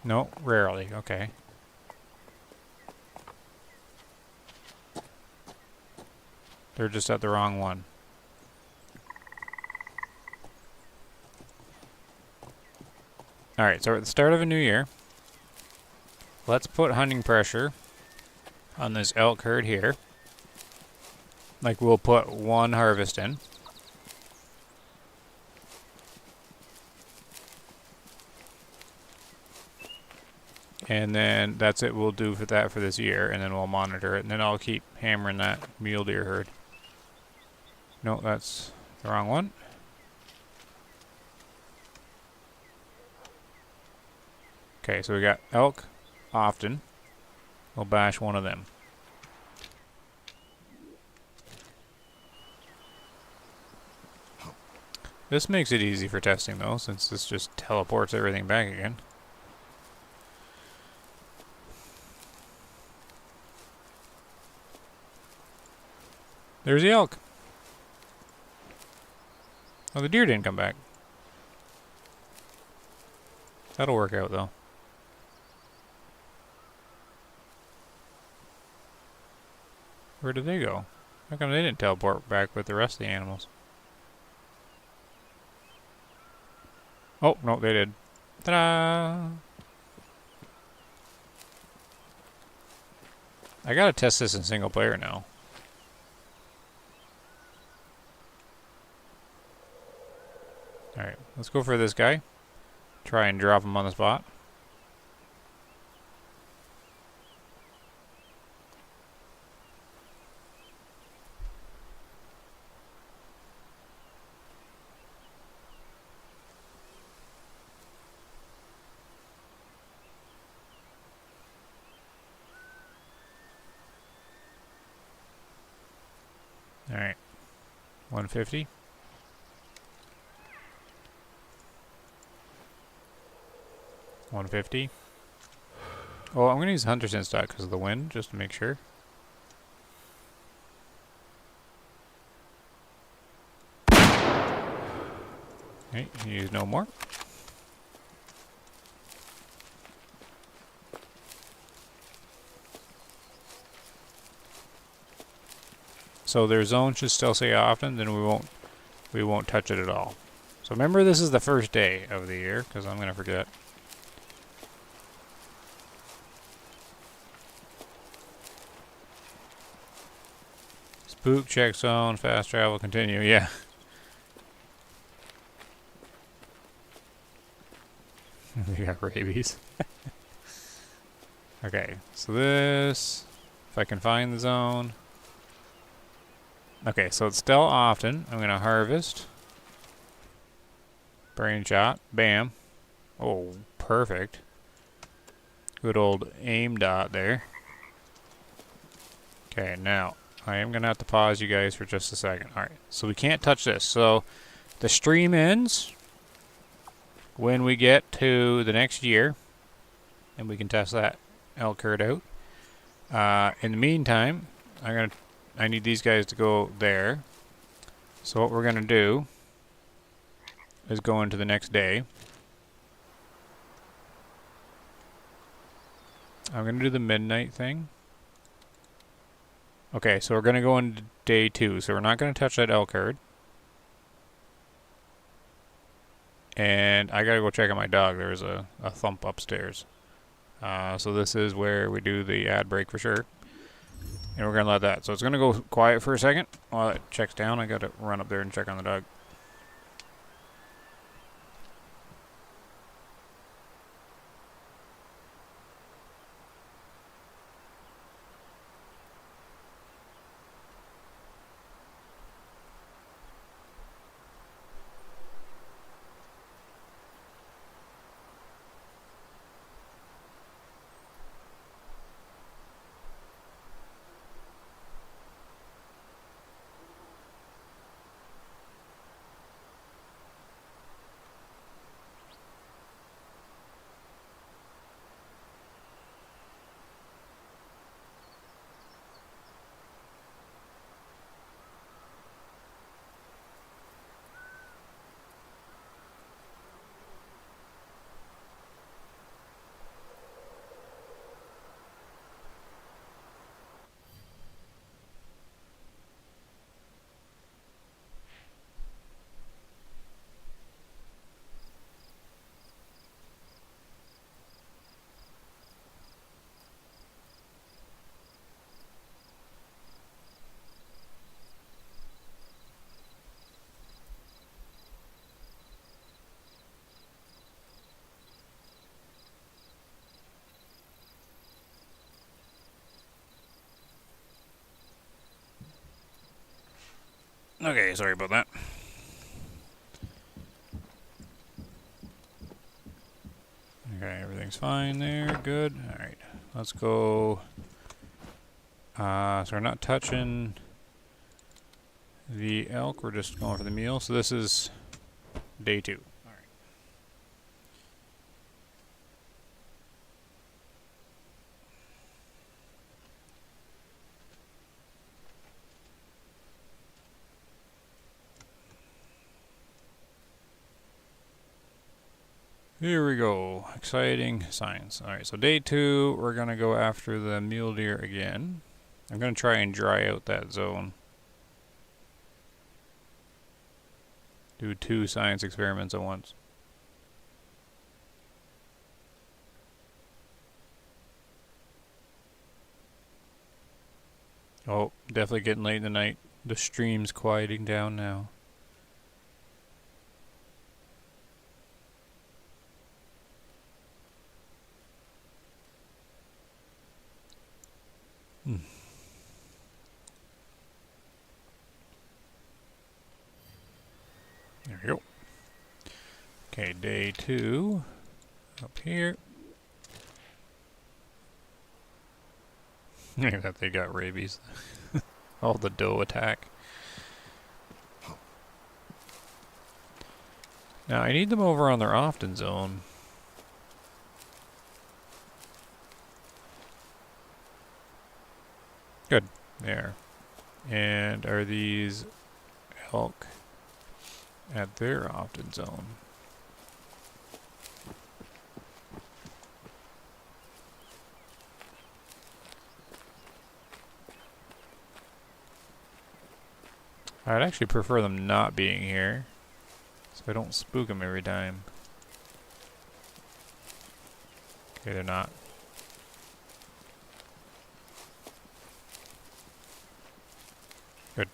Speaker 1: No, rarely. Okay. They're just at the wrong one. Alright, so we're at the start of a new year. Let's put hunting pressure on this elk herd here. Like we'll put one harvest in. And then that's it we'll do for that for this year, and then we'll monitor it, and then I'll keep hammering that mule deer herd. No, that's the wrong one. Okay, so we got elk often. We'll bash one of them. This makes it easy for testing though, since this just teleports everything back again. There's the elk. Oh, the deer didn't come back. That'll work out though. Where did they go? How come they didn't teleport back with the rest of the animals? Oh, no, they did. Ta-da! I gotta test this in single player now. Alright, let's go for this guy. Try and drop him on the spot. Alright. 150. $150. Oh, I'm gonna use Hunter's Instinct because of the wind, just to make sure. Okay, use no more. So their zone should still say often, then we won't touch it at all. So remember, this is the first day of the year, because I'm gonna forget. Spook, check zone, fast travel, continue. Yeah. We got rabies. Okay, so this, if I can find the zone. Okay, so it's still often. I'm gonna harvest. Brain shot. Bam. Oh, perfect. Good old aim dot there. Okay, now I am gonna have to pause you guys for just a second. Alright, so we can't touch this. So The stream ends when we get to the next year, and we can test that elk herd out. In the meantime, I need these guys to go there. So what we're gonna do is go into the next day. I'm gonna do the midnight thing. Okay, so we're gonna go into day 2. So we're not gonna touch that elk herd. And I gotta go check on my dog. There's a thump upstairs. So this is where we do the ad break for sure. And we're gonna let that. So it's gonna go quiet for a second while it checks down. I gotta run up there and check on the dog. Okay, sorry about that. Okay, everything's fine there. Good. Alright, let's go. So we're not touching the elk. We're just going for the meal. So this is day 2. Alright. Here we go. Exciting signs. Alright, so day 2, we're going to go after the mule deer again. I'm going to try and dry out that zone. Do 2 science experiments at once. Oh, definitely getting late in the night. The stream's quieting down now. There we go. Okay, day 2. Up here. Look at that, they got rabies. All the doe attack. Now, I need them over on their often zone. Good. There. And are these elk at their often zone? I'd actually prefer them not being here, so I don't spook them every time. Okay, they're not. Good.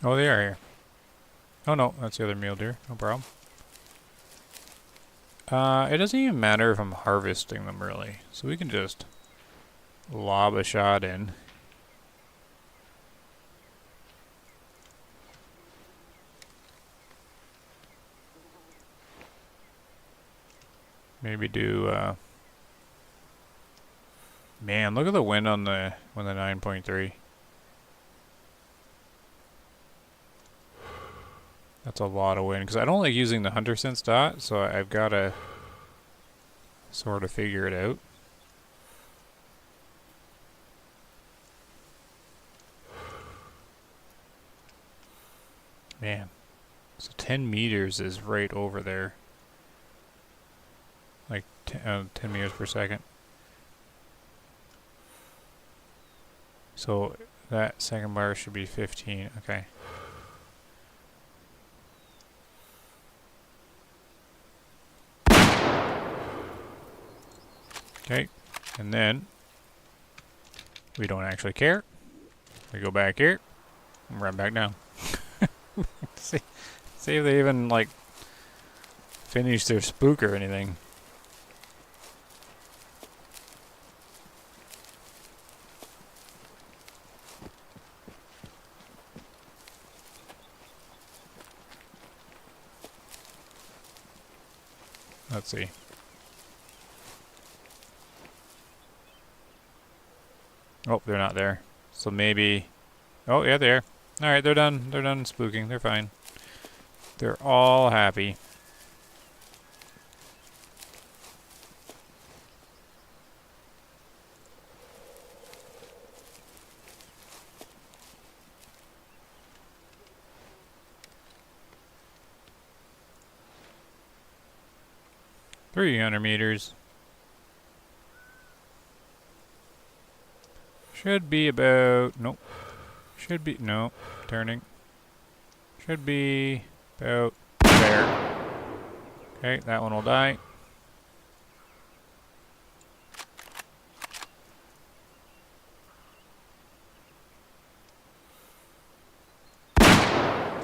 Speaker 1: Oh, they are here. Oh no, that's the other mule deer. No problem. It doesn't even matter if I'm harvesting them, really. So we can just lob a shot in. Maybe do, man, look at the wind on the 9.3. That's a lot of wind, because I don't like using the HunterSense dot, so I've got to sort of figure it out. Man, so 10 meters is right over there. Like 10 meters per second. So that second bar should be 15, okay. Okay, and then we don't actually care. We go back here and run back down. see if they even like finish their spook or anything. Let's see. Oh, they're not there. So maybe... Oh, yeah, they're. Alright, they're done. They're done spooking. They're fine. They're all happy. $300 should be about, nope, should be, no, turning, should be about there. Okay, that one will die.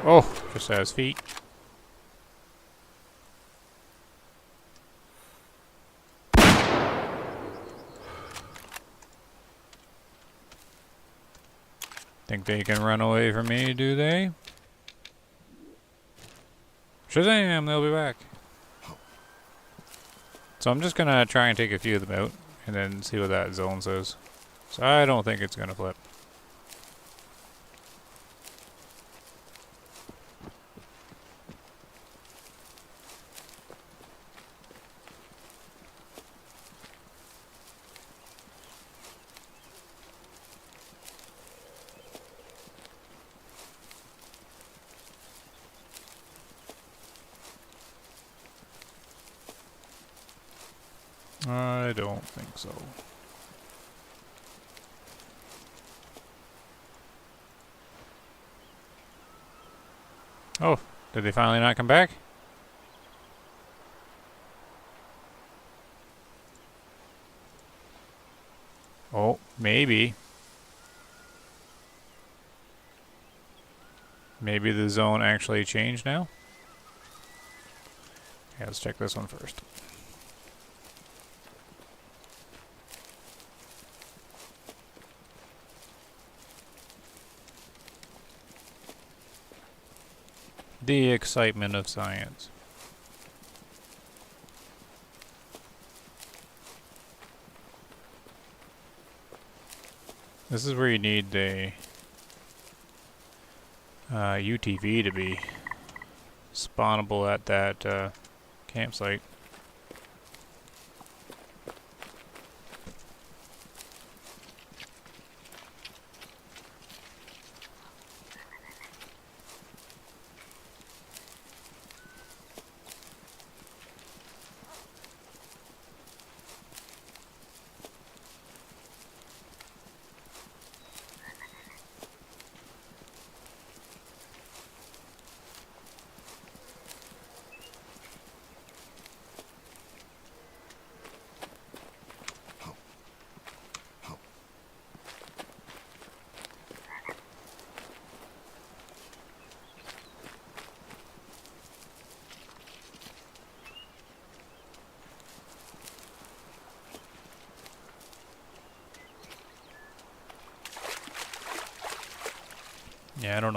Speaker 1: Oh, just has feet. Think they can run away from me, do they? Shazam, they'll be back. So I'm just gonna try and take a few of them out, and then see what that zone says. So I don't think it's gonna flip. I don't think so. Oh, did they finally not come back? Oh, maybe. Maybe the zone actually changed now? Okay, let's check this one first. The excitement of science. This is where you need the UTV to be spawnable at that campsite. Yeah, I don't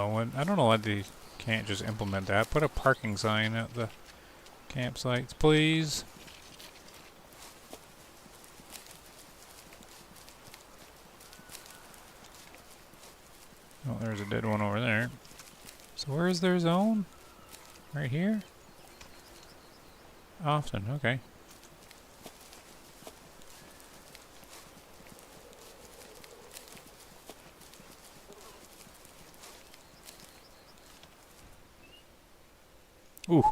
Speaker 1: know why they can't just implement that. Put a parking sign at the campsites, please. Oh, there's a dead one over there. So where is their zone? Right here? Often, okay. Ooh.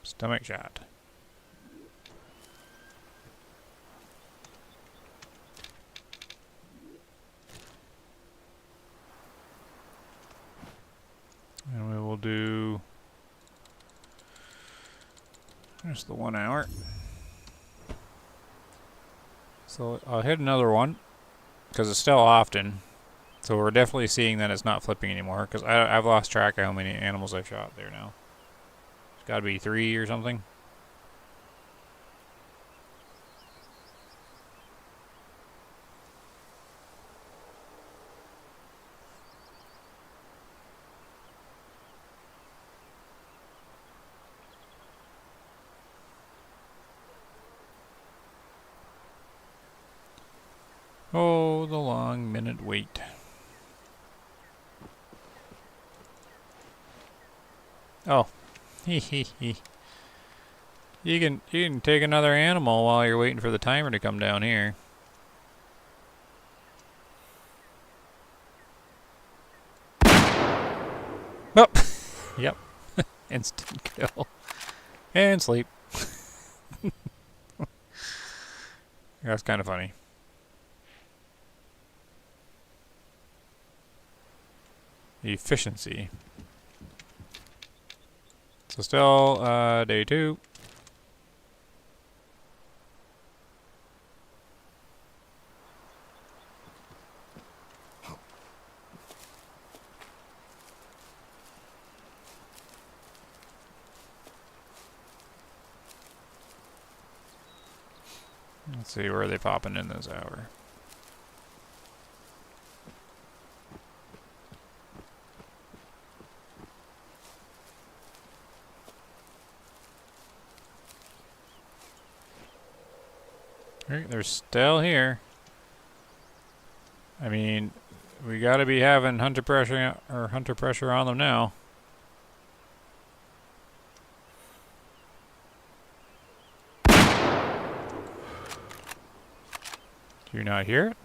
Speaker 1: Stomach shot. And we will do just the 1 hour. So I'll hit another one because it's still often. So we're definitely seeing that it's not flipping anymore because I've lost track of how many animals I've shot there now. It's got to be 3 or something. Oh, the long minute wait. Oh, hee hee hee. You can take another animal while you're waiting for the timer to come down here. Oh, yep, instant kill and sleep. That's kind of funny. Efficiency. So still day 2. Let's see, where are they popping in this hour? Alright, they're still here. I mean, we gotta be having hunter pressure on them now. Do you not hear it?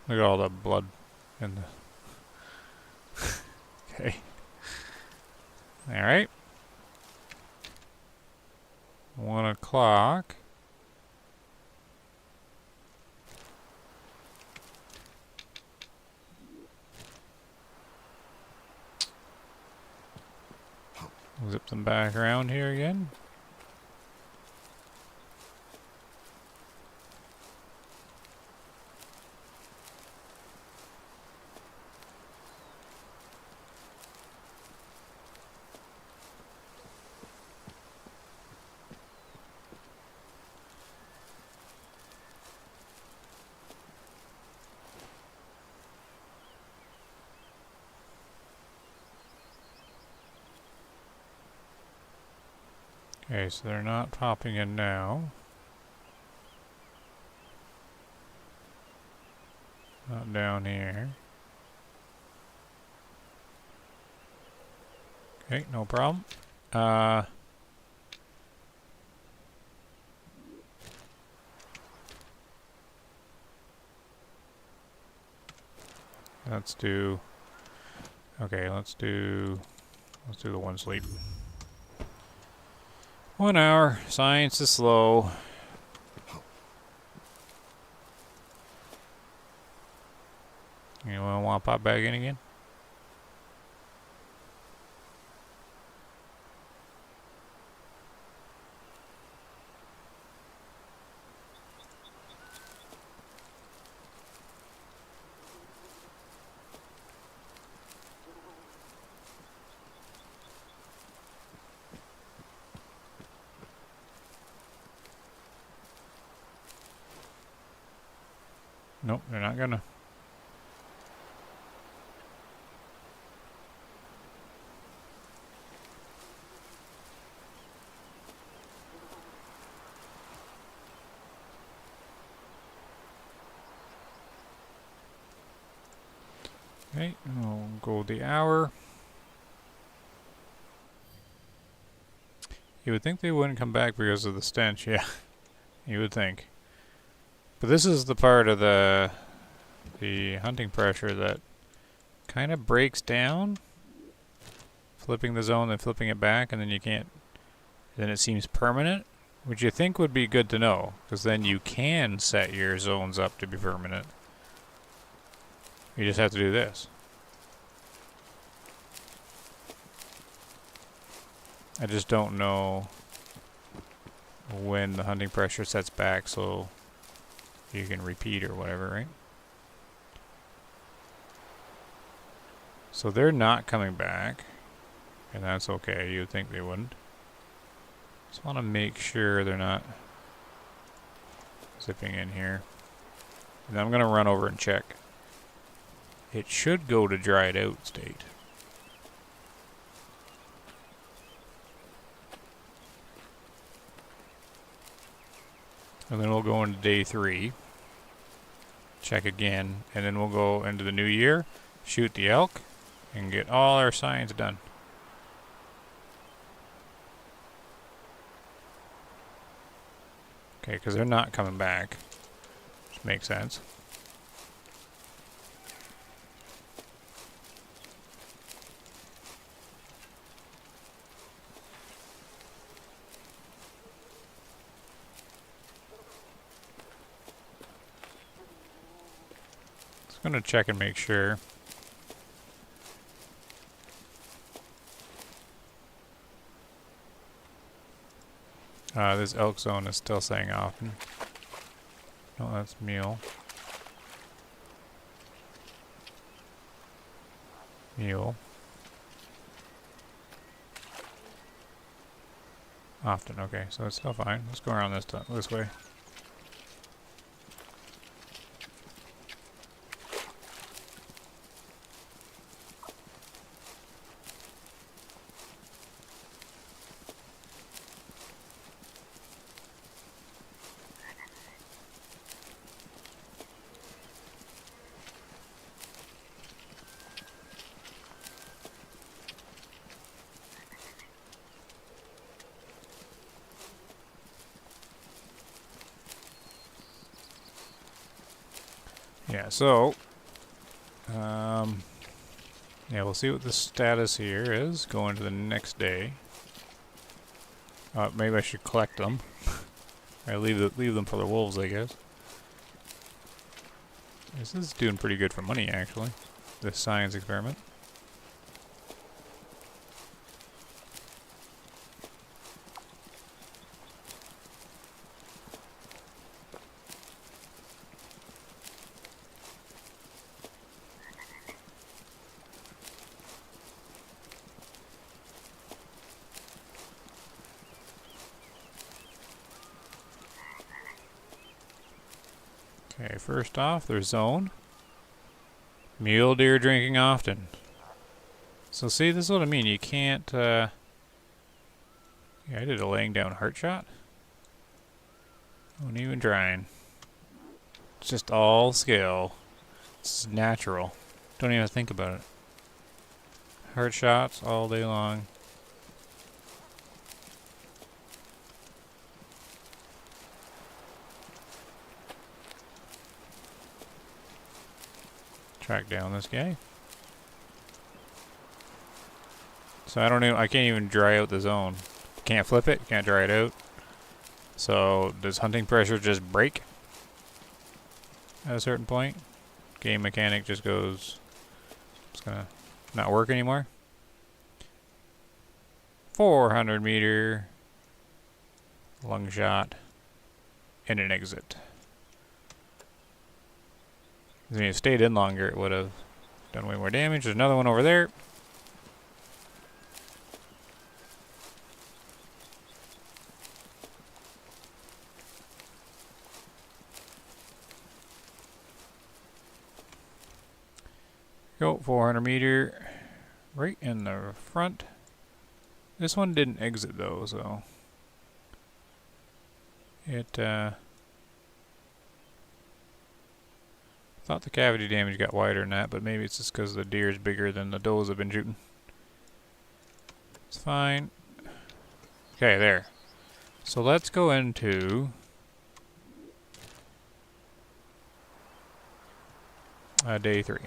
Speaker 1: Look at all the blood in the... Okay. Alright. 1 o'clock. Zip them back around here again. Okay, so they're not popping in now. Not down here. Okay, no problem. Let's do... Okay, let's do the 1 sleep. 1 hour. Science is slow. Anyone want to pop back in again? Nope, they're not gonna. Okay, we'll go the hour. You would think they wouldn't come back because of the stench, yeah. You would think. But this is the part of the hunting pressure that kind of breaks down. Flipping the zone, then flipping it back, and then you can't. Then it seems permanent, which you think would be good to know, because then you can set your zones up to be permanent. You just have to do this. I just don't know when the hunting pressure sets back so you can repeat or whatever, right? So they're not coming back, and that's okay. You'd think they wouldn't. Just want to make sure they're not zipping in here. And I'm going to run over and check. It should go to dried out state. And then we'll go into day 3. Check again. And then we'll go into the new year, shoot the elk, and get all our signs done. Okay, because they're not coming back. Which makes sense. Just going to check and make sure. This elk zone is still saying often. No, that's mule. Mule. Often, okay, so it's still fine. Let's go around this way. Yeah, so, yeah, we'll see what the status here is going to the next day. Maybe I should collect them. I leave them for the wolves, I guess. This is doing pretty good for money, actually. This science experiment. Okay, first off, there's zone. Mule deer drinking often. So see, this is what I mean. You can't, yeah, I did a laying down heart shot. Don't even trying. It's just all skill. It's natural. Don't even think about it. Heart shots all day long. Track down this guy. So I can't even dry out the zone. Can't flip it, can't dry it out. So does hunting pressure just break at a certain point? Game mechanic just goes, it's gonna not work anymore. 400 meter lung shot and an exit. If it stayed in longer, it would have done way more damage. There's another one over there. Go 400 meter right in the front. This one didn't exit though, so it thought Thought the cavity damage got wider than that, but maybe it's just because the deer is bigger than the does I've been shooting. It's fine. Okay, there. So let's go into day 3.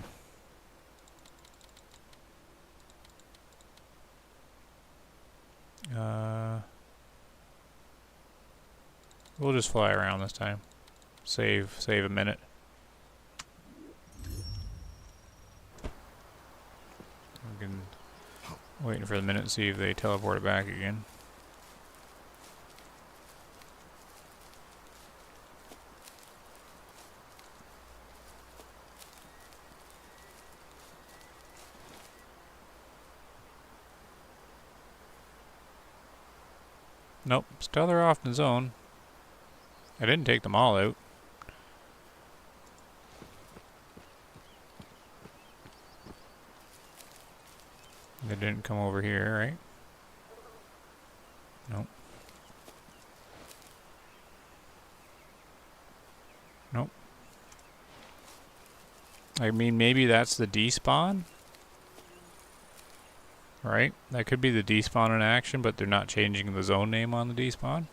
Speaker 1: We'll just fly around this time. Save a minute. Waiting for the minute to see if they teleport it back again. Nope, still they're off in the zone. I didn't take them all out. They didn't come over here, right? Nope. Nope. I mean, maybe that's the despawn? Right? That could be the despawn in action, but they're not changing the zone name on the despawn.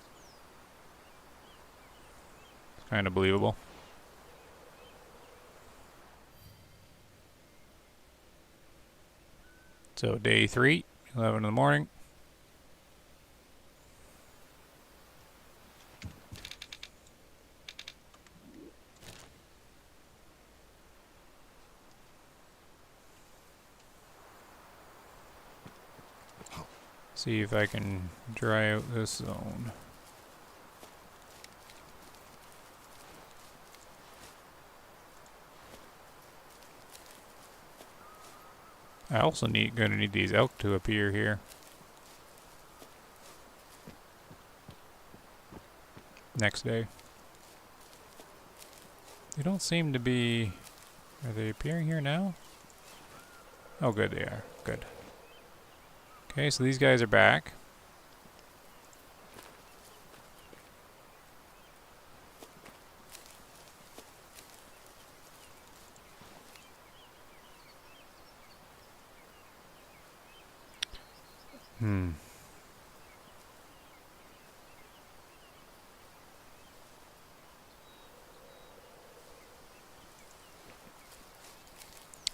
Speaker 1: It's kind of believable. So day 3, 11 in the morning. See if I can dry out this zone. I also gonna need these elk to appear here. Next day. They don't seem to be... Are they appearing here now? Oh good, they are. Good. Okay, so these guys are back.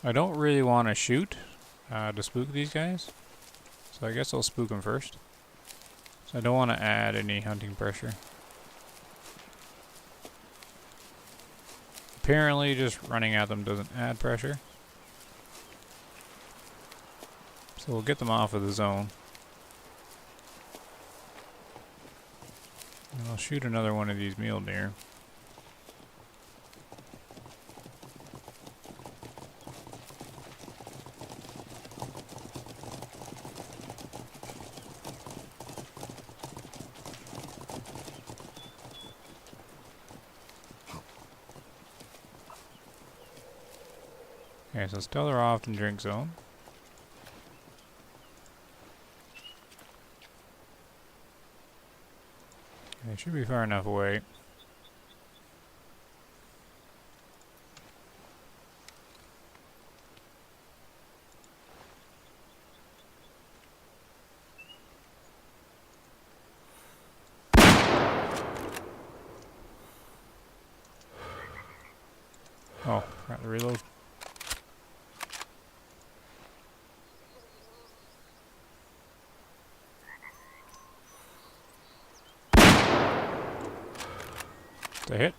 Speaker 1: I don't really want to shoot to spook these guys. So I guess I'll spook them first. So I don't want to add any hunting pressure. Apparently just running at them doesn't add pressure. So we'll get them off of the zone. And I'll shoot another one of these mule deer. Okay, so still they're off in drink zone. They should be far enough away. Oh, forgot to reload. To hit.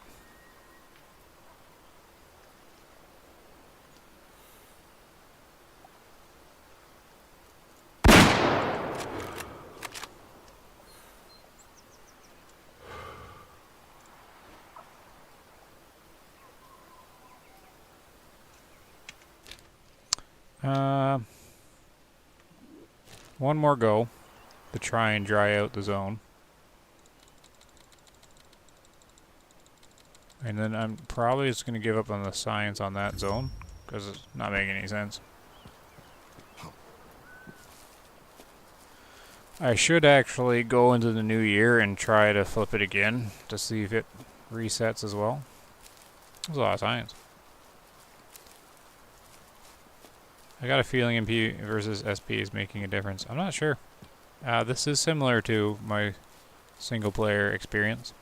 Speaker 1: One more go to try and dry out the zone. And then I'm probably just going to give up on the science on that zone, because it's not making any sense. I should actually go into the new year and try to flip it again, to see if it resets as well. There's a lot of science. I got a feeling MP versus SP is making a difference. I'm not sure. This is similar to my single player experience.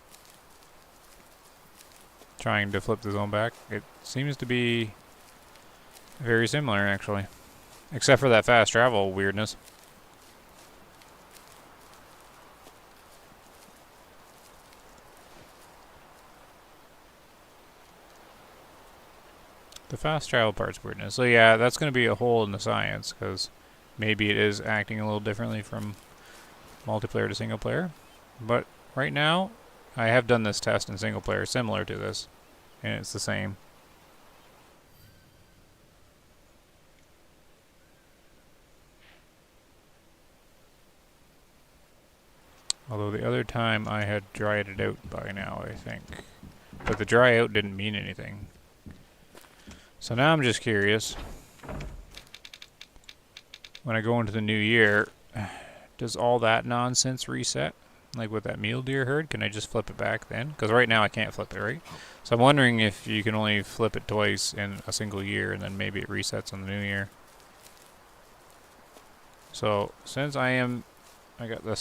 Speaker 1: Trying to flip the zone back. It seems to be very similar, actually. Except for that fast travel weirdness. The fast travel part's weirdness. So yeah, that's going to be a hole in the science, because maybe it is acting a little differently from multiplayer to single player. But right now, I have done this test in single player similar to this, and it's the same. Although the other time I had dried it out by now, I think. But the dry out didn't mean anything. So now I'm just curious. When I go into the new year, does all that nonsense reset? Like with that mule deer herd, can I just flip it back then? Because right now I can't flip it, right? So I'm wondering if you can only flip it twice in a single year, and then maybe it resets on the new year. So since I got the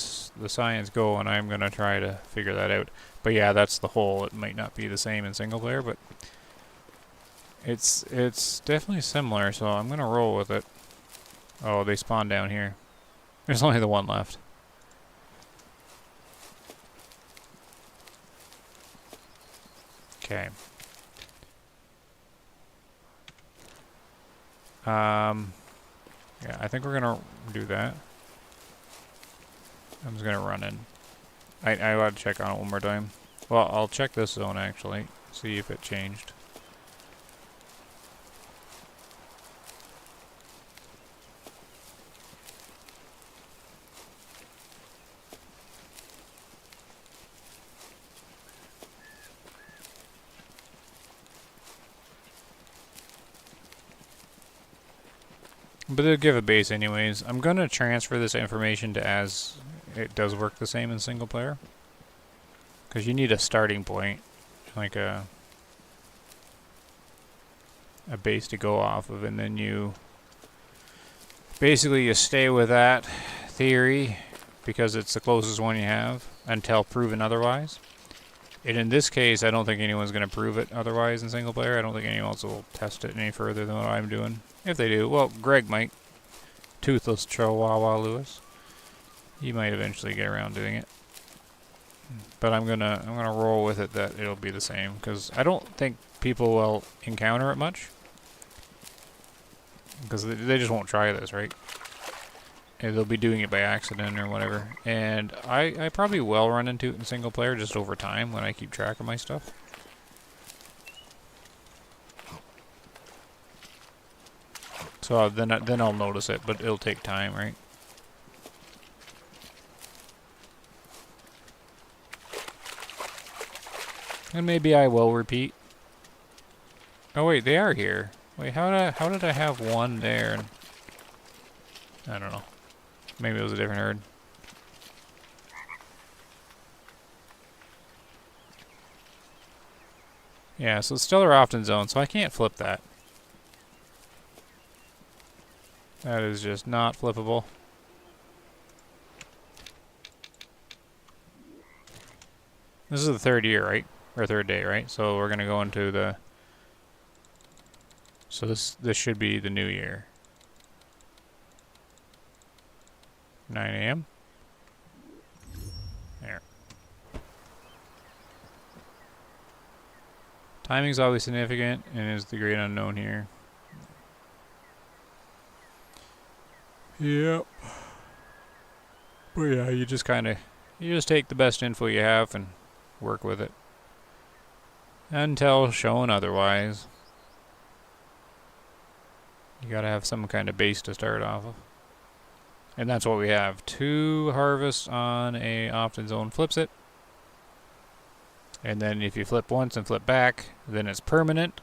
Speaker 1: science going, I'm going to try to figure that out. But yeah, that's the hole. It might not be the same in single player, but it's definitely similar, so I'm going to roll with it. Oh, they spawn down here. There's only the one left. Okay. Yeah, I think we're going to do that. I'm just going to run in. I got to check on it one more time. Well, I'll check this zone, actually. See if it changed. But they'll give a base anyways. I'm going to transfer this information to as it does work the same in single player. Because you need a starting point. Like a base to go off of. And then you basically you stay with that theory because it's the closest one you have until proven otherwise. And in this case, I don't think anyone's going to prove it otherwise in single player. I don't think anyone else will test it any further than what I'm doing. If they do, well, Greg might. Toothless Chihuahua Lewis. He might eventually get around doing it. But I'm gonna roll with it that it'll be the same, because I don't think people will encounter it much. Because they just won't try this, right? And they'll be doing it by accident or whatever. And I probably will run into it in single player just over time when I keep track of my stuff. So then I'll notice it, but it'll take time, right? And maybe I will repeat. Oh wait, they are here. Wait, how did I have one there? I don't know. Maybe it was a different herd. Yeah, so it's still a Rofton zone, so I can't flip that. That is just not flippable. This is the third year, right? Or third day, right? So we're gonna go into the... So this should be the new year. 9 a.m. There. Timing's always significant and is the great unknown here. Yep. But yeah, you just take the best info you have and work with it. Until shown otherwise. You gotta have some kind of base to start off of. And that's what we have. 2 harvests on a Often zone flips it. And then if you flip once and flip back, then it's permanent.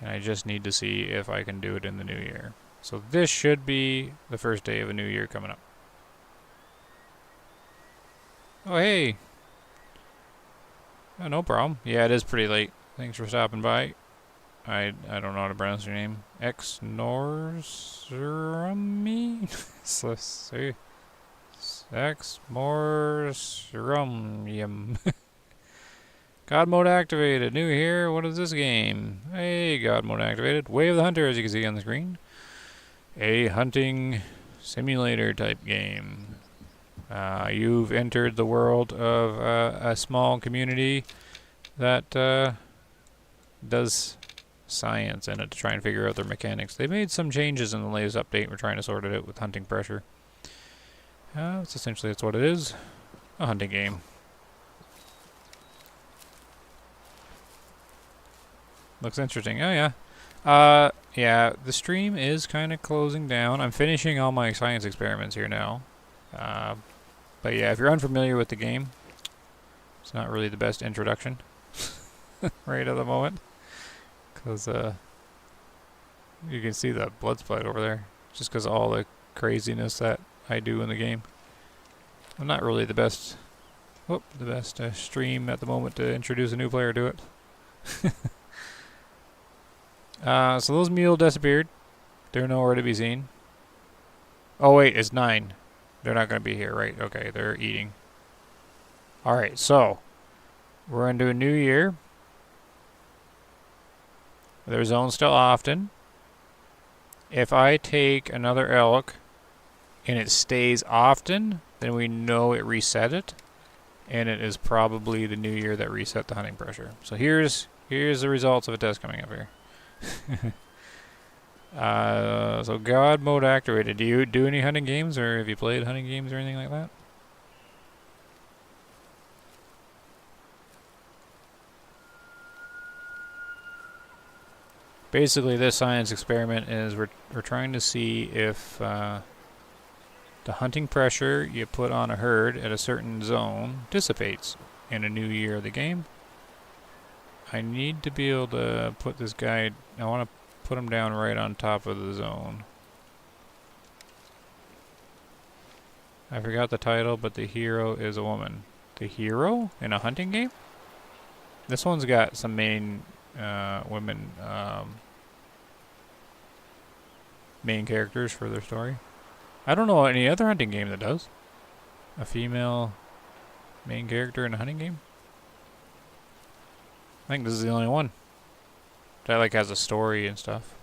Speaker 1: And I just need to see if I can do it in the new year. So this should be the first day of a new year coming up. Oh, hey. Oh, no problem. Yeah, it is pretty late. Thanks for stopping by. I don't know how to pronounce your name. Exnorsurumi? Exmorsurumium. God mode activated. New here. What is this game? Hey, God mode activated. Way of the Hunter, as you can see on the screen. A hunting simulator type game. You've entered the world of a small community that does science in it to try and figure out their mechanics. They made some changes in the latest update. We're trying to sort it out with hunting pressure. That's what it is. A hunting game. Looks interesting. Oh, yeah. Yeah, the stream is kind of closing down. I'm finishing all my science experiments here now. But yeah, if you're unfamiliar with the game, it's not really the best introduction right at the moment. Because you can see the blood splat over there. Just because of all the craziness that I do in the game. I'm not really the best stream at the moment to introduce a new player to it. So those mule disappeared. They're nowhere to be seen. Oh wait, it's 9. They're not going to be here, right? Okay, they're eating. Alright, so we're into a new year. There's zone still often. If I take another elk and it stays often, then we know it reset it. And it is probably the new year that reset the hunting pressure. So here's the results of a test coming up here. So God mode activated. Do you do any hunting games, or have you played hunting games or anything like that? Basically, this science experiment is we're trying to see if the hunting pressure you put on a herd at a certain zone dissipates in a new year of the game. I need to be able to put this guy, I want to put him down right on top of the zone. I forgot the title, but the hero is a woman. The hero in a hunting game? This one's got some main women main characters for their story. I don't know any other hunting game that does. A female main character in a hunting game? I think this is the only one that like has a story and stuff.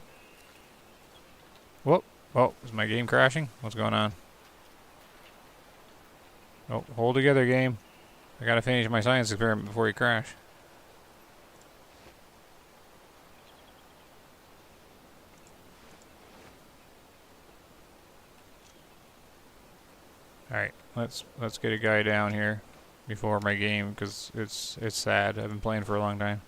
Speaker 1: Whoa, whoa, is my game crashing? What's going on? Oh, hold together, game. I gotta finish my science experiment before you crash. Alright, let's get a guy down here before my game, because it's sad. I've been playing for a long time.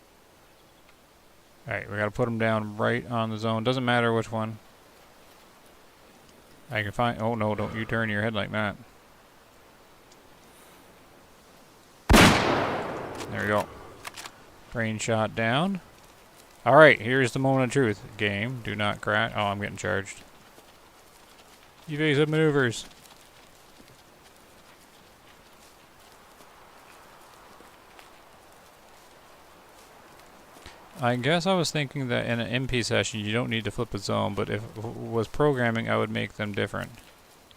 Speaker 1: Alright, we gotta put him down right on the zone. Doesn't matter which one. I can find... Oh no, don't you turn your head like that. There we go. Brain shot down. Alright, here's the moment of truth. Game, do not crash. Oh, I'm getting charged. Evasive maneuvers. I guess I was thinking that in an MP session you don't need to flip a zone, but if it was programming I would make them different.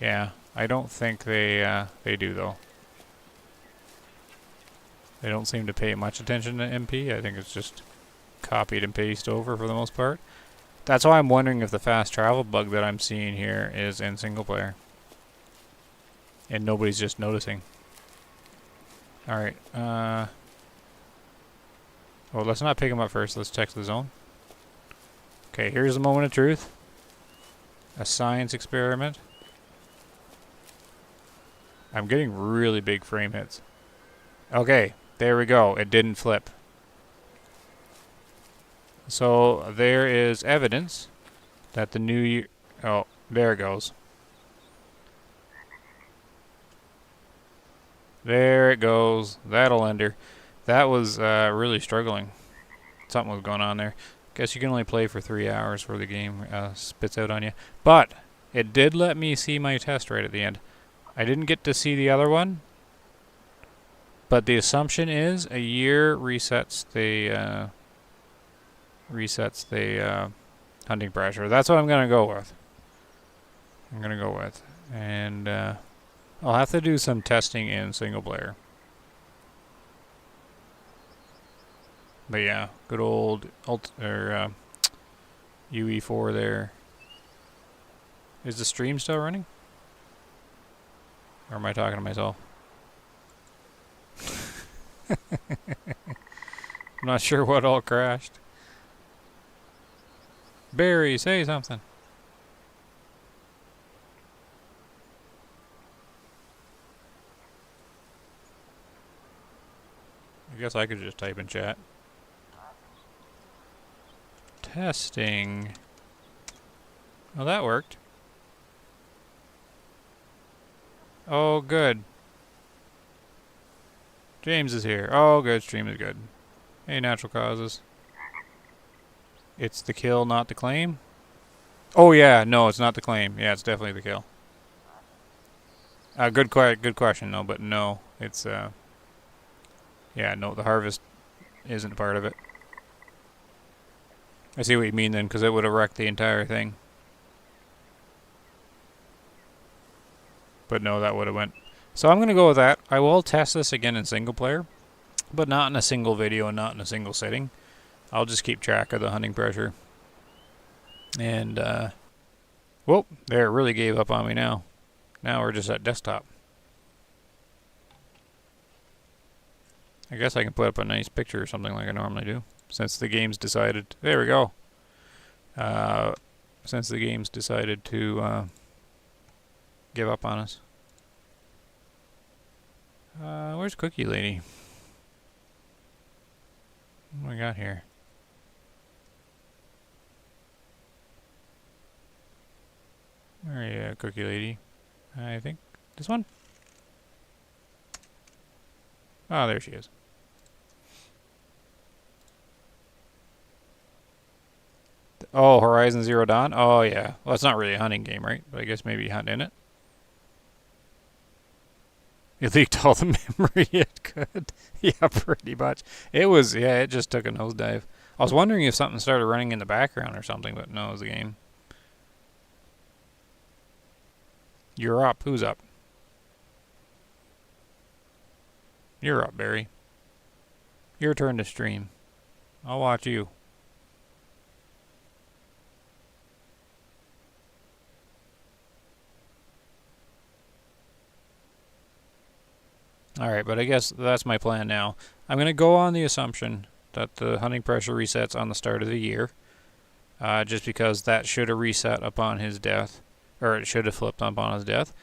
Speaker 1: Yeah, I don't think they do though. They don't seem to pay much attention to MP. I think it's just copied and pasted over for the most part. That's why I'm wondering if the fast travel bug that I'm seeing here is in single player. And nobody's just noticing. Alright, well, let's not pick him up first. Let's check the zone. Okay, here's the moment of truth. A science experiment. I'm getting really big frame hits. Okay, there we go. It didn't flip. So there is evidence that the new year... Oh, there it goes. There it goes. That'll end her. That was really struggling. Something was going on there. Guess you can only play for 3 hours before the game spits out on you. But it did let me see my test right at the end. I didn't get to see the other one. But the assumption is a year resets resets the hunting pressure. That's what I'm gonna go with. And I'll have to do some testing in single player. But yeah, good old UE4 there. Is the stream still running? Or am I talking to myself? I'm not sure what all crashed. Barry, say something. I guess I could just type in chat. Testing. Oh, that worked. Oh, good. James is here. Oh, good. Stream is good. Hey, Natural Causes. It's the kill, not the claim? Oh, yeah. No, it's not the claim. Yeah, it's definitely the kill. Good question, though, but no. It's, yeah, no, the harvest isn't part of it. I see what you mean then, because it would have wrecked the entire thing. But no, that would have went. So I'm going to go with that. I will test this again in single player, but not in a single video and not in a single sitting. I'll just keep track of the hunting pressure. And, whoop, there, it really gave up on me now. Now we're just at desktop. I guess I can put up a nice picture or something like I normally do. Since the game's decided... There we go. Since the game's decided to give up on us. Where's Cookie Lady? What do we got here? Where are you, Cookie Lady? I think this one? Oh, there she is. Oh, Horizon Zero Dawn? Oh, yeah. Well, it's not really a hunting game, right? But I guess maybe you hunt in it. It leaked all the memory it could. Yeah, pretty much. It was, yeah, it just took a nosedive. I was wondering if something started running in the background or something, but no, it was the game. You're up. Who's up? You're up, Barry. Your turn to stream. I'll watch you. Alright, but I guess that's my plan now. I'm going to go on the assumption that the hunting pressure resets on the start of the year. Just because that should have reset upon his death. Or it should have flipped upon his death.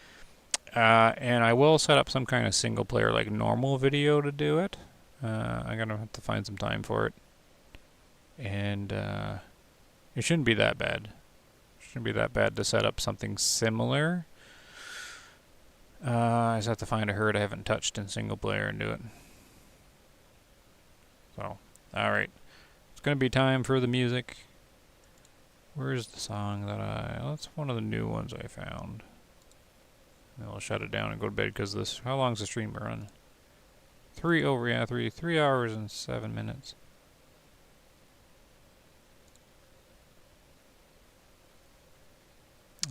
Speaker 1: And I will set up some kind of single player, like normal video to do it. I'm going to have to find some time for it. And it shouldn't be that bad. It shouldn't be that bad to set up something similar. I just have to find a herd I haven't touched in single player and do it. So, alright. It's going to be time for the music. Where's the song that that's one of the new ones I found. And I'll shut it down and go to bed because this, how long's the stream run? 3 hours and 7 minutes.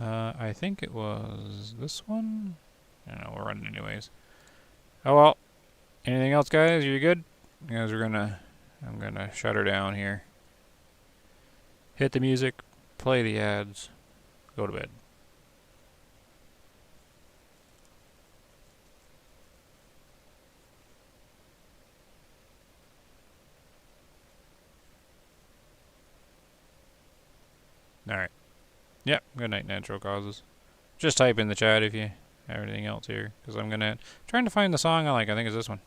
Speaker 1: I think it was this one? I don't know, we're running anyways. Oh well. Anything else, guys? You good? You guys are I'm gonna shut her down here. Hit the music, play the ads, go to bed. Alright. Yep, good night, Natural Causes. Just type in the chat if you have anything else here, because I'm trying to find the song I like. I think it's this one.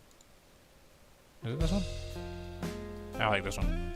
Speaker 1: Is it this one? I like this one.